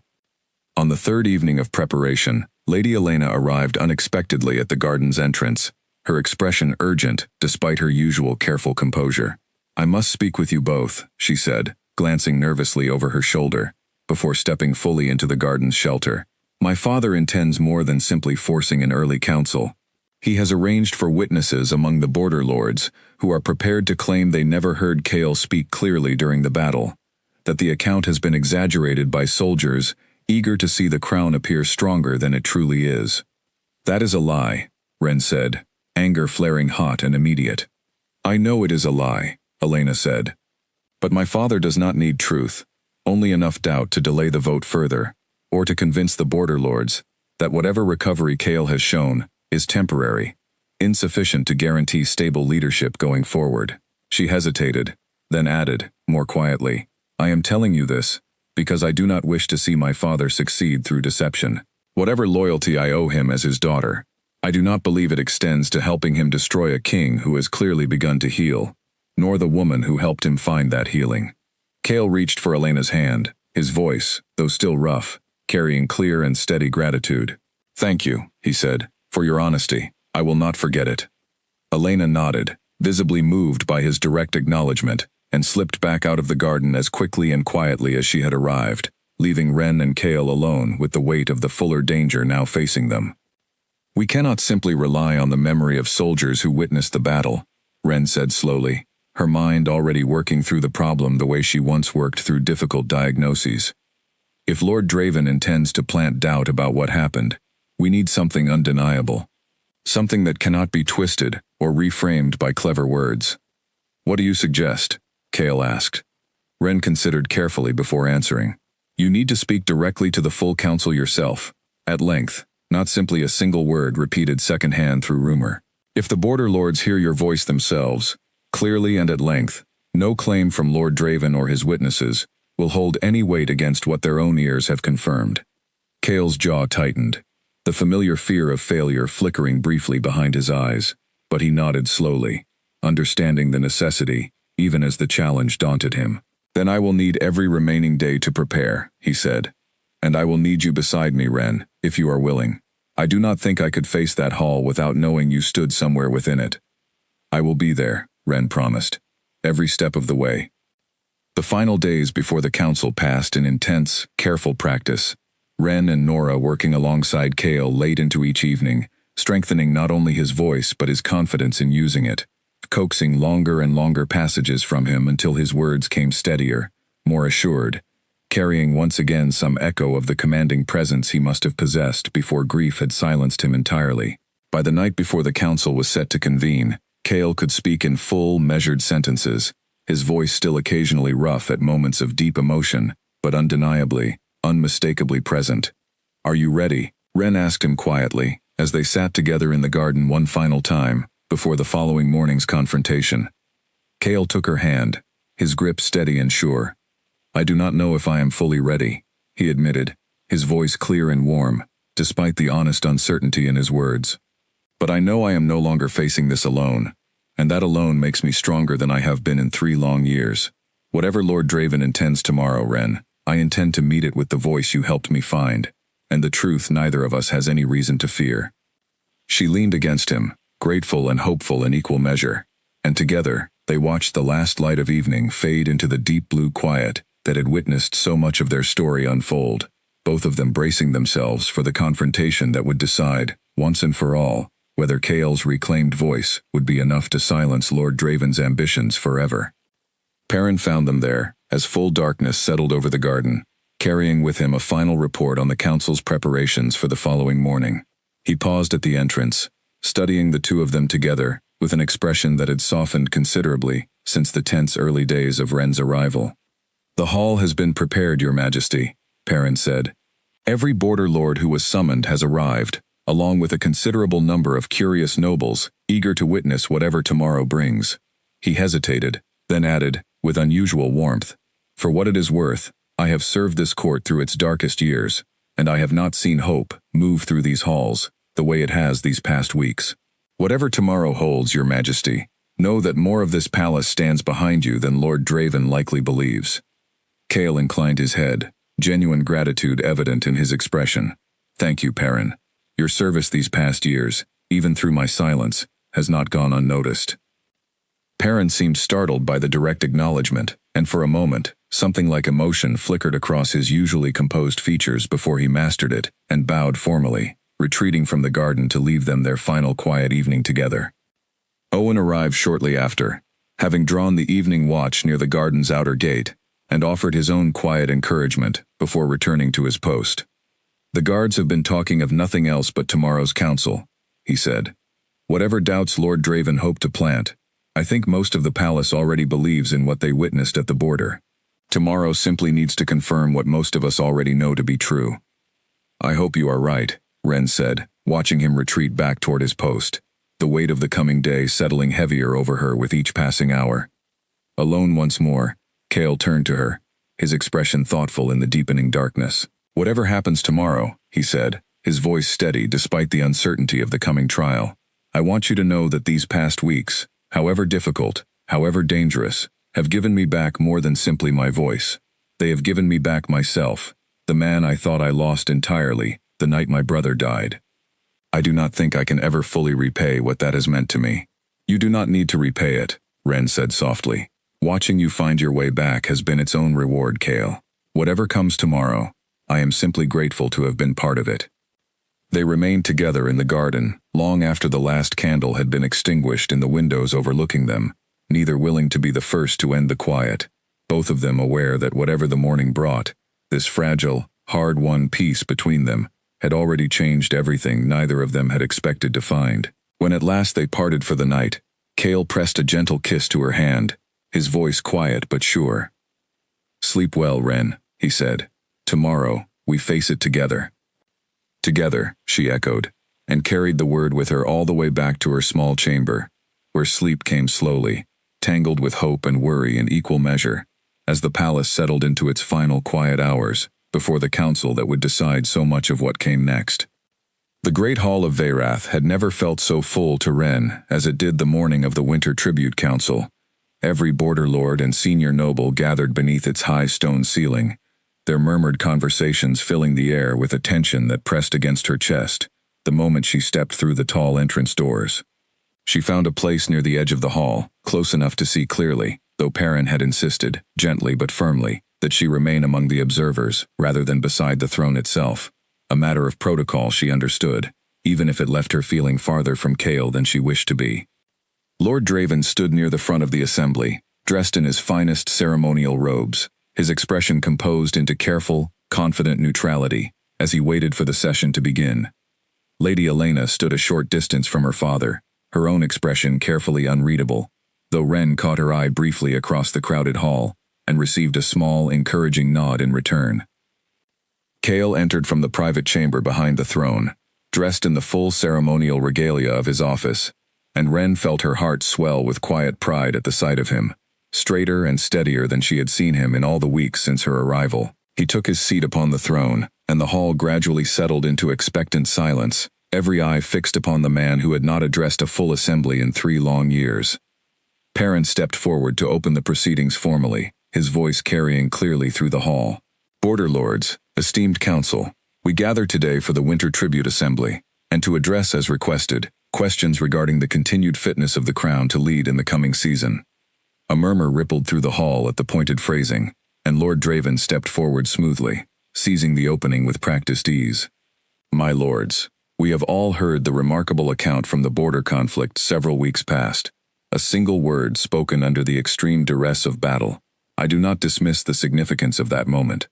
On the third evening of preparation, Lady Elena arrived unexpectedly at the garden's entrance, her expression urgent despite her usual careful composure. "I must speak with you both," she said, glancing nervously over her shoulder, before stepping fully into the garden's shelter. "My father intends more than simply forcing an early council. He has arranged for witnesses among the border lords who are prepared to claim they never heard Cale speak clearly during the battle, that the account has been exaggerated by soldiers eager to see the crown appear stronger than it truly is." "That is a lie," Wren said, anger flaring hot and immediate. "I know it is a lie," Elena said. "But my father does not need truth, only enough doubt to delay the vote further, or to convince the border lords that whatever recovery Cale has shown is temporary, insufficient to guarantee stable leadership going forward." She hesitated, then added, more quietly, "I am telling you this because I do not wish to see my father succeed through deception. Whatever loyalty I owe him as his daughter, I do not believe it extends to helping him destroy a king who has clearly begun to heal, nor the woman who helped him find that healing." Cale reached for Elena's hand, his voice, though still rough, carrying clear and steady gratitude. "Thank you," he said, "for your honesty. I will not forget it." Elena nodded, visibly moved by his direct acknowledgement, and slipped back out of the garden as quickly and quietly as she had arrived, leaving Wren and Cale alone with the weight of the fuller danger now facing them. "We cannot simply rely on the memory of soldiers who witnessed the battle," Wren said slowly, her mind already working through the problem the way she once worked through difficult diagnoses. "If Lord Draven intends to plant doubt about what happened, we need something undeniable. Something that cannot be twisted or reframed by clever words." "What do you suggest?" Cale asked. Wren considered carefully before answering. "You need to speak directly to the full council yourself, at length, not simply a single word repeated secondhand through rumor. If the border lords hear your voice themselves, clearly and at length, no claim from Lord Draven or his witnesses will hold any weight against what their own ears have confirmed." Cale's jaw tightened, the familiar fear of failure flickering briefly behind his eyes, but he nodded slowly, understanding the necessity, even as the challenge daunted him. "Then I will need every remaining day to prepare," he said. "And I will need you beside me, Wren, if you are willing. I do not think I could face that hall without knowing you stood somewhere within it." "I will be there," Wren promised, "every step of the way." The final days before the council passed in intense, careful practice, Wren and Nora working alongside Cale late into each evening, strengthening not only his voice but his confidence in using it, coaxing longer and longer passages from him until his words came steadier, more assured, carrying once again some echo of the commanding presence he must have possessed before grief had silenced him entirely. By the night before the council was set to convene, Cale could speak in full, measured sentences, his voice still occasionally rough at moments of deep emotion, but undeniably, unmistakably present. "Are you ready?" Wren asked him quietly, as they sat together in the garden one final time, before the following morning's confrontation. Cale took her hand, his grip steady and sure. "I do not know if I am fully ready," he admitted, his voice clear and warm, despite the honest uncertainty in his words. "But I know I am no longer facing this alone, and that alone makes me stronger than I have been in 3 long years. Whatever Lord Draven intends tomorrow, Ren, I intend to meet it with the voice you helped me find, and the truth neither of us has any reason to fear." She leaned against him, grateful and hopeful in equal measure, and together they watched the last light of evening fade into the deep blue quiet that had witnessed so much of their story unfold, both of them bracing themselves for the confrontation that would decide, once and for all, whether Kael's reclaimed voice would be enough to silence Lord Draven's ambitions forever. Perrin found them there, as full darkness settled over the garden, carrying with him a final report on the council's preparations for the following morning. He paused at the entrance, studying the two of them together, with an expression that had softened considerably since the tense early days of Ren's arrival. "The hall has been prepared, Your Majesty," Perrin said. "Every border lord who was summoned has arrived, along with a considerable number of curious nobles, eager to witness whatever tomorrow brings." He hesitated, then added, with unusual warmth, "For what it is worth, I have served this court through its darkest years, and I have not seen hope move through these halls the way it has these past weeks. Whatever tomorrow holds, Your Majesty, know that more of this palace stands behind you than Lord Draven likely believes." Kael inclined his head, genuine gratitude evident in his expression. "Thank you, Perrin. Your service these past years, even through my silence, has not gone unnoticed." Perrin seemed startled by the direct acknowledgement, and for a moment, something like emotion flickered across his usually composed features before he mastered it and bowed formally, retreating from the garden to leave them their final quiet evening together. Owen arrived shortly after, having drawn the evening watch near the garden's outer gate, and offered his own quiet encouragement before returning to his post. "The guards have been talking of nothing else but tomorrow's council," he said. "Whatever doubts Lord Draven hoped to plant, I think most of the palace already believes in what they witnessed at the border. Tomorrow simply needs to confirm what most of us already know to be true." "I hope you are right," Ren said, watching him retreat back toward his post, the weight of the coming day settling heavier over her with each passing hour. Alone once more, Kael turned to her, his expression thoughtful in the deepening darkness. "Whatever happens tomorrow," he said, his voice steady despite the uncertainty of the coming trial, "I want you to know that these past weeks, however difficult, however dangerous, have given me back more than simply my voice. They have given me back myself, the man I thought I lost entirely the night my brother died. I do not think I can ever fully repay what that has meant to me." "You do not need to repay it," Ren said softly. "Watching you find your way back has been its own reward, Kael. Whatever comes tomorrow, I am simply grateful to have been part of it." They remained together in the garden, long after the last candle had been extinguished in the windows overlooking them, neither willing to be the first to end the quiet, both of them aware that whatever the morning brought, this fragile, hard-won peace between them had already changed everything neither of them had expected to find. When at last they parted for the night, Kael pressed a gentle kiss to her hand, his voice quiet but sure. "Sleep well, Ren," he said. "Tomorrow, we face it together." "Together," she echoed, and carried the word with her all the way back to her small chamber, where sleep came slowly, tangled with hope and worry in equal measure, as the palace settled into its final quiet hours, before the council that would decide so much of what came next. The great hall of Veyrath had never felt so full to Ren as it did the morning of the Winter Tribute Council. Every border lord and senior noble gathered beneath its high stone ceiling, their murmured conversations filling the air with a tension that pressed against her chest the moment she stepped through the tall entrance doors. She found a place near the edge of the hall, close enough to see clearly, though Perrin had insisted, gently but firmly, that she remain among the observers rather than beside the throne itself. A matter of protocol, she understood, even if it left her feeling farther from Kael than she wished to be. Lord Draven stood near the front of the assembly, dressed in his finest ceremonial robes, his expression composed into careful, confident neutrality, as he waited for the session to begin. Lady Elena stood a short distance from her father, her own expression carefully unreadable, though Ren caught her eye briefly across the crowded hall, and received a small, encouraging nod in return. Kael entered from the private chamber behind the throne, dressed in the full ceremonial regalia of his office, and Ren felt her heart swell with quiet pride at the sight of him, straighter and steadier than she had seen him in all the weeks since her arrival. He took his seat upon the throne, and the hall gradually settled into expectant silence, every eye fixed upon the man who had not addressed a full assembly in 3 long years. Perrin stepped forward to open the proceedings formally, his voice carrying clearly through the hall. "Border lords, esteemed council, we gather today for the Winter Tribute Assembly, and to address, as requested, questions regarding the continued fitness of the crown to lead in the coming season." A murmur rippled through the hall at the pointed phrasing, and Lord Draven stepped forward smoothly, seizing the opening with practiced ease. "My lords, we have all heard the remarkable account from the border conflict several weeks past. A single word spoken under the extreme duress of battle. I do not dismiss the significance of that moment.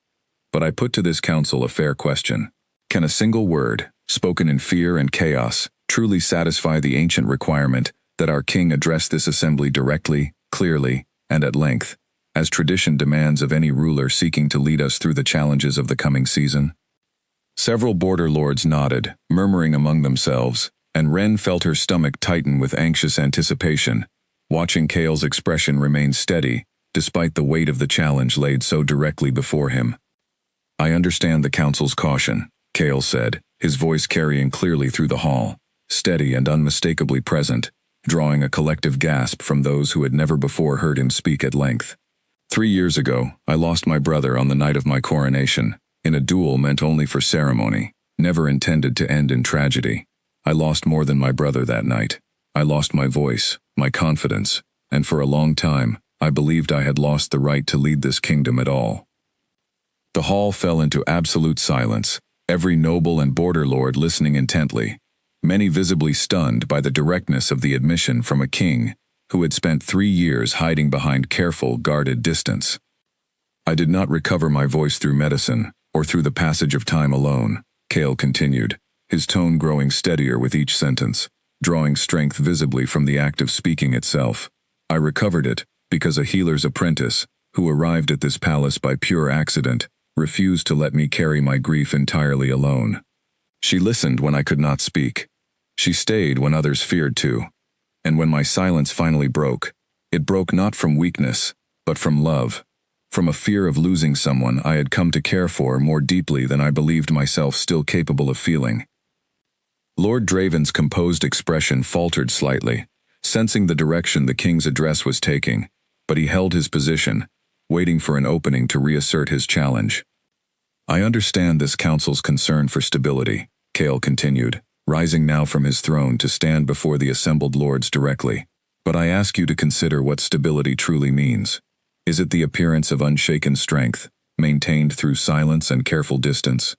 But I put to this council a fair question. Can a single word, spoken in fear and chaos, truly satisfy the ancient requirement that our king address this assembly directly, clearly, and at length, as tradition demands of any ruler seeking to lead us through the challenges of the coming season?" Several border lords nodded, murmuring among themselves, and Wren felt her stomach tighten with anxious anticipation, watching Cale's expression remain steady, despite the weight of the challenge laid so directly before him. "I understand the council's caution," Cale said, his voice carrying clearly through the hall, steady and unmistakably present, drawing a collective gasp from those who had never before heard him speak at length. "3 years ago, I lost my brother on the night of my coronation, in a duel meant only for ceremony, never intended to end in tragedy. I lost more than my brother that night. I lost my voice, my confidence, and for a long time, I believed I had lost the right to lead this kingdom at all." The hall fell into absolute silence, every noble and border lord listening intently, many visibly stunned by the directness of the admission from a king who had spent 3 years hiding behind careful, guarded distance. "I did not recover my voice through medicine, or through the passage of time alone," Cale continued, his tone growing steadier with each sentence, drawing strength visibly from the act of speaking itself. "I recovered it because a healer's apprentice, who arrived at this palace by pure accident, refused to let me carry my grief entirely alone. She listened when I could not speak. She stayed when others feared to. And when my silence finally broke, it broke not from weakness, but from love, from a fear of losing someone I had come to care for more deeply than I believed myself still capable of feeling." Lord Draven's composed expression faltered slightly, sensing the direction the king's address was taking, but he held his position, waiting for an opening to reassert his challenge. "I understand this council's concern for stability," Cale continued, rising now from his throne to stand before the assembled lords directly. "But I ask you to consider what stability truly means. Is it the appearance of unshaken strength, maintained through silence and careful distance?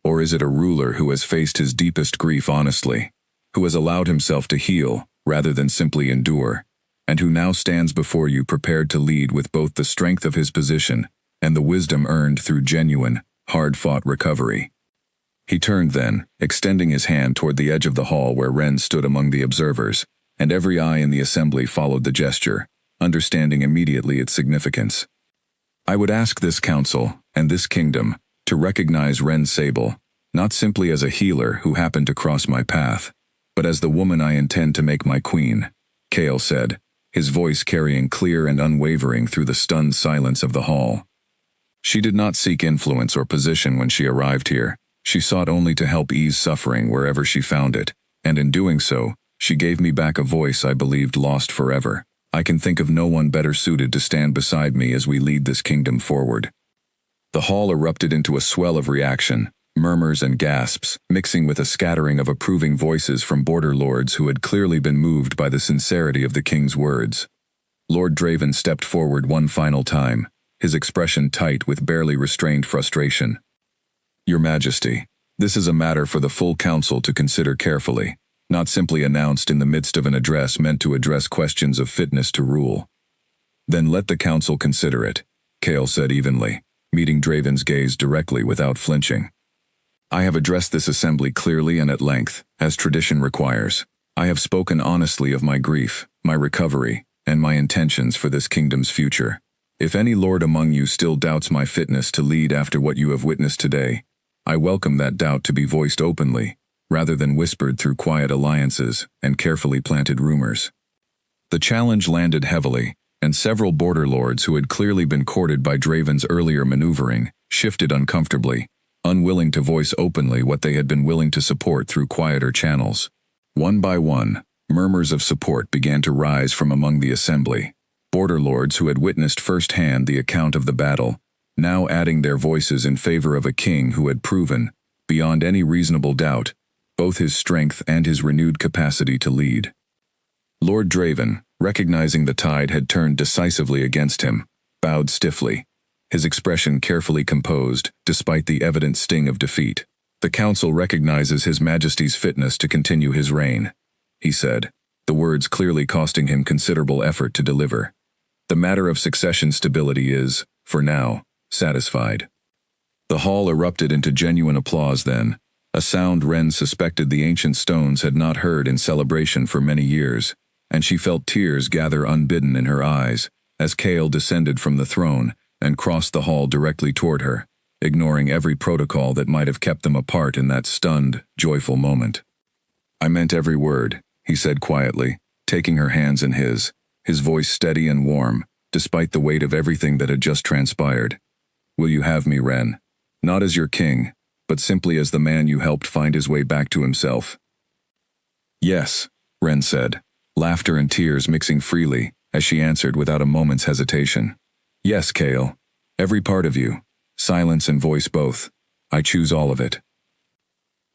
Or is it a ruler who has faced his deepest grief honestly, who has allowed himself to heal rather than simply endure, and who now stands before you prepared to lead with both the strength of his position and the wisdom earned through genuine, hard-fought recovery?" He turned then, extending his hand toward the edge of the hall where Wren stood among the observers, and every eye in the assembly followed the gesture, understanding immediately its significance. "I would ask this council, and this kingdom, to recognize Wren Sable, not simply as a healer who happened to cross my path, but as the woman I intend to make my queen," Cale said, his voice carrying clear and unwavering through the stunned silence of the hall. "She did not seek influence or position when she arrived here. She sought only to help ease suffering wherever she found it, and in doing so, she gave me back a voice I believed lost forever. I can think of no one better suited to stand beside me as we lead this kingdom forward." The hall erupted into a swell of reaction, murmurs and gasps, mixing with a scattering of approving voices from border lords who had clearly been moved by the sincerity of the king's words. Lord Draven stepped forward one final time, his expression tight with barely restrained frustration. "Your Majesty, this is a matter for the full council to consider carefully, not simply announced in the midst of an address meant to address questions of fitness to rule." "Then let the council consider it," Cale said evenly, meeting Draven's gaze directly without flinching. "I have addressed this assembly clearly and at length, as tradition requires. I have spoken honestly of my grief, my recovery, and my intentions for this kingdom's future. If any lord among you still doubts my fitness to lead after what you have witnessed today, I welcome that doubt to be voiced openly, rather than whispered through quiet alliances and carefully planted rumors." The challenge landed heavily, and several border lords who had clearly been courted by Draven's earlier maneuvering shifted uncomfortably, unwilling to voice openly what they had been willing to support through quieter channels. One by one, murmurs of support began to rise from among the assembly. Border lords who had witnessed firsthand the account of the battle, now adding their voices in favor of a king who had proven, beyond any reasonable doubt, both his strength and his renewed capacity to lead. Lord Draven, recognizing the tide had turned decisively against him, bowed stiffly, his expression carefully composed despite the evident sting of defeat. "The council recognizes His Majesty's fitness to continue his reign," he said, the words clearly costing him considerable effort to deliver. "The matter of succession stability is, for now, satisfied." The hall erupted into genuine applause then, a sound Wren suspected the ancient stones had not heard in celebration for many years, and she felt tears gather unbidden in her eyes as Chaol descended from the throne and crossed the hall directly toward her, ignoring every protocol that might have kept them apart in that stunned, joyful moment. "I meant every word," he said quietly, taking her hands in his voice steady and warm, despite the weight of everything that had just transpired. "Will you have me, Wren? Not as your king, but simply as the man you helped find his way back to himself." "Yes," Wren said, laughter and tears mixing freely as she answered without a moment's hesitation. "Yes, Chaol. Every part of you. Silence and voice both. I choose all of it."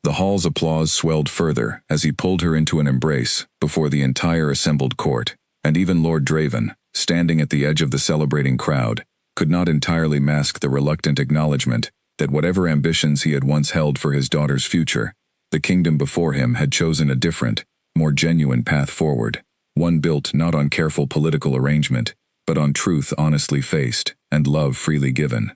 The hall's applause swelled further as he pulled her into an embrace before the entire assembled court, and even Lord Draven, standing at the edge of the celebrating crowd, could not entirely mask the reluctant acknowledgement that whatever ambitions he had once held for his daughter's future, the kingdom before him had chosen a different, more genuine path forward, one built not on careful political arrangement, but on truth honestly faced and love freely given.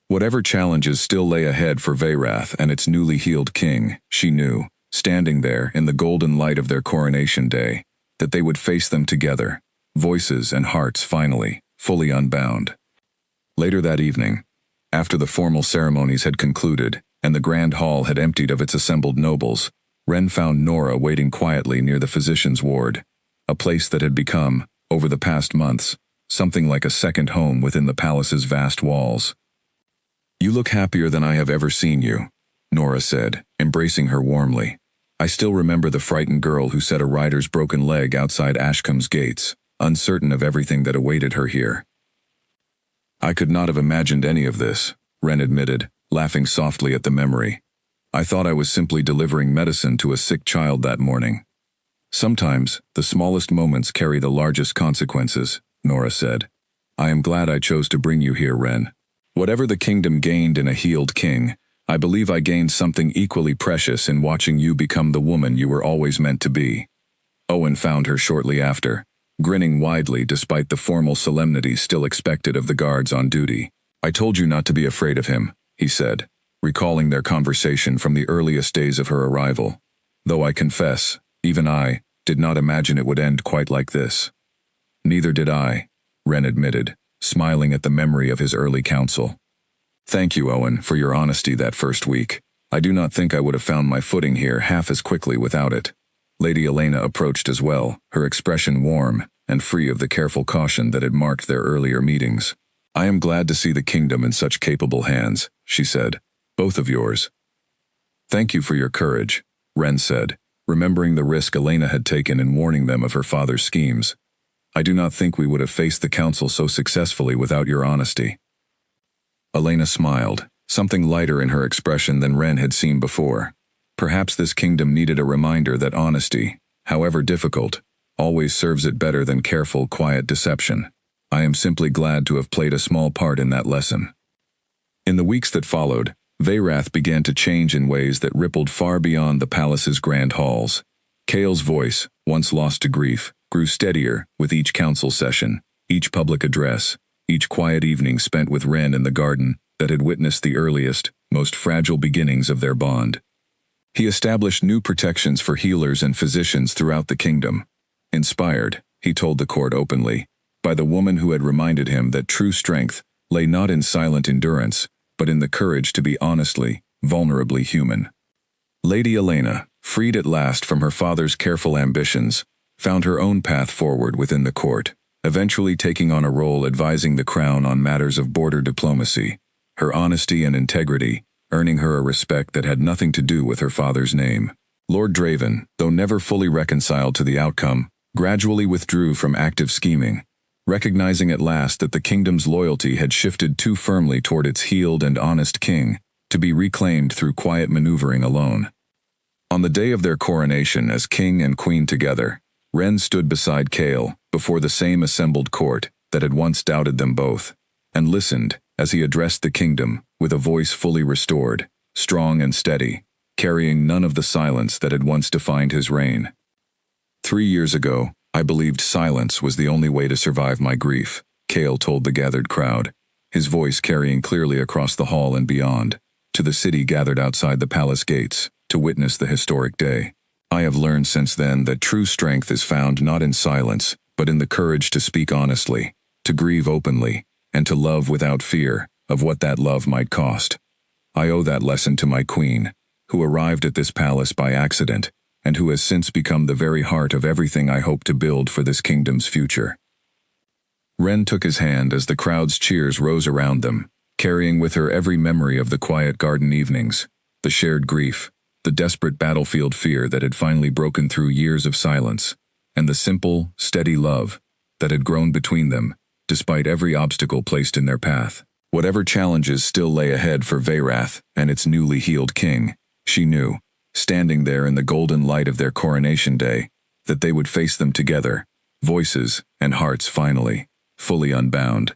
Whatever challenges still lay ahead for Veyrath and its newly healed king, she knew, standing there in the golden light of their coronation day, that they would face them together, voices and hearts finally, fully unbound. Later that evening, after the formal ceremonies had concluded and the grand hall had emptied of its assembled nobles, Wren found Nora waiting quietly near the physician's ward, a place that had become, over the past months, something like a second home within the palace's vast walls. "You look happier than I have ever seen you," Nora said, embracing her warmly. "I still remember the frightened girl who set a rider's broken leg outside Ashcombe's gates, uncertain of everything that awaited her here." "I could not have imagined any of this," Wren admitted, laughing softly at the memory. "I thought I was simply delivering medicine to a sick child that morning." "Sometimes, the smallest moments carry the largest consequences," Nora said. "I am glad I chose to bring you here, Wren. Whatever the kingdom gained in a healed king, I believe I gained something equally precious in watching you become the woman you were always meant to be." Owen found her shortly after, grinning widely despite the formal solemnity still expected of the guards on duty. "I told you not to be afraid of him," he said, recalling their conversation from the earliest days of her arrival. "Though I confess, even I did not imagine it would end quite like this." "Neither did I," Wren admitted, smiling at the memory of his early counsel. "Thank you, Owen, for your honesty that first week. I do not think I would have found my footing here half as quickly without it." Lady Elena approached as well, her expression warm and free of the careful caution that had marked their earlier meetings. "I am glad to see the kingdom in such capable hands," she said. "Both of yours." "Thank you for your courage," Wren said, remembering the risk Elena had taken in warning them of her father's schemes. "I do not think we would have faced the council so successfully without your honesty." Elena smiled, something lighter in her expression than Wren had seen before. Perhaps this kingdom needed a reminder that honesty, however difficult, always serves it better than careful, quiet deception. I am simply glad to have played a small part in that lesson. In the weeks that followed, Veyrath began to change in ways that rippled far beyond the palace's grand halls. Chaol's voice, once lost to grief, grew steadier with each council session, each public address, each quiet evening spent with Wren in the garden that had witnessed the earliest, most fragile beginnings of their bond. He established new protections for healers and physicians throughout the kingdom. Inspired, he told the court openly, by the woman who had reminded him that true strength lay not in silent endurance, but in the courage to be honestly, vulnerably human. Lady Elena, freed at last from her father's careful ambitions, found her own path forward within the court, eventually taking on a role advising the crown on matters of border diplomacy, her honesty and integrity earning her a respect that had nothing to do with her father's name. Lord Draven, though never fully reconciled to the outcome, gradually withdrew from active scheming, recognizing at last that the kingdom's loyalty had shifted too firmly toward its healed and honest king, to be reclaimed through quiet maneuvering alone. On the day of their coronation as king and queen together, Ren stood beside Kael, before the same assembled court that had once doubted them both, and listened as he addressed the kingdom with a voice fully restored, strong and steady, carrying none of the silence that had once defined his reign. 3 years ago, I believed silence was the only way to survive my grief, Kael told the gathered crowd, his voice carrying clearly across the hall and beyond, to the city gathered outside the palace gates, to witness the historic day. I have learned since then that true strength is found not in silence, but in the courage to speak honestly, to grieve openly, and to love without fear of what that love might cost. I owe that lesson to my queen, who arrived at this palace by accident, and who has since become the very heart of everything I hope to build for this kingdom's future. Ren took his hand as the crowd's cheers rose around them, carrying with her every memory of the quiet garden evenings, the shared grief, the desperate battlefield fear that had finally broken through years of silence, and the simple, steady love that had grown between them, despite every obstacle placed in their path. Whatever challenges still lay ahead for Veyrath and its newly healed king, she knew, standing there in the golden light of their coronation day, that they would face them together, voices and hearts finally, fully unbound.